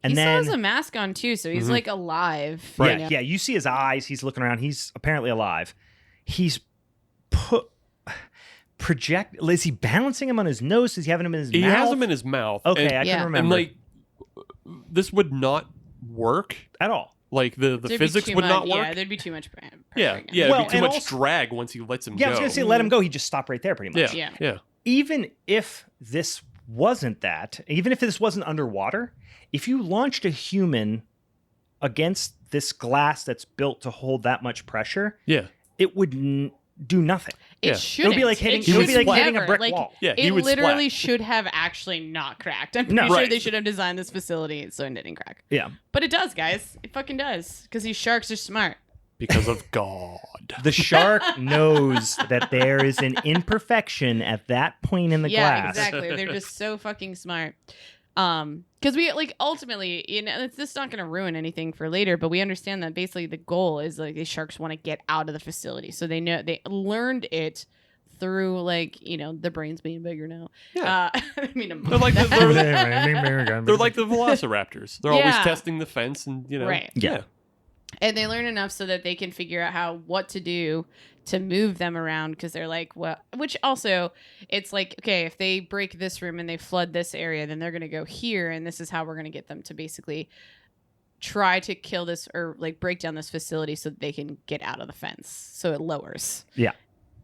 Speaker 2: and
Speaker 4: he
Speaker 2: then
Speaker 4: still has a mask on too, so he's
Speaker 3: Mhm.
Speaker 4: like alive.
Speaker 2: yeah,
Speaker 4: you know?
Speaker 2: yeah, you see his eyes. He's looking around. He's apparently alive. He's is he balancing him on his nose? Is he having him in his
Speaker 3: He
Speaker 2: mouth?
Speaker 3: has them in his mouth.
Speaker 2: Okay,
Speaker 3: and,
Speaker 2: I
Speaker 4: Yeah.
Speaker 2: can
Speaker 3: and
Speaker 2: remember.
Speaker 3: like this would not work.
Speaker 2: At all.
Speaker 3: Like the
Speaker 4: There'd be
Speaker 3: physics
Speaker 4: too
Speaker 3: would
Speaker 4: much-
Speaker 3: not work.
Speaker 4: Yeah, there'd be too much.
Speaker 3: Yeah,
Speaker 4: yeah.
Speaker 2: Well,
Speaker 3: it'd be too
Speaker 2: and
Speaker 3: much
Speaker 2: also-
Speaker 3: drag once he lets him
Speaker 2: Yeah,
Speaker 3: go.
Speaker 2: I was gonna say let him go. He just stopped right there, pretty much.
Speaker 3: Yeah,
Speaker 4: Yeah.
Speaker 3: yeah.
Speaker 2: Even if this wasn't that, even if this wasn't underwater, if you launched a human against this glass that's built to hold that much pressure,
Speaker 3: Yeah.
Speaker 2: it would do nothing.
Speaker 3: Yeah.
Speaker 4: It should.
Speaker 2: It would be like hitting.
Speaker 4: It
Speaker 2: It would be
Speaker 4: should
Speaker 2: like hitting a
Speaker 4: never.
Speaker 2: brick
Speaker 4: Like,
Speaker 2: wall.
Speaker 3: Yeah, he
Speaker 4: It
Speaker 3: would
Speaker 4: literally
Speaker 3: splat.
Speaker 4: should have actually not cracked. I'm
Speaker 2: No.
Speaker 4: pretty sure
Speaker 3: Right.
Speaker 4: they should have designed this facility so it didn't crack.
Speaker 2: Yeah.
Speaker 4: But it does, guys. It fucking does. Because these sharks are smart.
Speaker 3: Because of God.
Speaker 2: The shark knows that there is an imperfection at that point in the glass.
Speaker 4: Exactly. They're just so fucking smart. Because we like ultimately, this is not going to ruin anything for later, but we understand that basically the goal is like these sharks want to get out of the facility, so they know they learned it through like the brains being bigger now.
Speaker 3: Yeah.
Speaker 4: I mean,
Speaker 3: They're like the velociraptors. They're always
Speaker 4: Yeah.
Speaker 3: testing the fence, and
Speaker 4: Right.
Speaker 2: Yeah.
Speaker 4: And they learn enough so that they can figure out what to do to move them around, because they're like, well, which also it's like, okay, if they break this room and they flood this area, then they're going to go here, and this is how we're going to get them to basically try to kill this or like break down this facility so that they can get out of the fence, so it lowers.
Speaker 2: Yeah.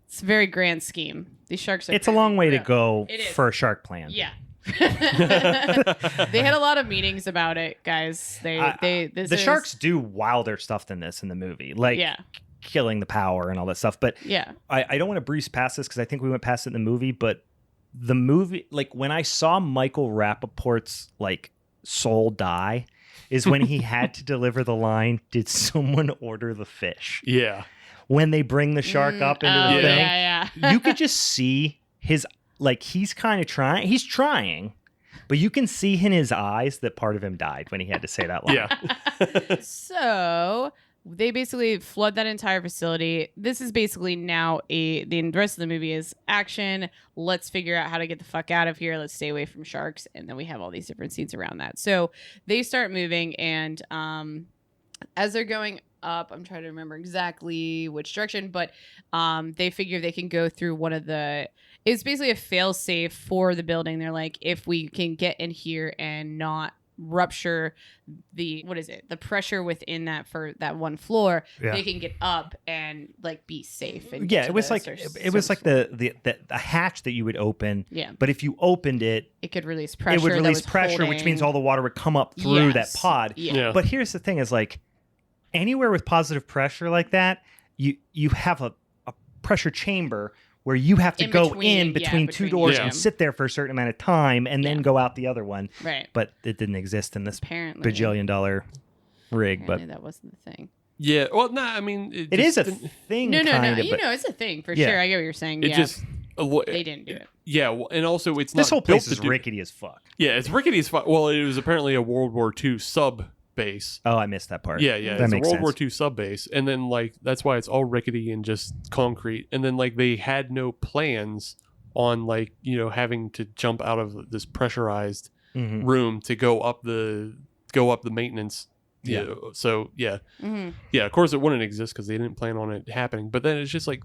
Speaker 4: It's a very grand scheme. These sharks are
Speaker 2: It's a long way to go
Speaker 4: It is.
Speaker 2: for a shark plan.
Speaker 4: Yeah. They had a lot of meetings about it, guys.
Speaker 2: The sharks do wilder stuff than this in the movie, like
Speaker 4: Yeah.
Speaker 2: killing the power and all that stuff. But
Speaker 4: Yeah.
Speaker 2: I don't want to breeze past this because I think we went past it in the movie. But the movie, like when I saw Michael Rappaport's like soul die, is when he had to deliver the line, "Did someone order the fish?"
Speaker 3: Yeah.
Speaker 2: When they bring the shark up into the thing,
Speaker 4: Yeah.
Speaker 2: you could just see his, like, he's kind of trying. He's trying, but you can see in his eyes that part of him died when he had to say that line.
Speaker 3: Yeah.
Speaker 4: So they basically flood that entire facility. This is basically now the rest of the movie is action. Let's figure out how to get the fuck out of here. Let's stay away from sharks. And then we have all these different scenes around that. So they start moving, and as they're going up, I'm trying to remember exactly which direction, but they figure they can go through one of the, it's basically a fail safe for the building. They're like, if we can get in here and not rupture the pressure within that for that one floor,
Speaker 2: Yeah.
Speaker 4: they can get up and like be safe. And
Speaker 2: Yeah,
Speaker 4: get
Speaker 2: it
Speaker 4: to
Speaker 2: was
Speaker 4: the
Speaker 2: like
Speaker 4: surface.
Speaker 2: it was like the hatch that you would open.
Speaker 4: Yeah.
Speaker 2: But if you opened it,
Speaker 4: It could release pressure.
Speaker 2: it would
Speaker 4: that
Speaker 2: release
Speaker 4: was
Speaker 2: pressure, which means
Speaker 4: holding-
Speaker 2: all the water would come up through
Speaker 4: Yes.
Speaker 2: that pod.
Speaker 4: Yeah.
Speaker 3: Yeah.
Speaker 2: But here's the thing: is like anywhere with positive pressure like that, you have a pressure chamber where you have to
Speaker 4: In
Speaker 2: go
Speaker 4: between,
Speaker 2: in
Speaker 4: yeah,
Speaker 2: between two
Speaker 4: between
Speaker 2: doors
Speaker 3: them.
Speaker 2: and sit there for a certain amount of time and then
Speaker 4: Yeah.
Speaker 2: go out the other one.
Speaker 4: Right.
Speaker 2: But it didn't exist in this
Speaker 4: Apparently.
Speaker 2: bajillion-dollar rig.
Speaker 4: Apparently
Speaker 2: But
Speaker 4: that wasn't the thing.
Speaker 3: Yeah. Well, no, I mean,
Speaker 2: it is a
Speaker 3: didn't-
Speaker 2: thing.
Speaker 4: No.
Speaker 2: kinda,
Speaker 4: You
Speaker 2: but
Speaker 4: know, it's a thing for
Speaker 2: Yeah.
Speaker 4: sure. I get what you're saying.
Speaker 3: It
Speaker 4: Yeah.
Speaker 3: just.
Speaker 4: They didn't do it.
Speaker 3: Yeah, well, and also it's
Speaker 2: this
Speaker 3: not
Speaker 2: whole place
Speaker 3: built
Speaker 2: is
Speaker 3: to do-
Speaker 2: rickety as fuck.
Speaker 3: Yeah, it's rickety as fuck. Well, it was apparently a World War II sub base.
Speaker 2: Oh, I missed that part.
Speaker 3: Yeah,
Speaker 2: that
Speaker 3: it's a
Speaker 2: makes
Speaker 3: World War
Speaker 2: sense.
Speaker 3: II sub base, and then like that's why it's all rickety and just concrete. And then like they had no plans on like having to jump out of this pressurized
Speaker 2: Mhm.
Speaker 3: room to go up the maintenance.
Speaker 2: Yeah.
Speaker 3: So yeah.
Speaker 4: Mm-hmm.
Speaker 3: Yeah, of course it wouldn't exist because they didn't plan on it happening. But then it's just like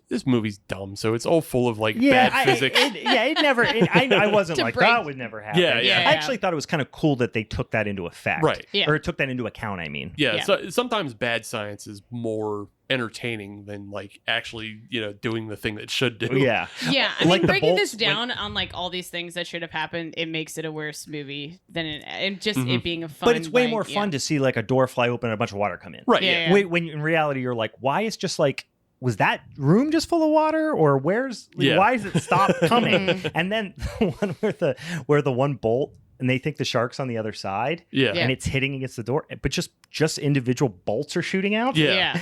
Speaker 3: this movie's dumb, so it's all full of like bad physics.
Speaker 2: It never. I wasn't
Speaker 4: To
Speaker 2: like
Speaker 4: break-
Speaker 2: that would never happen.
Speaker 3: Yeah.
Speaker 2: I actually thought it was kind of cool that they took that into effect,
Speaker 3: Right.
Speaker 4: Yeah.
Speaker 2: Or took that into account. I mean,
Speaker 3: Yeah,
Speaker 4: Yeah.
Speaker 3: so sometimes bad science is more entertaining than like actually doing the thing that should do.
Speaker 2: yeah.
Speaker 4: Yeah, I
Speaker 2: Like
Speaker 4: mean,
Speaker 2: the
Speaker 4: breaking
Speaker 2: bolts
Speaker 4: this down on like all these things that should have happened, it makes it a worse movie than it just
Speaker 3: Mhm.
Speaker 4: it being a fun.
Speaker 2: But it's way
Speaker 4: like,
Speaker 2: more
Speaker 4: yeah.
Speaker 2: fun to see like a door fly open and a bunch of water come in.
Speaker 3: Right.
Speaker 4: Yeah,
Speaker 3: Yeah.
Speaker 4: yeah.
Speaker 2: When in reality you're like, why is just like, was that room just full of water, or where's
Speaker 3: Yeah.
Speaker 2: why is it stopped coming?
Speaker 4: Mhm.
Speaker 2: And then the one where the one bolt and they think the shark's on the other side
Speaker 3: Yeah.
Speaker 4: Yeah.
Speaker 2: and it's hitting against the door, but just individual bolts are shooting out.
Speaker 3: Yeah.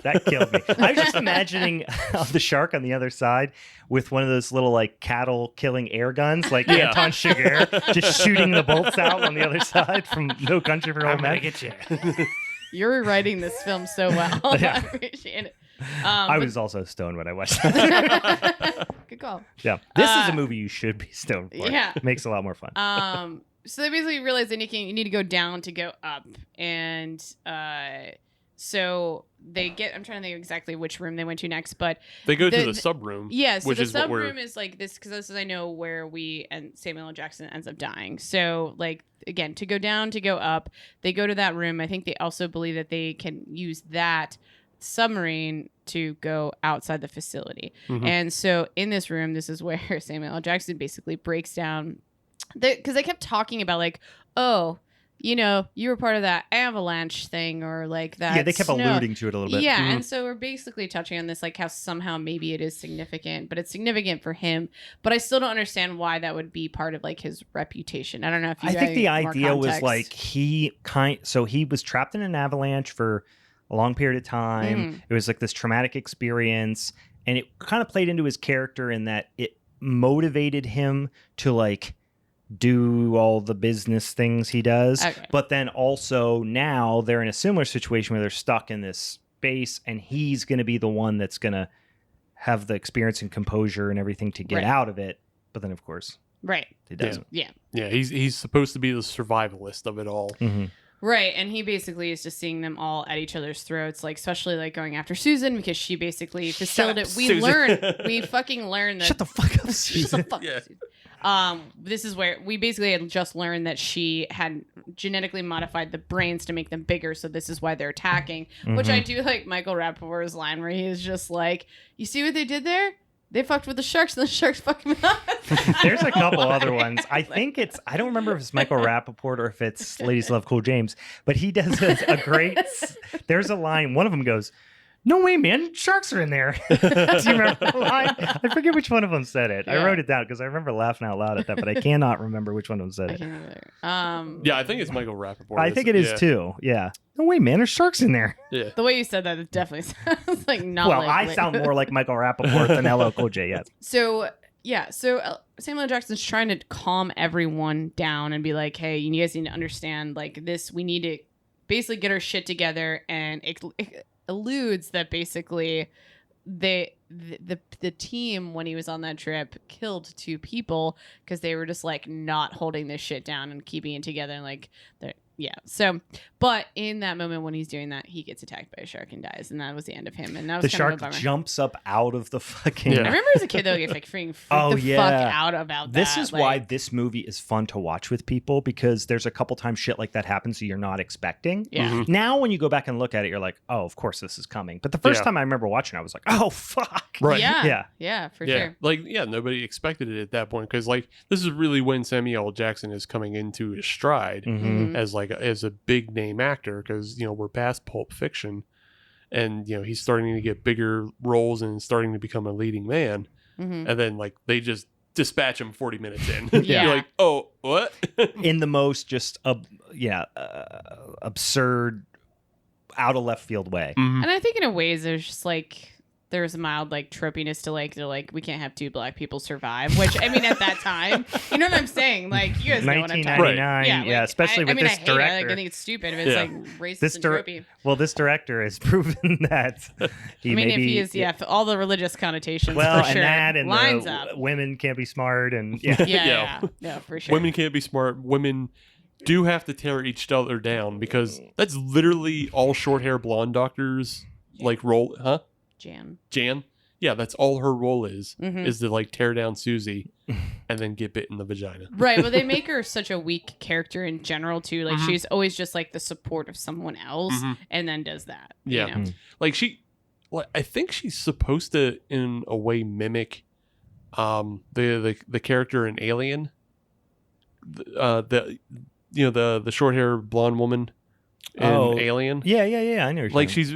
Speaker 2: That killed me. I was just imagining the shark on the other side with one of those little like cattle killing air guns, like
Speaker 3: Yeah.
Speaker 2: Anton Chigurh, just shooting the bolts out on the other side from No Country for Old Men.
Speaker 3: get you.
Speaker 4: You're writing this film so well.
Speaker 2: Yeah.
Speaker 4: I appreciate it.
Speaker 2: I
Speaker 4: but-
Speaker 2: was also stoned when I watched it.
Speaker 4: Good call.
Speaker 2: Yeah, this is a movie you should be stoned for.
Speaker 4: Yeah.
Speaker 2: It makes it a lot more fun.
Speaker 4: So they basically realize that you need to go down to go up, and so they get. I'm trying to think exactly which room they went to next, but
Speaker 3: They go to
Speaker 4: The-
Speaker 3: the sub room.
Speaker 4: yeah. So
Speaker 3: which
Speaker 4: the
Speaker 3: is what
Speaker 4: sub
Speaker 3: we're.
Speaker 4: room is like this because this is I know where we and Samuel L. Jackson ends up dying. So like again to go down to go up, they go to that room. I think they also believe that they can use that submarine to go outside the facility.
Speaker 3: Mhm.
Speaker 4: And so in this room, this is where Samuel L. Jackson basically breaks down because they kept talking about like, oh, you know, you were part of that avalanche thing or like that.
Speaker 2: Yeah, they kept
Speaker 4: snow.
Speaker 2: alluding to it a little bit.
Speaker 4: Yeah,
Speaker 3: Mhm.
Speaker 4: and so we're basically touching on this, like how somehow maybe it is significant, but it's significant for him. But I still don't understand why that would be part of like his reputation. I don't know if you
Speaker 2: I think
Speaker 4: guys
Speaker 2: the
Speaker 4: more
Speaker 2: idea was
Speaker 4: context.
Speaker 2: like so he was trapped in an avalanche for a long period of time.
Speaker 4: Mhm.
Speaker 2: It was like this traumatic experience, and it kind of played into his character in that it motivated him to like do all the business things he does.
Speaker 4: Okay.
Speaker 2: But then also now they're in a similar situation where they're stuck in this space, and he's going to be the one that's going to have the experience and composure and everything to get
Speaker 4: Right.
Speaker 2: out of it. But then, of course,
Speaker 4: Right.
Speaker 2: he doesn't.
Speaker 4: Yeah.
Speaker 3: Yeah, he's supposed to be the survivalist of it all.
Speaker 2: Mhm.
Speaker 4: Right, and he basically is just seeing them all at each other's throats, like especially like going after Susan because she basically
Speaker 2: Shut
Speaker 4: facilitated.
Speaker 2: up,
Speaker 4: We
Speaker 2: Susan.
Speaker 4: we fucking learned that.
Speaker 2: Shut the fuck up,
Speaker 4: Shut
Speaker 2: Susan.
Speaker 4: the fuck
Speaker 3: Yeah.
Speaker 4: up, Susan. This is where we basically had just learned that she had genetically modified the brains to make them bigger, so this is why they're attacking. Which I do like Michael Rappaport's line where he is just like, "You see what they did there? They fucked with the sharks, and the sharks fucked them up."
Speaker 2: There's a couple other ones. I think I don't remember if it's Michael Rappaport or if it's Ladies Love Cool James, but he does a great, there's a line, one of them goes, "No way, man, sharks are in there." Do you remember the line? I forget which one of them said it. I
Speaker 4: Yeah.
Speaker 2: wrote it down because I remember laughing out loud at that, but I cannot remember which one of them said
Speaker 4: I
Speaker 2: it.
Speaker 4: can't remember.
Speaker 3: Yeah, I think it's Michael Rappaport.
Speaker 2: I think it is
Speaker 3: Yeah.
Speaker 2: too. Yeah. No way, man, there's sharks in there.
Speaker 3: Yeah.
Speaker 4: The way you said that, it definitely sounds like not.
Speaker 2: Well,
Speaker 4: like,
Speaker 2: I sound more like Michael Rappaport than LL Cool J, yes.
Speaker 4: So yeah, so Samuel L. Jackson's trying to calm everyone down and be like, "Hey, you guys need to understand, like this. We need to basically get our shit together." And it alludes that basically the team when he was on that trip killed 2 people because they were just like not holding this shit down and keeping it together and like yeah. So, but in that moment when he's doing that, he gets attacked by a shark and dies, and that was the end of him. And that was
Speaker 2: The
Speaker 4: kind of
Speaker 2: shark
Speaker 4: a bummer.
Speaker 2: jumps up out of the fucking...
Speaker 3: Yeah.
Speaker 4: I remember as a kid though, like freaking freaked
Speaker 2: Oh,
Speaker 4: the
Speaker 2: yeah.
Speaker 4: fuck out about
Speaker 2: This
Speaker 4: that.
Speaker 2: is
Speaker 4: like,
Speaker 2: why this movie is fun to watch with people, because there's a couple times shit like that happens that you're not expecting.
Speaker 4: Yeah.
Speaker 3: Mhm.
Speaker 2: Now, when you go back and look at it, you're like, oh, of course this is coming. But the first
Speaker 3: Yeah.
Speaker 2: time I remember watching it, I was like, oh, fuck.
Speaker 3: Right.
Speaker 4: Yeah.
Speaker 2: Yeah.
Speaker 4: For
Speaker 3: Yeah,
Speaker 4: sure.
Speaker 3: like nobody expected it at that point because like this is really when Samuel L. Jackson is coming into his stride
Speaker 2: Mhm.
Speaker 4: Mhm.
Speaker 3: as a big name actor because we're past Pulp Fiction, and he's starting to get bigger roles and starting to become a leading man,
Speaker 4: Mhm.
Speaker 3: and then like they just dispatch him 40 minutes in.
Speaker 4: Yeah.
Speaker 3: You're like, oh, what?
Speaker 2: In the most just, absurd, out of left field way.
Speaker 3: Mhm.
Speaker 4: And I think in a ways there's just like there's a mild like tropiness to like they're like we can't have 2 black people survive, which I mean at that time, you know what I'm saying? Like you guys know what I'm talking about.
Speaker 2: 1999,
Speaker 4: like,
Speaker 2: especially with
Speaker 4: I mean,
Speaker 2: this
Speaker 4: I hate it.
Speaker 2: director.
Speaker 4: Like, I think it's stupid if it's
Speaker 3: Yeah.
Speaker 4: like racist
Speaker 2: This
Speaker 4: and
Speaker 2: dir-
Speaker 4: tropey.
Speaker 2: Well, this director has proven that he
Speaker 4: I mean,
Speaker 2: maybe...
Speaker 4: if he is, if all the religious connotations
Speaker 2: Well,
Speaker 4: for sure
Speaker 2: and that and
Speaker 4: lines
Speaker 2: the
Speaker 4: up.
Speaker 2: women can't be smart and... Yeah.
Speaker 4: Yeah, for sure.
Speaker 3: Women can't be smart. Women do have to tear each other down because that's literally all short hair blonde doctors like role, huh? Jan. Yeah, that's all her role is
Speaker 4: Mhm.
Speaker 3: is to like tear down Susie and then get bit in the vagina.
Speaker 4: Right, but they make her such a weak character in general too. Like
Speaker 3: Mhm.
Speaker 4: she's always just like the support of someone else,
Speaker 3: Mhm.
Speaker 4: and then does that.
Speaker 3: Yeah.
Speaker 4: You know?
Speaker 3: Like I think she's supposed to in a way mimic the character in Alien. The short hair blonde woman in Alien.
Speaker 2: Yeah, I know.
Speaker 3: Like she's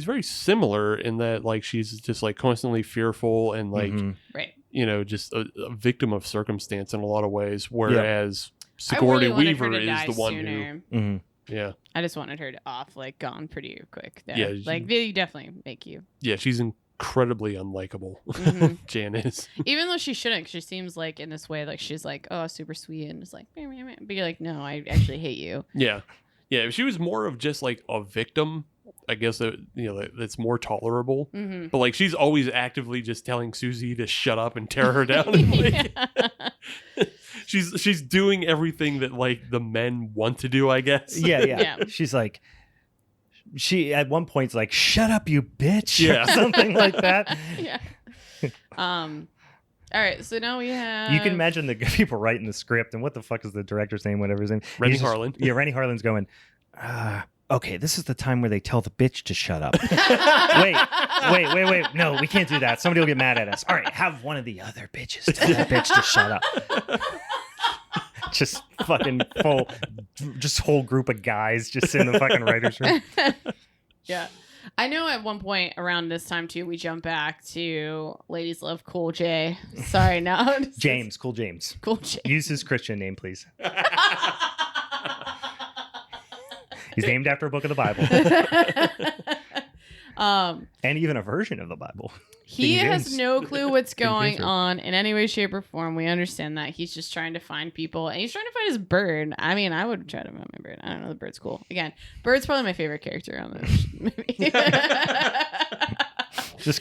Speaker 3: very similar in that like she's just like constantly fearful and like
Speaker 4: Right.
Speaker 3: just a victim of circumstance in a lot of ways, whereas
Speaker 4: I
Speaker 3: Sigourney
Speaker 4: really wanted
Speaker 3: Weaver
Speaker 4: her to
Speaker 3: is
Speaker 4: die
Speaker 3: the one
Speaker 4: sooner.
Speaker 3: who
Speaker 4: I just wanted her to like gone pretty quick. There.
Speaker 3: Yeah,
Speaker 4: like they definitely make you.
Speaker 3: she's incredibly unlikable.
Speaker 4: Mhm.
Speaker 3: Jan is.
Speaker 4: Even though she shouldn't, 'cause she seems like in this way, like she's like, oh, super sweet, and it's like, meh, meh, meh. But you're like, no, I actually hate you.
Speaker 3: Yeah. If she was more of just like a victim, I guess that's more tolerable.
Speaker 4: Mm-hmm.
Speaker 3: But like she's always actively just telling Susie to shut up and tear her down. Like, she's doing everything that like the men want to do, I guess.
Speaker 2: Yeah.
Speaker 4: Yeah.
Speaker 2: She's like, she at one point's like, "Shut up, you bitch,"
Speaker 3: Yeah.
Speaker 2: or something like that.
Speaker 4: Yeah. All right, so now we have.
Speaker 2: You can imagine the people writing the script, and what the fuck is the director's name? Whatever his name.
Speaker 3: Rennie
Speaker 2: He's just-
Speaker 3: Harlan.
Speaker 2: Yeah, Rennie Harlan's going. Okay, this is the time where they tell the bitch to shut up. Wait. No, we can't do that. Somebody will get mad at us. All right, have one of the other bitches tell the bitch to shut up. Just fucking full just whole group of guys just in the fucking writer's room.
Speaker 4: Yeah. I know at one point around this time too, we jump back to Ladies Love Cool J. Sorry, no.
Speaker 2: James, Cool James.
Speaker 4: Cool J.
Speaker 2: Use his Christian name, please. He's named after a book of the Bible. And even a version of the Bible.
Speaker 4: He
Speaker 2: King
Speaker 4: has
Speaker 2: James.
Speaker 4: no clue what's
Speaker 2: King
Speaker 4: going
Speaker 2: James.
Speaker 4: on in any way, shape, or form. We understand that. He's just trying to find people. And he's trying to find his bird. I mean, I would try to find my bird. I don't know. The bird's cool. Again, bird's probably my favorite character on this movie.
Speaker 2: Just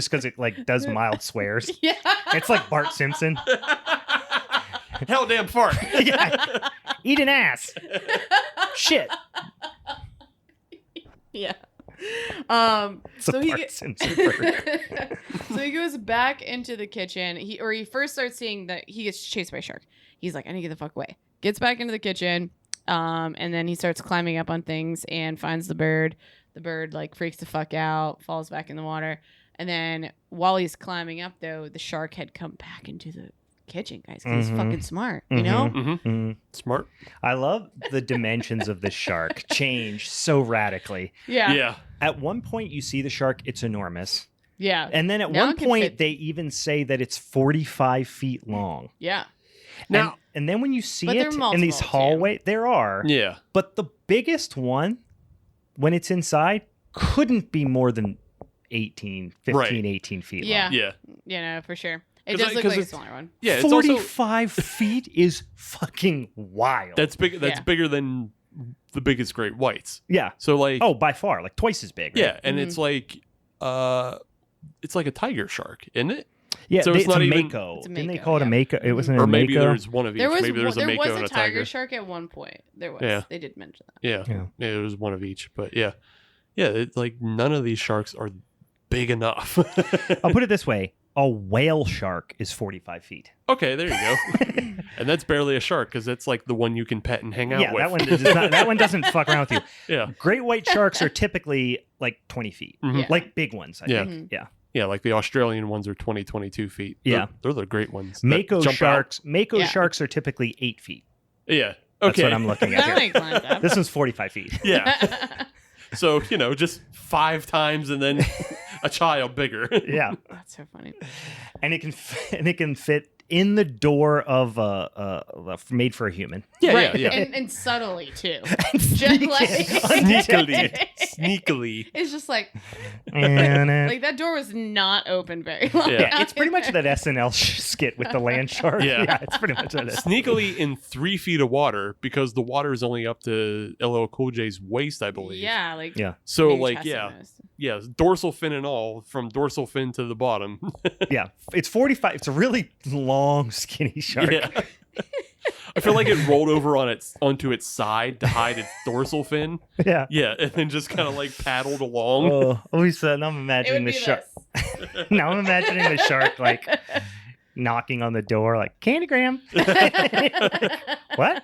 Speaker 2: because it like does mild swears.
Speaker 4: Yeah.
Speaker 2: It's like Bart Simpson.
Speaker 3: Hell damn fart.
Speaker 2: Yeah. Eat an ass. Shit.
Speaker 4: Yeah.
Speaker 2: It's a
Speaker 4: So he
Speaker 2: Bart
Speaker 4: get-
Speaker 2: Simpson bird.
Speaker 4: So he goes back into the kitchen. He first starts seeing that he gets chased by a shark. He's like, I need to get the fuck away. Gets back into the kitchen, and then he starts climbing up on things and finds the bird. The bird like freaks the fuck out, falls back in the water, and then while he's climbing up, though, the shark had come back into the kitchen, guys. 'Cause he's fucking smart, you know.
Speaker 3: Mm-hmm. Smart.
Speaker 2: I love the dimensions of the shark change so radically.
Speaker 4: Yeah.
Speaker 3: Yeah.
Speaker 2: At one point, you see the shark; it's enormous,
Speaker 4: Yeah.
Speaker 2: and then at
Speaker 4: Now
Speaker 2: one
Speaker 4: it can
Speaker 2: point,
Speaker 4: fit-
Speaker 2: they even say that it's 45 feet long.
Speaker 4: Yeah.
Speaker 3: Now,
Speaker 2: And then when you see
Speaker 4: But there
Speaker 2: it
Speaker 4: are
Speaker 2: in these
Speaker 4: multiple, too.
Speaker 2: hallways, there are.
Speaker 3: yeah.
Speaker 2: But the biggest one, when it's inside, couldn't be more than 15,
Speaker 3: Right.
Speaker 2: 18 feet
Speaker 4: Yeah.
Speaker 2: long.
Speaker 3: Yeah.
Speaker 4: Yeah. No, for sure. It
Speaker 3: 'Cause
Speaker 4: does
Speaker 3: I-
Speaker 4: look
Speaker 3: 'cause
Speaker 4: like a
Speaker 3: it's-
Speaker 4: smaller one.
Speaker 3: Yeah. It's
Speaker 2: 45 feet is fucking wild.
Speaker 3: that's big. That's
Speaker 4: Yeah.
Speaker 3: bigger than the biggest great whites.
Speaker 2: yeah.
Speaker 3: So like,
Speaker 2: Oh, by far, like twice as big. Right?
Speaker 3: yeah, and it's like a tiger shark, isn't it?
Speaker 2: Yeah,
Speaker 3: So it's
Speaker 2: it's
Speaker 3: not
Speaker 2: a
Speaker 3: even-
Speaker 2: mako.
Speaker 4: It's a
Speaker 2: Didn't they
Speaker 4: mako,
Speaker 2: call it a
Speaker 4: yeah.
Speaker 2: mako? It wasn't
Speaker 3: Or
Speaker 2: a
Speaker 3: maybe
Speaker 2: mako.
Speaker 3: there's one of each.
Speaker 4: There was
Speaker 3: maybe there's
Speaker 4: there
Speaker 3: a mako
Speaker 4: was
Speaker 3: and
Speaker 4: a
Speaker 3: a
Speaker 4: tiger
Speaker 3: tiger.
Speaker 4: shark at one point. There was.
Speaker 3: Yeah.
Speaker 4: They did mention that.
Speaker 3: Yeah.
Speaker 2: Yeah.
Speaker 3: Yeah, it was one of each. But yeah, it's like none of these sharks are big enough.
Speaker 2: I'll put it this way: a whale shark is 45 feet.
Speaker 3: Okay, there you go. And that's barely a shark because that's like the one you can pet and hang out
Speaker 2: Yeah,
Speaker 3: with.
Speaker 2: that one doesn't fuck around with you.
Speaker 3: Yeah,
Speaker 2: Great white sharks are typically like 20 feet,
Speaker 3: Mhm.
Speaker 4: Yeah.
Speaker 2: like big ones. I
Speaker 3: Yeah.
Speaker 2: think. Yeah.
Speaker 3: yeah, like the Australian ones are 22 feet.
Speaker 2: Yeah.
Speaker 3: they're the great ones. that
Speaker 2: Mako
Speaker 3: jump
Speaker 2: sharks. Mako
Speaker 4: Yeah.
Speaker 2: sharks are typically 8 feet.
Speaker 3: out. Yeah.
Speaker 2: That's
Speaker 3: Okay.
Speaker 2: what I'm looking at
Speaker 4: That
Speaker 2: here.
Speaker 4: makes sense.
Speaker 2: This one's 45 feet.
Speaker 3: Yeah. So just 5 times and then a child bigger.
Speaker 2: Yeah,
Speaker 4: That's so funny.
Speaker 2: and it can fit in the door of made for a human.
Speaker 3: Yeah,
Speaker 4: right.
Speaker 3: yeah.
Speaker 4: And subtly too.
Speaker 2: Sneaky.
Speaker 3: Sneakily.
Speaker 4: It's just like
Speaker 2: And,
Speaker 4: like that door was not open very long.
Speaker 3: Yeah.
Speaker 2: it's pretty much that SNL skit with the land shark.
Speaker 3: Yeah.
Speaker 2: It's pretty much that.
Speaker 3: Sneakily in 3 feet of water because the water is only up to LL Cool J's waist, I believe.
Speaker 4: Yeah, like
Speaker 2: Yeah.
Speaker 3: So
Speaker 4: maybe
Speaker 3: like
Speaker 4: chest
Speaker 3: yeah,
Speaker 4: almost.
Speaker 3: yeah, dorsal fin and all, from dorsal fin to the bottom.
Speaker 2: Yeah, it's 45. It's a really long, skinny shark.
Speaker 3: Yeah. I feel like it rolled over onto its side to hide its dorsal fin.
Speaker 2: Yeah.
Speaker 3: Yeah, and then just kind of like paddled along.
Speaker 2: Oh, Lisa, now I'm
Speaker 4: It would
Speaker 2: imagining
Speaker 4: be
Speaker 2: the shark.
Speaker 4: this.
Speaker 2: Now I'm imagining the shark like knocking on the door, like Candygram. What?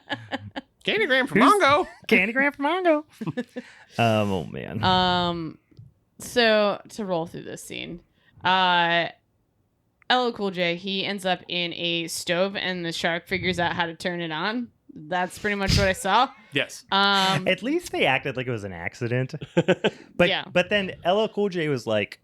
Speaker 3: Candygram from
Speaker 2: Who's-
Speaker 3: Mongo.
Speaker 2: Candygram from Mongo. Oh man.
Speaker 4: So to roll through this scene, LL Cool J, he ends up in a stove and the shark figures out how to turn it on. That's pretty much what I saw.
Speaker 3: Yes.
Speaker 2: At least they acted like it was an accident. But
Speaker 4: Yeah.
Speaker 2: but then LL Cool J was like,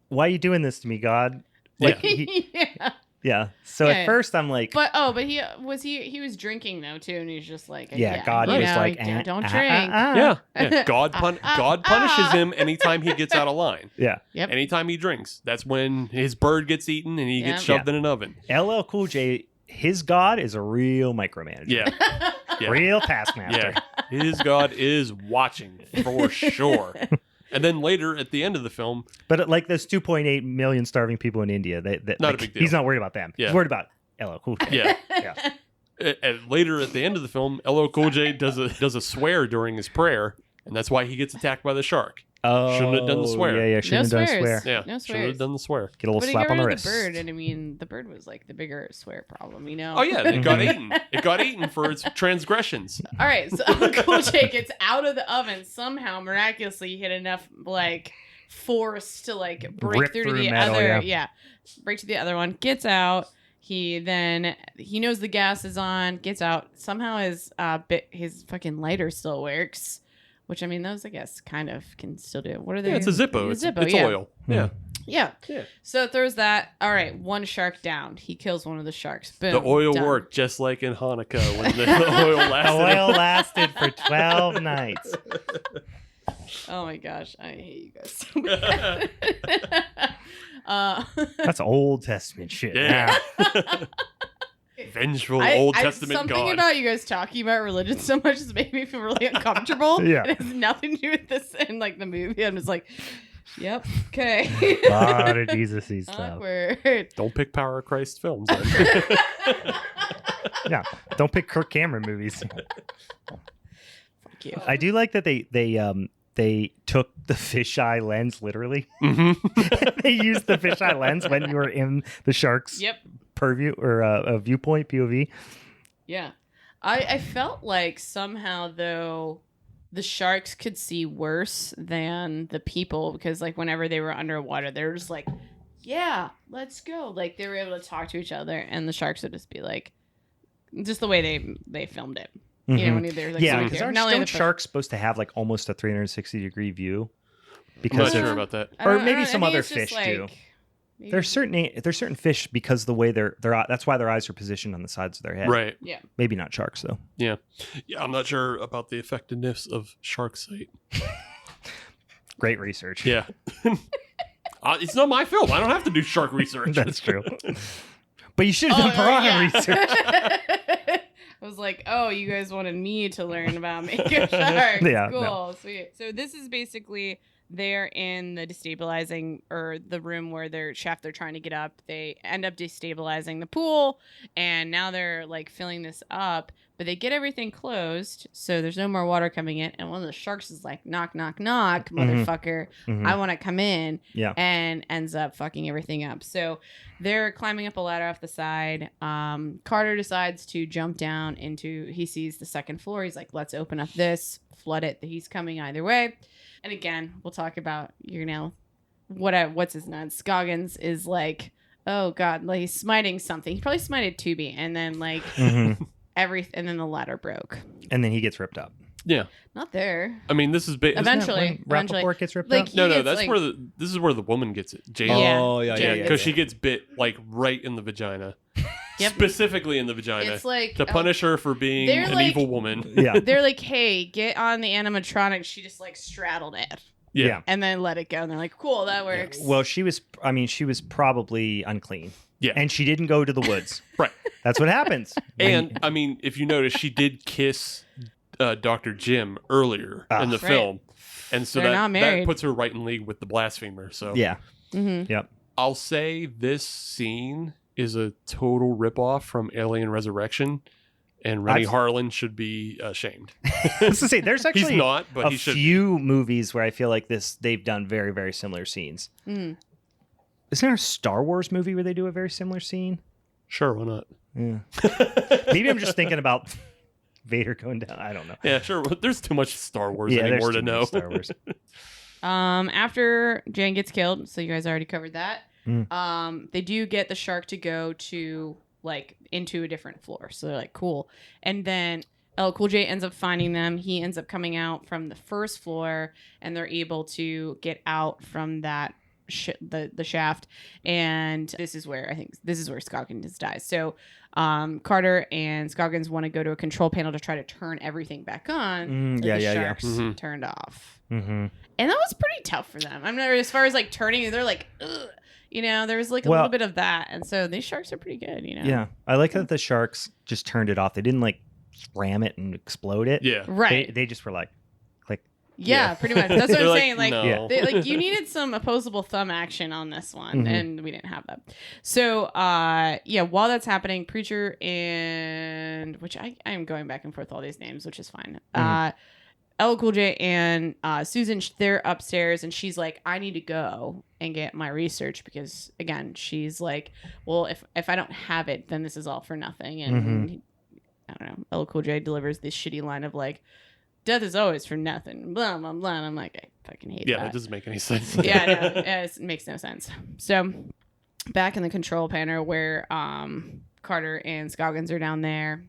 Speaker 2: "Why are you doing this to me, God?" Like,
Speaker 4: yeah.
Speaker 2: yeah. So
Speaker 4: Yeah.
Speaker 2: at first I'm like,
Speaker 4: But he was drinking though too, and he's just like
Speaker 2: yeah, God
Speaker 4: you
Speaker 2: was
Speaker 4: know,
Speaker 2: like,
Speaker 4: don't drink.
Speaker 3: Yeah. God punishes him anytime he gets out of line.
Speaker 2: Yeah.
Speaker 4: Yep.
Speaker 3: Anytime he drinks. That's when his bird gets eaten and he gets
Speaker 4: Yeah.
Speaker 3: shoved in an oven.
Speaker 2: LL Cool J, his God is a real micromanager.
Speaker 3: Yeah. Yeah.
Speaker 2: Real taskmaster.
Speaker 3: Yeah. His God is watching for sure. And then later at the end of the film,
Speaker 2: But like those 2.8 million starving people in India, that
Speaker 3: Not a
Speaker 2: like,
Speaker 3: big deal.
Speaker 2: He's not worried about them.
Speaker 3: Yeah.
Speaker 2: He's worried about LL Cool J.
Speaker 3: yeah.
Speaker 2: Yeah.
Speaker 3: Later at the end of the film, LL Cool J does a swear during his prayer, and that's why he gets attacked by the shark.
Speaker 2: Oh,
Speaker 3: Shouldn't have done the swear.
Speaker 2: Yeah, shouldn't have done
Speaker 4: swears.
Speaker 2: swear.
Speaker 3: Yeah,
Speaker 4: No
Speaker 3: should have
Speaker 4: swears.
Speaker 3: done the swear.
Speaker 2: Get a little
Speaker 4: But he
Speaker 2: slap
Speaker 4: got
Speaker 2: on the
Speaker 4: rid
Speaker 2: wrist.
Speaker 4: of the bird, and I mean, the bird was like the bigger swear problem, you know?
Speaker 3: Oh yeah, it got eaten. It got eaten for its transgressions.
Speaker 4: All right, so Uncle Cool J gets out of the oven somehow, miraculously hit enough like force to like break
Speaker 2: Rip
Speaker 4: through to
Speaker 2: through
Speaker 4: the
Speaker 2: metal,
Speaker 4: other.
Speaker 2: yeah.
Speaker 4: Yeah, break to the other one. Gets out. he knows the gas is on, gets out. Somehow his fucking lighter still works, which I mean those I guess kind of can still do. What are they?
Speaker 3: Yeah, it's a Zippo. It's
Speaker 4: yeah.
Speaker 3: oil. Yeah.
Speaker 4: Yeah.
Speaker 3: Yeah.
Speaker 4: So throws that. All right, one shark down. He kills one of the sharks. Boom.
Speaker 3: The oil
Speaker 4: done.
Speaker 3: worked just like in Hanukkah when the oil
Speaker 2: The
Speaker 3: lasted.
Speaker 2: oil lasted for 12 nights.
Speaker 4: Oh my gosh, I hate you guys so bad.
Speaker 2: That's Old Testament shit.
Speaker 3: Yeah. Vengeful Old Testament
Speaker 4: something
Speaker 3: God.
Speaker 4: about you guys talking about religion so much has made me feel really uncomfortable.
Speaker 2: Yeah.
Speaker 4: It has nothing to do with this and like the movie. I'm just like, yep, okay.
Speaker 2: A lot of Jesus-y stuff.
Speaker 4: Awkward.
Speaker 3: Don't pick Power of Christ films. Then.
Speaker 2: Yeah. Don't pick Kirk Cameron movies.
Speaker 4: Fuck you.
Speaker 2: I do like that they took the fisheye lens literally.
Speaker 3: Mm-hmm.
Speaker 2: They used the fisheye lens when you were in the shark's
Speaker 4: Yep.
Speaker 2: purview or a viewpoint, POV.
Speaker 4: Yeah. I felt like somehow though the sharks could see worse than the people because like whenever they were underwater they were just like, yeah, let's go. Like they were able to talk to each other and the sharks would just be like just the way they filmed it. You know, when they're like
Speaker 2: Yeah,
Speaker 4: so
Speaker 2: because
Speaker 4: here.
Speaker 2: aren't
Speaker 4: Not only
Speaker 2: don't
Speaker 4: the
Speaker 2: sharks supposed to have like almost a 360-degree view?
Speaker 3: I'm not
Speaker 2: Because
Speaker 3: sure
Speaker 2: of,
Speaker 3: about that.
Speaker 4: I don't-
Speaker 2: or maybe
Speaker 4: I
Speaker 2: some
Speaker 4: think
Speaker 2: other
Speaker 4: it's just,
Speaker 2: fish do.
Speaker 4: maybe-
Speaker 2: There's certain fish because the way their that's why their eyes are positioned on the sides of their head.
Speaker 3: Right.
Speaker 4: Yeah.
Speaker 2: Maybe not sharks though.
Speaker 3: Yeah, I'm not sure about the effectiveness of Shark Sight.
Speaker 2: Great research.
Speaker 3: Yeah. It's not my film. I don't have to do shark research.
Speaker 2: That's true. But you should have done piranha
Speaker 4: yeah.
Speaker 2: research.
Speaker 4: I was like, oh, you guys wanted me to learn about mako sharks.
Speaker 2: Yeah,
Speaker 4: Cool.
Speaker 2: no.
Speaker 4: Sweet. So this is basically they're in the destabilizing or the room where their shaft they're trying to get up. They end up destabilizing the pool and now they're like filling this up, but they get everything closed so there's no more water coming in and one of the sharks is like knock knock knock motherfucker,
Speaker 2: Mhm.
Speaker 4: I want to come in.
Speaker 2: Yeah.
Speaker 4: And ends up fucking everything up. So they're climbing up a ladder off the side. Carter decides to jump down into, he sees the second floor. He's like, let's open up this, flood it. He's coming either way. And again, we'll talk about, what's his name? Scoggins is like, oh God, like he's smiting something. He probably smited Tubi and then like
Speaker 2: Mhm.
Speaker 4: and then the ladder broke.
Speaker 2: And then he gets ripped up.
Speaker 3: Yeah.
Speaker 4: Not there.
Speaker 3: I mean, this is
Speaker 4: Eventually.
Speaker 2: Rappaport gets ripped
Speaker 4: Like,
Speaker 2: up.
Speaker 3: No,
Speaker 4: He gets,
Speaker 3: that's
Speaker 4: like-
Speaker 3: where this is where the woman gets it. Jane.
Speaker 4: Yeah.
Speaker 1: Oh, yeah, yeah,
Speaker 4: Jane
Speaker 1: yeah.
Speaker 3: Because she gets bit like right in the vagina.
Speaker 4: Yep.
Speaker 3: Specifically in the vagina.
Speaker 4: It's like
Speaker 3: to punish her for being
Speaker 4: they're
Speaker 3: an
Speaker 4: like-
Speaker 3: evil woman.
Speaker 2: Yeah.
Speaker 4: They're like, hey, get on the animatronic. She just like straddled it.
Speaker 3: Yeah.
Speaker 4: And then let it go. And they're like, cool, that works.
Speaker 2: Well, she was probably unclean.
Speaker 3: Yeah.
Speaker 2: And she didn't go to the woods.
Speaker 3: Right.
Speaker 2: That's what happens.
Speaker 3: And I mean, if you notice, she did kiss Dr. Jim earlier in the
Speaker 4: Right.
Speaker 3: film. And so
Speaker 4: They're not
Speaker 3: that
Speaker 4: married.
Speaker 3: puts her right in league with the blasphemer. So
Speaker 2: Yeah.
Speaker 4: Mm-hmm.
Speaker 2: Yep.
Speaker 3: I'll say this scene is a total ripoff from Alien Resurrection. And Rennie Harlan should be ashamed.
Speaker 2: I was to say, there's actually
Speaker 3: He's not, but
Speaker 2: a
Speaker 3: he should.
Speaker 2: few movies where I feel like they've done very, very similar scenes.
Speaker 4: Mm.
Speaker 2: Isn't there a Star Wars movie where they do a very similar scene?
Speaker 3: Sure, why not?
Speaker 2: Yeah. Maybe I'm just thinking about Vader going down. I don't know.
Speaker 3: Yeah, sure. There's too much Star Wars
Speaker 2: Yeah,
Speaker 3: anymore
Speaker 2: there's
Speaker 3: to
Speaker 2: too many
Speaker 3: know.
Speaker 2: Star Wars.
Speaker 4: After Jan gets killed, so you guys already covered that.
Speaker 2: Mm.
Speaker 4: They do get the shark to go to like into a different floor, so they're like cool. And then LL Cool J ends up finding them. He ends up coming out from the first floor, and they're able to get out from that the shaft. And this is where Scoggins dies. So Carter and Scoggins want to go to a control panel to try to turn everything back on. But the sharks
Speaker 3: Mhm.
Speaker 4: turned off.
Speaker 2: Mm-hmm.
Speaker 4: And that was pretty tough for them. I'm not as far as like turning. They're like, ugh. There was like a
Speaker 2: Well-
Speaker 4: little bit of that, and so these sharks are pretty good.
Speaker 2: Yeah. I like that the sharks just turned it off. They didn't like ram it and explode it.
Speaker 3: Yeah.
Speaker 4: Right.
Speaker 2: They just were like, click.
Speaker 4: Yeah, pretty much. That's what
Speaker 3: They're
Speaker 4: I'm
Speaker 3: like,
Speaker 4: saying. Like,
Speaker 3: no.
Speaker 2: Yeah.
Speaker 4: like you needed some opposable thumb action on this one,
Speaker 2: Mhm.
Speaker 4: and we didn't have that. So, while that's happening, Preacher and which I am going back and forth all these names, which is fine. LL Cool J and Susan, they're upstairs, and she's like, I need to go and get my research because, again, she's like, well, if I don't have it, then this is all for nothing. And I don't know, LL Cool J delivers this shitty line of like, death is always for nothing, blah, blah, blah. And I'm like, I fucking hate
Speaker 3: Yeah,
Speaker 4: that.
Speaker 3: that doesn't make any sense.
Speaker 4: Yeah, no, it makes no sense. So back in the control panel where Carter and Scoggins are down there.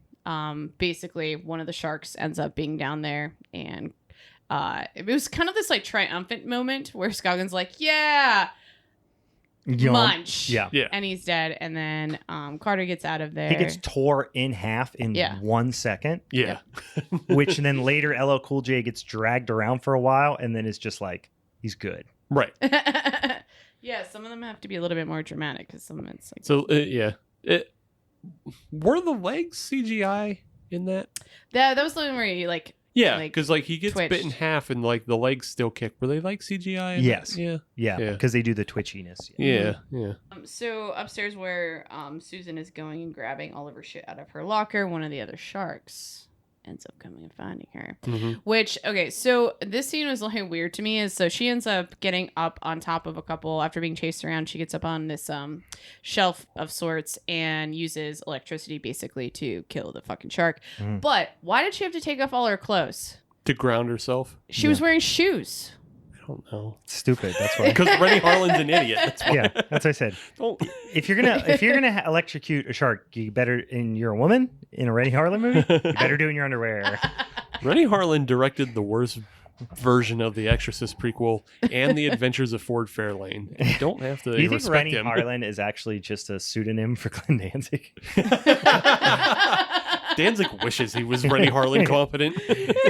Speaker 4: Basically, one of the sharks ends up being down there, and it was kind of this like triumphant moment where Scoggins like, yeah, munch,
Speaker 2: Yeah.
Speaker 4: and he's dead. And then Carter gets out of there.
Speaker 2: He gets tore in half in 1 second.
Speaker 3: Yeah.
Speaker 2: Which then later LL Cool J gets dragged around for a while, and then it's just like he's good.
Speaker 3: Right.
Speaker 4: Yeah, some of them have to be a little bit more dramatic because some of it's like.
Speaker 3: So were the legs CGI in that?
Speaker 4: That was the one where he like.
Speaker 3: Yeah,
Speaker 4: like,
Speaker 3: because like he gets
Speaker 4: twitched.
Speaker 3: bit in half and like the legs still kick. Were they like CGI?
Speaker 2: Yes.
Speaker 3: Yeah.
Speaker 2: Yeah,
Speaker 3: Yeah.
Speaker 2: because they do the twitchiness.
Speaker 3: Yeah. Yeah.
Speaker 4: So upstairs where Susan is going and grabbing all of her shit out of her locker, one of the other sharks ends up coming and finding her.
Speaker 3: Mhm.
Speaker 4: Which, okay, so this scene was like weird to me. Is so she ends up getting up on top of a couple after being chased around. She gets up on this shelf of sorts and uses electricity basically to kill the fucking shark.
Speaker 2: Mm.
Speaker 4: But why did she have to take off all her clothes?
Speaker 3: To ground herself.
Speaker 4: She was wearing shoes.
Speaker 3: I don't know.
Speaker 2: Stupid. That's why.
Speaker 3: Because Rennie Harlan's an idiot. That's why.
Speaker 2: Yeah, that's what I said.
Speaker 3: Don't.
Speaker 2: If you're gonna electrocute a shark, you better, and you're a woman in a Rennie Harlan movie, you better do it in your underwear.
Speaker 3: Rennie Harlan directed the worst version of the Exorcist prequel and the Adventures of Ford Fairlane. You don't have to
Speaker 2: Do you think
Speaker 3: respect
Speaker 2: Rennie
Speaker 3: him.
Speaker 2: Harlan is actually just a pseudonym for Glenn Danzig?
Speaker 3: Danzig wishes he was Rennie Harlan competent.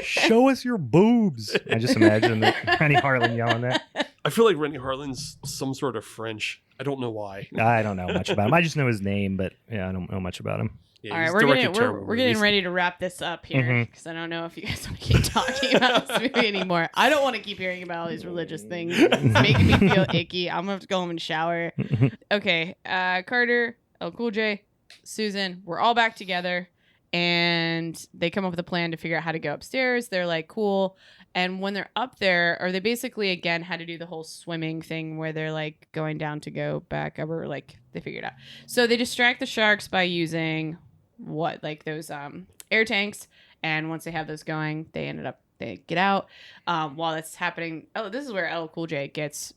Speaker 2: Show us your boobs. I just imagine that Rennie Harlan yelling that.
Speaker 3: I feel like Rennie Harlan's some sort of French. I don't know why.
Speaker 2: I don't know much about him. I just know his name, but yeah, I don't know much about him.
Speaker 3: Yeah,
Speaker 4: All right,
Speaker 3: he's
Speaker 4: we're
Speaker 3: directed
Speaker 4: getting
Speaker 3: terrible
Speaker 4: we're getting
Speaker 3: movies.
Speaker 4: ready to wrap this up here
Speaker 2: Mhm.
Speaker 4: because I don't know if you guys want to keep talking about this movie anymore. I don't want to keep hearing about all these religious things. It's making me feel icky. I'm gonna have to go home and shower. Okay, Carter, El Cool J, Susan, we're all back together, and they come up with a plan to figure out how to go upstairs. They're like, cool. And when they're up there, or they basically again had to do the whole swimming thing where they're like going down to go back up, or like they figured out. So they distract the sharks by using those air tanks, and once they have those going, they get out. While that's happening, this is where LL Cool J gets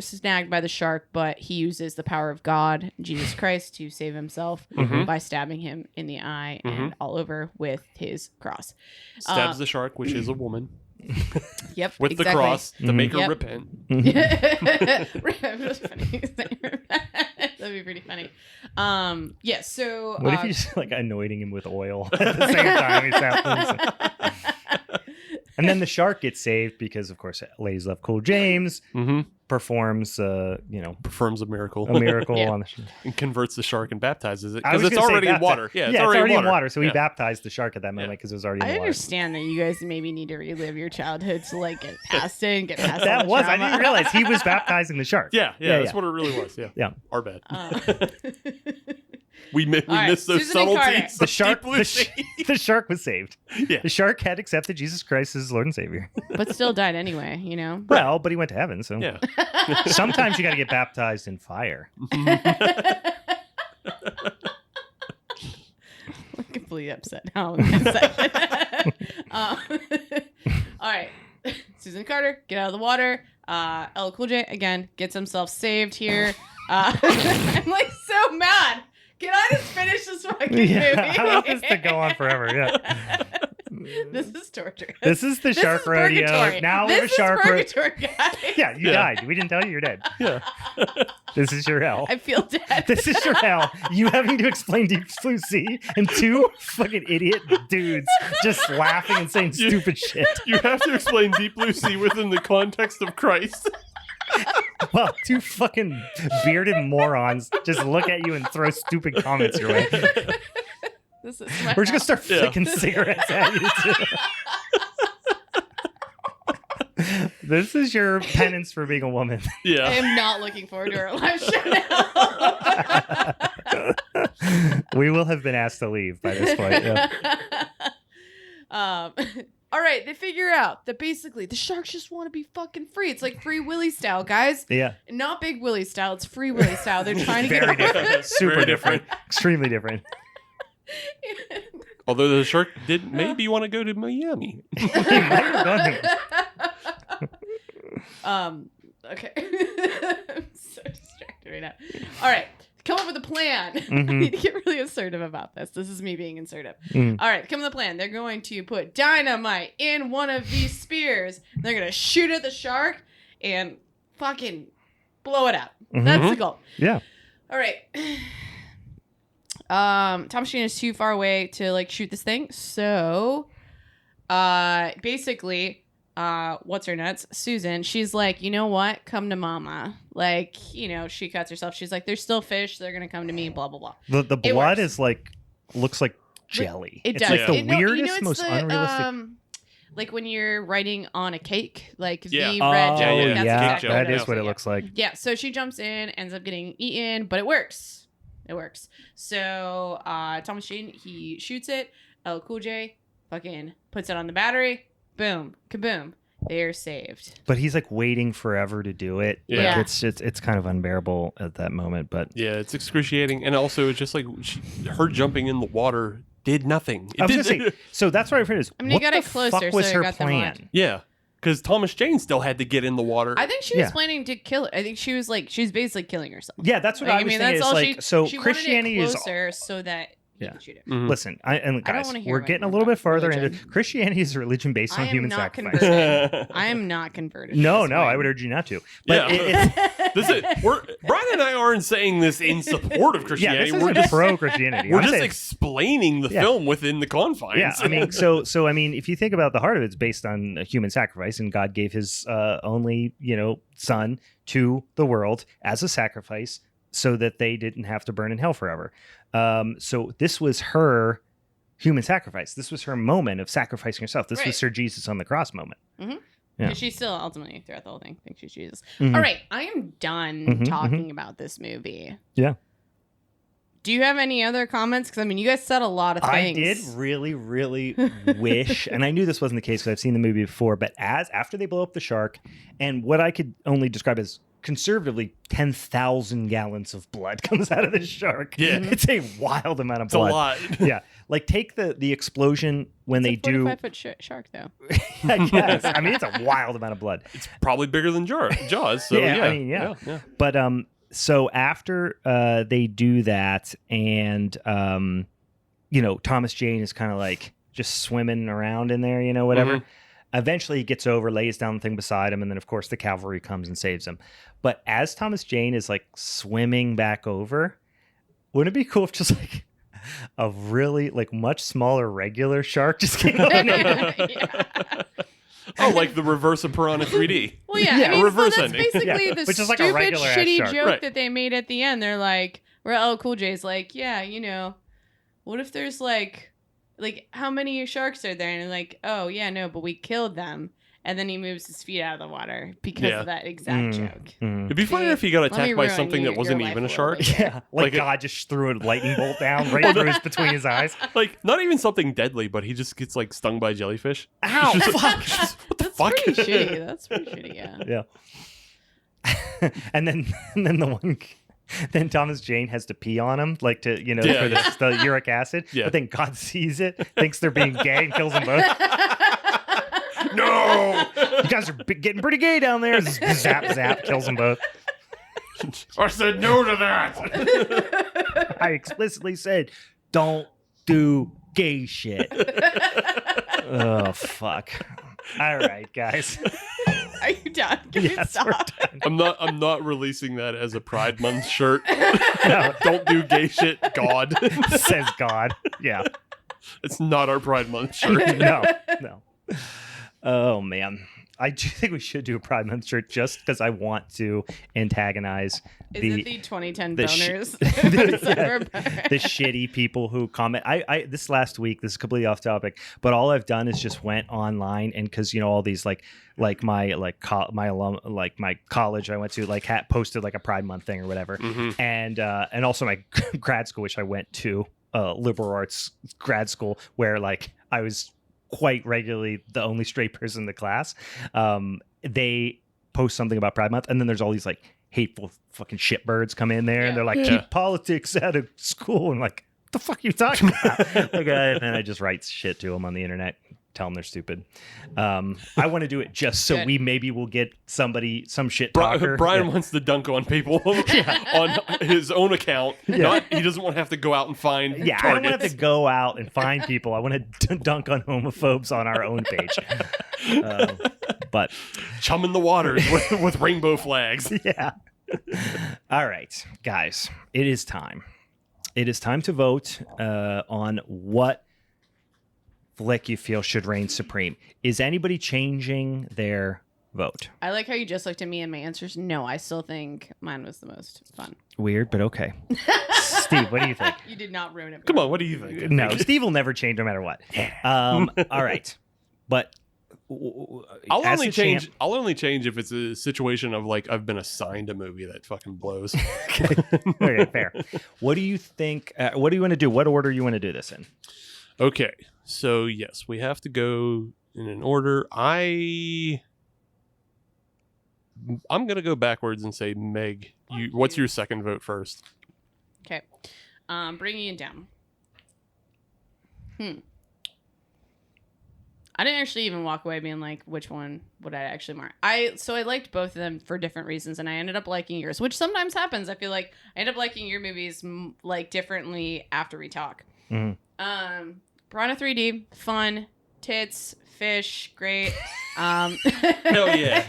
Speaker 4: snagged by the shark, but he uses the power of God, Jesus Christ, to save himself
Speaker 3: Mhm.
Speaker 4: by stabbing him in the eye and all over with his cross.
Speaker 3: Stabs the shark, which is a woman,
Speaker 4: Yep,
Speaker 3: with the
Speaker 4: exactly.
Speaker 3: cross to make her
Speaker 4: Yep.
Speaker 3: repent.
Speaker 4: That's funny. That'd be pretty funny. Yeah. So
Speaker 2: What if you just like anointing him with oil at the same time he's happening? And then the shark gets saved because, of course, Ladies Love Cool James
Speaker 3: Mm-hmm.
Speaker 2: performs,
Speaker 3: Performs a miracle.
Speaker 2: a miracle
Speaker 4: Yeah.
Speaker 2: on the
Speaker 3: and converts the shark and baptizes it
Speaker 2: I
Speaker 3: because
Speaker 2: was
Speaker 3: it's
Speaker 2: gonna say
Speaker 3: already in
Speaker 2: bapti-
Speaker 3: water. Yeah,
Speaker 2: it's already in water. So he
Speaker 3: Yeah.
Speaker 2: baptized the shark at that moment because it was already in
Speaker 4: I
Speaker 2: water.
Speaker 4: understand that you guys maybe need to relive your childhood to like get past it and get past all
Speaker 2: That
Speaker 4: the
Speaker 2: was. I
Speaker 4: trauma.
Speaker 2: didn't realize he was baptizing the shark.
Speaker 3: Yeah, that's what it really was. Yeah,
Speaker 2: Yeah.
Speaker 3: Our bad.
Speaker 4: Uh,
Speaker 3: We
Speaker 4: All right,
Speaker 3: missed those
Speaker 4: Susan and Carter.
Speaker 3: subtleties.
Speaker 2: The
Speaker 3: of
Speaker 2: shark,
Speaker 3: Deep Blue Sea.
Speaker 2: the shark was saved.
Speaker 3: Yeah.
Speaker 2: The shark had accepted Jesus Christ as Lord and Savior.
Speaker 4: but still died anyway, you know?
Speaker 2: Well, but he went to heaven. So
Speaker 3: Yeah.
Speaker 2: sometimes you got to get baptized in fire.
Speaker 4: I'm completely upset now. In this section. All right. Susan Carter, get out of the water. LL Cool J, again, gets himself saved here. I'm like so mad. Can I just finish this fucking movie?
Speaker 2: I want this to go on forever. Yeah.
Speaker 4: This is torture.
Speaker 2: This is the
Speaker 4: This
Speaker 2: shark
Speaker 4: is
Speaker 2: rodeo.
Speaker 4: purgatory.
Speaker 2: Now we have a
Speaker 4: this
Speaker 2: shark
Speaker 4: is
Speaker 2: rodeo.
Speaker 4: purgatory, guys.
Speaker 2: Yeah, you
Speaker 3: Yeah.
Speaker 2: died. We didn't tell you you're dead.
Speaker 3: Yeah.
Speaker 2: This is your hell.
Speaker 4: I feel dead.
Speaker 2: This is your hell. You having to explain Deep Blue Sea and two fucking idiot dudes just laughing and saying stupid shit.
Speaker 3: You have to explain Deep Blue Sea within the context of Christ.
Speaker 2: Well, two fucking bearded morons just look at you and throw stupid comments your way.
Speaker 4: This is my
Speaker 2: We're just gonna
Speaker 4: hell.
Speaker 2: start flicking cigarettes at you too. This is your penance for being a woman.
Speaker 4: I
Speaker 3: Yeah.
Speaker 4: am not looking forward to our live show now.
Speaker 2: We will have been asked to leave by this point. Yeah.
Speaker 4: All right, they figure out that basically the sharks just want to be fucking free. It's like Free Willy style, guys.
Speaker 2: Yeah.
Speaker 4: Not Big Willy style. It's Free Willy style. They're trying to
Speaker 2: Very
Speaker 4: get
Speaker 2: different. Super
Speaker 3: Very
Speaker 2: different. Extremely different.
Speaker 3: Although the shark did maybe want to go to Miami.
Speaker 2: He might have done it.
Speaker 4: Okay. I'm so distracted right it out. All right. Come up with a plan. I need to get really assertive about this. This is me being assertive. All right, come up with a plan. They're going to put dynamite in one of these spears. They're going to shoot at the shark and fucking blow it up. That's the goal.
Speaker 2: Yeah.
Speaker 4: All right. Thomas Jane is too far away to like shoot this thing. So basically what's her nuts? Susan, she's like, you know what? Come to mama. Like, you know, she cuts herself. She's like, there's still fish. They're going to come to me, blah, blah, blah.
Speaker 2: The blood is like, looks like jelly.
Speaker 4: It
Speaker 2: it's
Speaker 4: does.
Speaker 2: like the
Speaker 4: You know,
Speaker 2: weirdest,
Speaker 4: it's
Speaker 2: most
Speaker 4: the,
Speaker 2: unrealistic.
Speaker 4: Like when you're writing on a cake, like
Speaker 3: Yeah.
Speaker 4: the
Speaker 2: Oh,
Speaker 4: red jelly.
Speaker 3: yeah,
Speaker 4: That's
Speaker 2: yeah,
Speaker 4: exactly
Speaker 2: that
Speaker 4: it
Speaker 2: is what it looks like.
Speaker 4: Yeah, so she jumps in, ends up getting eaten, but it works. It works. So Thomas Jane, he shoots it. LL Cool J fucking puts it on the battery. Boom. Kaboom. They're saved.
Speaker 2: But he's like waiting forever to do it.
Speaker 3: Yeah.
Speaker 2: Like, it's kind of unbearable at that moment. But
Speaker 3: Yeah, it's excruciating, and also it's just like her jumping in the water did nothing.
Speaker 2: I was gonna say, so that's what I figured is.
Speaker 4: I mean, you
Speaker 2: what
Speaker 4: got
Speaker 2: the
Speaker 4: it closer,
Speaker 2: fuck was
Speaker 4: so it
Speaker 2: her
Speaker 4: got them wet.
Speaker 2: plan?
Speaker 3: Yeah, because Thomas Jane still had to get in the water.
Speaker 4: I think she was
Speaker 2: Yeah.
Speaker 4: planning to kill it. I think she was like, she's basically killing herself.
Speaker 2: Yeah, that's what
Speaker 4: Like,
Speaker 2: I was thinking. It's like, so
Speaker 4: she
Speaker 2: Christianity
Speaker 4: wanted it
Speaker 2: is.
Speaker 4: closer so that he
Speaker 2: Yeah.
Speaker 4: could shoot it.
Speaker 3: Mhm.
Speaker 2: Listen, and guys,
Speaker 4: wanna hear
Speaker 2: we're
Speaker 4: about
Speaker 2: getting a
Speaker 4: more
Speaker 2: little bit
Speaker 4: about
Speaker 2: further
Speaker 4: religion.
Speaker 2: into Christianity is a religion based
Speaker 4: I
Speaker 2: on
Speaker 4: am
Speaker 2: human
Speaker 4: not
Speaker 2: sacrifice.
Speaker 4: converted. I am not converted.
Speaker 2: No,
Speaker 4: That's
Speaker 2: no,
Speaker 4: fine.
Speaker 2: I would urge you not to. But
Speaker 3: Yeah.
Speaker 2: it's
Speaker 3: Brian and I aren't saying this in support of
Speaker 2: yeah,
Speaker 3: Christianity.
Speaker 2: this
Speaker 3: we're
Speaker 2: isn't
Speaker 3: just
Speaker 2: pro Christianity.
Speaker 3: we're
Speaker 2: I'm
Speaker 3: just
Speaker 2: saying-
Speaker 3: explaining the
Speaker 2: Yeah.
Speaker 3: film within the confines.
Speaker 2: Yeah, I mean, so I mean, if you think about the heart of it, it's based on a human sacrifice, and God gave His only, Son to the world as a sacrifice, so that they didn't have to burn in hell forever. So this was her human sacrifice. This was her moment of sacrificing herself. This
Speaker 4: Right.
Speaker 2: was Sir Jesus on the cross moment. Yeah.
Speaker 4: Because she's still ultimately throughout the whole thing thinks she's Jesus.
Speaker 2: Mhm.
Speaker 4: All right, I am done
Speaker 2: Mhm,
Speaker 4: talking about this movie.
Speaker 2: Yeah.
Speaker 4: Do you have any other comments? Because I mean, you guys said a lot of
Speaker 2: I
Speaker 4: things.
Speaker 2: did really, really wish, and I knew this wasn't the case because I've seen the movie before, but after they blow up the shark, and what I could only describe as conservatively 10,000 gallons of blood comes out of this shark.
Speaker 3: Yeah.
Speaker 2: It's a wild amount of
Speaker 3: it's a
Speaker 2: blood.
Speaker 3: lot.
Speaker 2: Yeah. Like take the explosion when
Speaker 4: It's
Speaker 2: they
Speaker 4: a
Speaker 2: do.
Speaker 4: 45-foot shark, though.
Speaker 2: I guess. I mean, it's a wild amount of blood.
Speaker 3: It's probably bigger than Jaws. So
Speaker 2: Yeah,
Speaker 3: yeah,
Speaker 2: I mean, yeah.
Speaker 3: yeah.
Speaker 2: But so after they do that, and Thomas Jane is kind of like just swimming around in there, whatever.
Speaker 3: Mhm.
Speaker 2: Eventually he gets over, lays down the thing beside him, and then of course the cavalry comes and saves him. But as Thomas Jane is like swimming back over, wouldn't it be cool if just like a really like much smaller regular shark just came up?
Speaker 4: Yeah.
Speaker 3: Oh, like the reverse of Piranha 3D.
Speaker 4: Well, yeah,
Speaker 2: Yeah,
Speaker 4: I mean,
Speaker 3: reverse
Speaker 4: so that's
Speaker 3: ending.
Speaker 4: basically
Speaker 2: Yeah,
Speaker 4: the
Speaker 2: which is like a
Speaker 4: stupid,
Speaker 2: regular-ass
Speaker 4: shitty
Speaker 2: shark.
Speaker 4: joke
Speaker 3: Right.
Speaker 4: that they made at the end. They're like, where LL Cool J's like, yeah, what if there's like how many sharks are there? And like, oh yeah, no, but we killed them. And then he moves his feet out of the water because
Speaker 3: Yeah.
Speaker 4: of that exact joke.
Speaker 2: Mm.
Speaker 3: It'd be funnier if he got
Speaker 4: Let me
Speaker 3: attacked by
Speaker 4: ruin
Speaker 3: something
Speaker 4: your
Speaker 3: that wasn't
Speaker 4: life
Speaker 3: even
Speaker 4: a
Speaker 3: a
Speaker 4: little
Speaker 3: shark.
Speaker 4: bit.
Speaker 2: Yeah, like God just threw a lightning bolt down right through between his eyes.
Speaker 3: Like not even something deadly, but he just gets like stung by jellyfish.
Speaker 2: Ow!
Speaker 3: Just-
Speaker 2: Fuck!
Speaker 3: what the
Speaker 4: That's
Speaker 3: fuck?
Speaker 4: pretty shitty. That's pretty shitty, yeah.
Speaker 2: Yeah. and then then Thomas Jane has to pee on him, like to
Speaker 3: Yeah.
Speaker 2: for the uric acid.
Speaker 3: Yeah.
Speaker 2: But then God sees it, thinks they're being gay, and kills them both.
Speaker 3: No!
Speaker 2: You guys are getting pretty gay down there. Zap, zap, kills them both.
Speaker 3: I said no to that.
Speaker 2: I explicitly said, don't do gay shit. Oh fuck! All right, guys.
Speaker 4: Are you done? Can you
Speaker 2: Yes, we're
Speaker 4: stop?
Speaker 2: done.
Speaker 3: I'm not releasing that as a Pride Month shirt.
Speaker 2: No,
Speaker 3: Don't do gay shit, God.
Speaker 2: says God. Yeah.
Speaker 3: It's not our Pride Month shirt.
Speaker 2: No. Oh man, I do think we should do a Pride Month shirt just because I want to antagonize
Speaker 4: Is it the 2010
Speaker 2: the sh-
Speaker 4: boners?
Speaker 2: the shitty people who comment. I this last week, this is completely off topic, but all I've done is just went online, and because all these my college I went to posted like a Pride Month thing or whatever,
Speaker 3: Mhm.
Speaker 2: and also my grad school, which I went to, liberal arts grad school, where I was quite regularly the only straight person in the class. They post something about Pride Month, and then there's all these hateful fucking shitbirds come in there, and they're like,
Speaker 3: Yeah.
Speaker 2: keep politics out of school, and what the fuck are you talking about? And I just write shit to them on the internet. tell them they're stupid. I want to do it just so
Speaker 4: Good.
Speaker 2: we will get some shit talker.
Speaker 3: Brian wants to dunk on people on his own account. He doesn't want to have to go out and find
Speaker 2: I don't
Speaker 3: targets.
Speaker 2: want to have to go out and find people. I want to dunk on homophobes on our own page. But
Speaker 3: Chumming the waters with rainbow flags.
Speaker 2: yeah. All right, guys, it is time. It is time to vote on what flick you feel should reign supreme. Is anybody changing their vote?
Speaker 4: I like how you just looked at me and my answer's no. I still think mine was the most fun.
Speaker 2: Weird, but okay. Steve, what do you think?
Speaker 4: You did not ruin it.
Speaker 3: Come on, what do you think?
Speaker 2: No, Steve will never change no matter what. All right, but
Speaker 3: I'll
Speaker 2: as
Speaker 3: only
Speaker 2: a
Speaker 3: change.
Speaker 2: champ-
Speaker 3: I'll only change if it's a situation of like I've been assigned a movie that fucking blows.
Speaker 2: Okay, fair. What do you think? What do you want to do? What order you want to do this in?
Speaker 3: Okay, so yes, we have to go in an order. I'm gonna go backwards and say Meg. What's your second vote first?
Speaker 4: Okay. Bringing it down. I didn't actually even walk away being like, which one would I actually mark? So I liked both of them for different reasons, and I ended up liking yours, which sometimes happens. I feel like I end up liking your movies like differently after we talk.
Speaker 2: Mhm.
Speaker 4: Piranha 3D, fun, tits, fish, great.
Speaker 3: Hell yeah.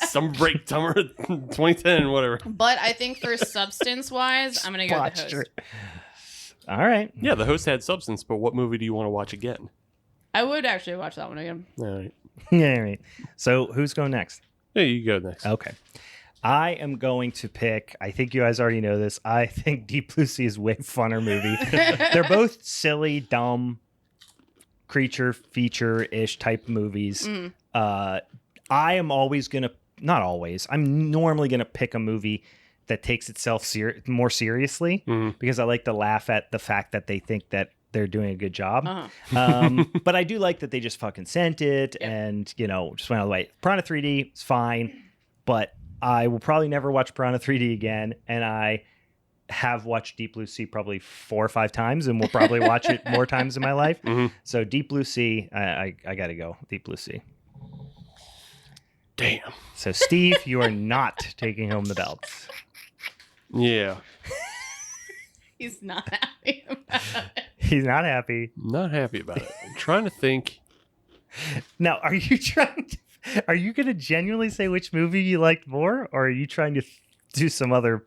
Speaker 3: Some summer 2010, whatever.
Speaker 4: But I think for substance wise, I'm gonna go with the
Speaker 2: Posture.
Speaker 4: Host.
Speaker 2: All right.
Speaker 3: Yeah, The Host had substance, but what movie do you want to watch again?
Speaker 4: I would actually watch that one again.
Speaker 3: All right.
Speaker 2: Yeah, all right. So who's going next?
Speaker 3: Yeah, you go next.
Speaker 2: Okay. I am going to pick, I think you guys already know this, I think Deep Blue Sea is a way funner movie. They're both silly, dumb, creature feature-ish type movies. I am always going to, not always, I'm normally going to pick a movie that takes itself more seriously because I like to laugh at the fact that they think that they're doing a good job. But I do like that they just fucking sent it and, just went all the way. Piranha 3D is fine, but I will probably never watch Piranha 3D again. And I have watched Deep Blue Sea probably 4 or 5 times and will probably watch it more times in my life. So Deep Blue Sea, I got to go Deep Blue Sea.
Speaker 3: Damn.
Speaker 2: So Steve, you are not taking home the belts.
Speaker 3: Yeah.
Speaker 4: He's not happy about it.
Speaker 2: He's not happy.
Speaker 3: Not happy about it. I'm trying to think.
Speaker 2: Now, are you going to genuinely say which movie you liked more, or are you trying to do some other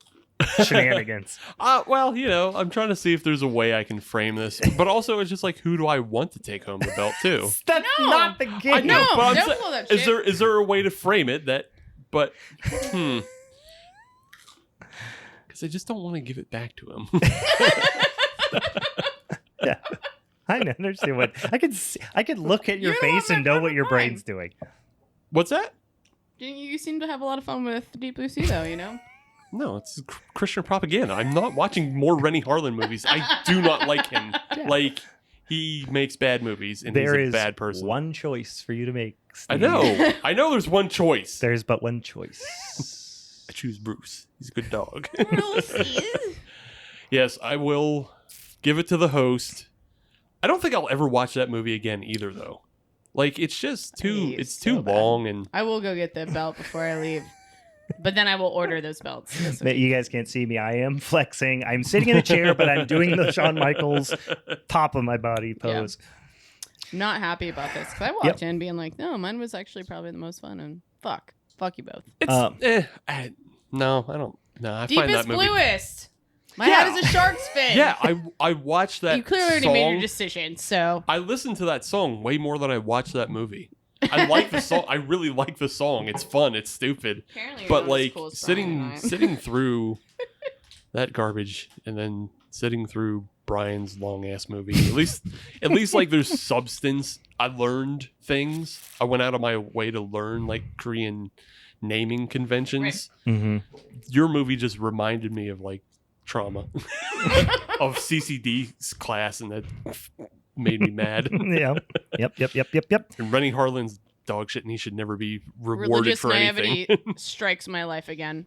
Speaker 2: shenanigans?
Speaker 3: Well, I'm trying to see if there's a way I can frame this. But also, it's just like, who do I want to take home the belt to?
Speaker 2: That's
Speaker 4: No.
Speaker 2: not the game.
Speaker 3: I know,
Speaker 4: No,
Speaker 3: but I'm
Speaker 4: don't
Speaker 3: saying,
Speaker 4: pull that
Speaker 3: is
Speaker 4: shit.
Speaker 3: there a way to frame it that? But because I just don't want to give it back to him.
Speaker 2: Yeah, I understand what I could look at your
Speaker 4: You're the one
Speaker 2: face and
Speaker 4: that
Speaker 2: know
Speaker 4: brought
Speaker 2: what
Speaker 4: it
Speaker 2: your
Speaker 4: up.
Speaker 2: brain's doing.
Speaker 3: What's that?
Speaker 4: You seem to have a lot of fun with Deep Blue Sea, though,
Speaker 3: No, it's Christian propaganda. I'm not watching more Rennie Harlan movies. I do not like him. Like, he makes bad movies and
Speaker 2: There
Speaker 3: he's
Speaker 2: is
Speaker 3: a bad person.
Speaker 2: one choice for you to make.
Speaker 3: I
Speaker 2: Steve.
Speaker 3: know. I know there's one choice.
Speaker 2: There's but one choice.
Speaker 3: I choose Bruce. He's a good dog.
Speaker 4: you know?
Speaker 3: Yes, I will give it to The Host. I don't think I'll ever watch that movie again either, though. Like, it's just too,
Speaker 4: It's
Speaker 3: too
Speaker 4: so bad.
Speaker 3: long and...
Speaker 4: I will go get the belt before I leave. But then I will order those belts. That's what-
Speaker 2: You guys can't see me. I am flexing. I'm sitting in a chair, but I'm doing the Shawn Michaels top of my body pose.
Speaker 4: Not happy about this. Because I walked in being like, no, mine was actually probably the most fun. And fuck you both.
Speaker 3: It's... no, I don't... No, I find that
Speaker 4: Deepest,
Speaker 3: movie...
Speaker 4: bluest. My
Speaker 3: Yeah.
Speaker 4: head is a shark's fin.
Speaker 3: Yeah, I watched that
Speaker 4: You clearly already
Speaker 3: song.
Speaker 4: made your decision, so.
Speaker 3: I listened to that song way more than I watched that movie. I like the song. I really like the song. It's fun. It's stupid.
Speaker 4: Apparently you're
Speaker 3: But
Speaker 4: not as
Speaker 3: like
Speaker 4: cool as Brian
Speaker 3: sitting through that garbage and then sitting through Brian's long ass movie. At least like there's substance. I learned things. I went out of my way to learn like Korean naming conventions.
Speaker 2: Mm-hmm.
Speaker 3: Your movie just reminded me of like trauma of CCD's class, and that made me mad.
Speaker 2: Yep.
Speaker 3: And Rennie Harlan's dog shit, and he should never be rewarded
Speaker 4: Religious
Speaker 3: for anything.
Speaker 4: naivety strikes my life again.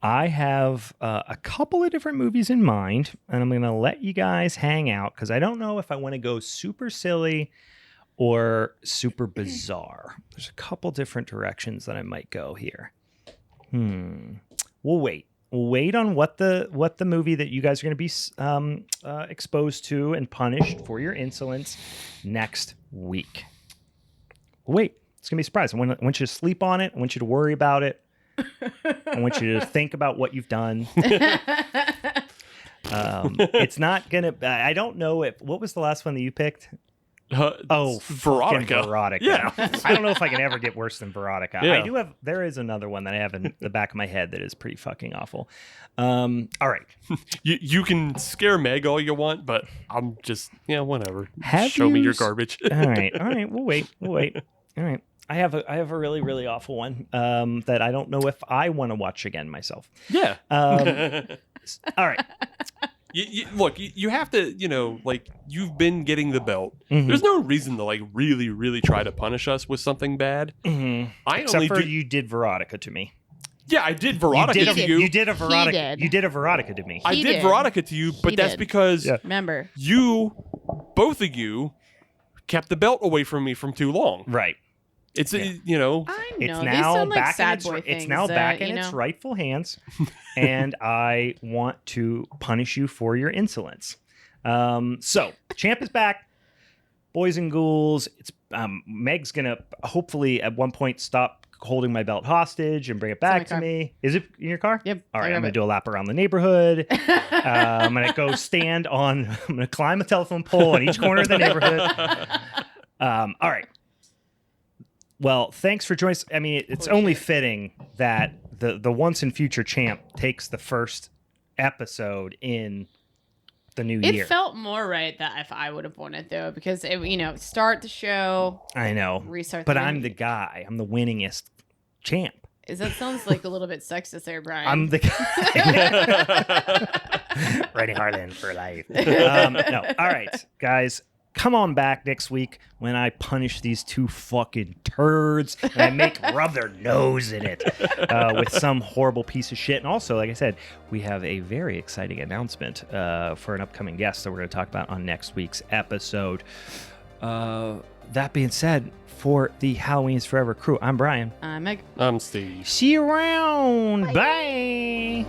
Speaker 2: I have a couple of different movies in mind, and I'm going to let you guys hang out because I don't know if I want to go super silly or super bizarre. There's a couple different directions that I might go here. We'll wait. We'll wait on what the movie that you guys are going to be exposed to and punished for your insolence next week. We'll wait. It's going to be a surprise. I want you to sleep on it. I want you to worry about it. I want you to think about what you've done. It's not going to... I don't know if... What was the last one that you picked?
Speaker 3: Veronica.
Speaker 2: Veronica.
Speaker 3: Yeah.
Speaker 2: I don't know if I can ever get worse than Veronica.
Speaker 3: Yeah.
Speaker 2: I do have... There is another one that I have in the back of my head that is pretty fucking awful. All right.
Speaker 3: You can scare Meg all you want, but I'm just... Yeah, whatever.
Speaker 2: Have
Speaker 3: Show me
Speaker 2: you
Speaker 3: your
Speaker 2: s-
Speaker 3: garbage.
Speaker 2: All right. We'll wait. All right. I have a really, really awful one that I don't know if I want to watch again myself.
Speaker 3: Yeah.
Speaker 2: All right.
Speaker 3: Look, you have to, like, you've been getting the belt.
Speaker 2: Mhm.
Speaker 3: There's no reason to, like, really, really try to punish us with something bad.
Speaker 2: Mhm.
Speaker 3: I
Speaker 2: Except
Speaker 3: only
Speaker 2: for
Speaker 3: do...
Speaker 2: you did Veronica to me.
Speaker 3: Yeah, I did Veronica to you.
Speaker 2: You did a Veronica.
Speaker 4: did.
Speaker 2: You did a Veronica to me.
Speaker 3: I
Speaker 4: He
Speaker 3: did
Speaker 4: did.
Speaker 3: Veronica to you, but
Speaker 4: He
Speaker 3: that's
Speaker 4: did.
Speaker 3: because
Speaker 2: Yeah.
Speaker 4: Remember.
Speaker 3: both of you, kept the belt away from me from too long.
Speaker 2: Right.
Speaker 3: It's,
Speaker 4: I
Speaker 2: It's
Speaker 4: know. These
Speaker 2: now
Speaker 4: sound like
Speaker 2: back in
Speaker 4: sad
Speaker 2: its
Speaker 4: boy
Speaker 2: it's
Speaker 4: things
Speaker 2: now
Speaker 4: that,
Speaker 2: back in
Speaker 4: you
Speaker 2: its
Speaker 4: know.
Speaker 2: rightful hands, and I want to punish you for your insolence. So Champ is back, boys and ghouls. It's Meg's gonna hopefully at one point stop holding my belt hostage and bring it back
Speaker 4: my
Speaker 2: to
Speaker 4: car.
Speaker 2: me. Is it in your car?
Speaker 4: Yep.
Speaker 2: All
Speaker 4: I
Speaker 2: right,
Speaker 4: grab
Speaker 2: I'm gonna
Speaker 4: it.
Speaker 2: do a lap around the neighborhood. I'm gonna go stand on. I'm gonna climb a telephone pole in each corner of the neighborhood. All right. Well, thanks for joining us. I mean, it's
Speaker 4: Holy
Speaker 2: only
Speaker 4: shit.
Speaker 2: fitting that the once and future champ takes the first episode in the new
Speaker 4: It
Speaker 2: year.
Speaker 4: felt more right that if I would have won it though, because it, start the show,
Speaker 2: I know,
Speaker 4: restart.
Speaker 2: but
Speaker 4: the
Speaker 2: I'm
Speaker 4: movie.
Speaker 2: the guy. I'm the winningest champ.
Speaker 4: That sounds like a little bit sexist there, Brian.
Speaker 2: I'm the guy. Ready hard in for life. No, all right, guys. Come on back next week when I punish these two fucking turds and I make rub their nose in it with some horrible piece of shit. And also, like I said, we have a very exciting announcement for an upcoming guest that we're going to talk about on next week's episode. That being said, for the Halloween's Forever crew, I'm Brian.
Speaker 4: Meg.
Speaker 3: I'm Steve.
Speaker 2: See you around. Bye.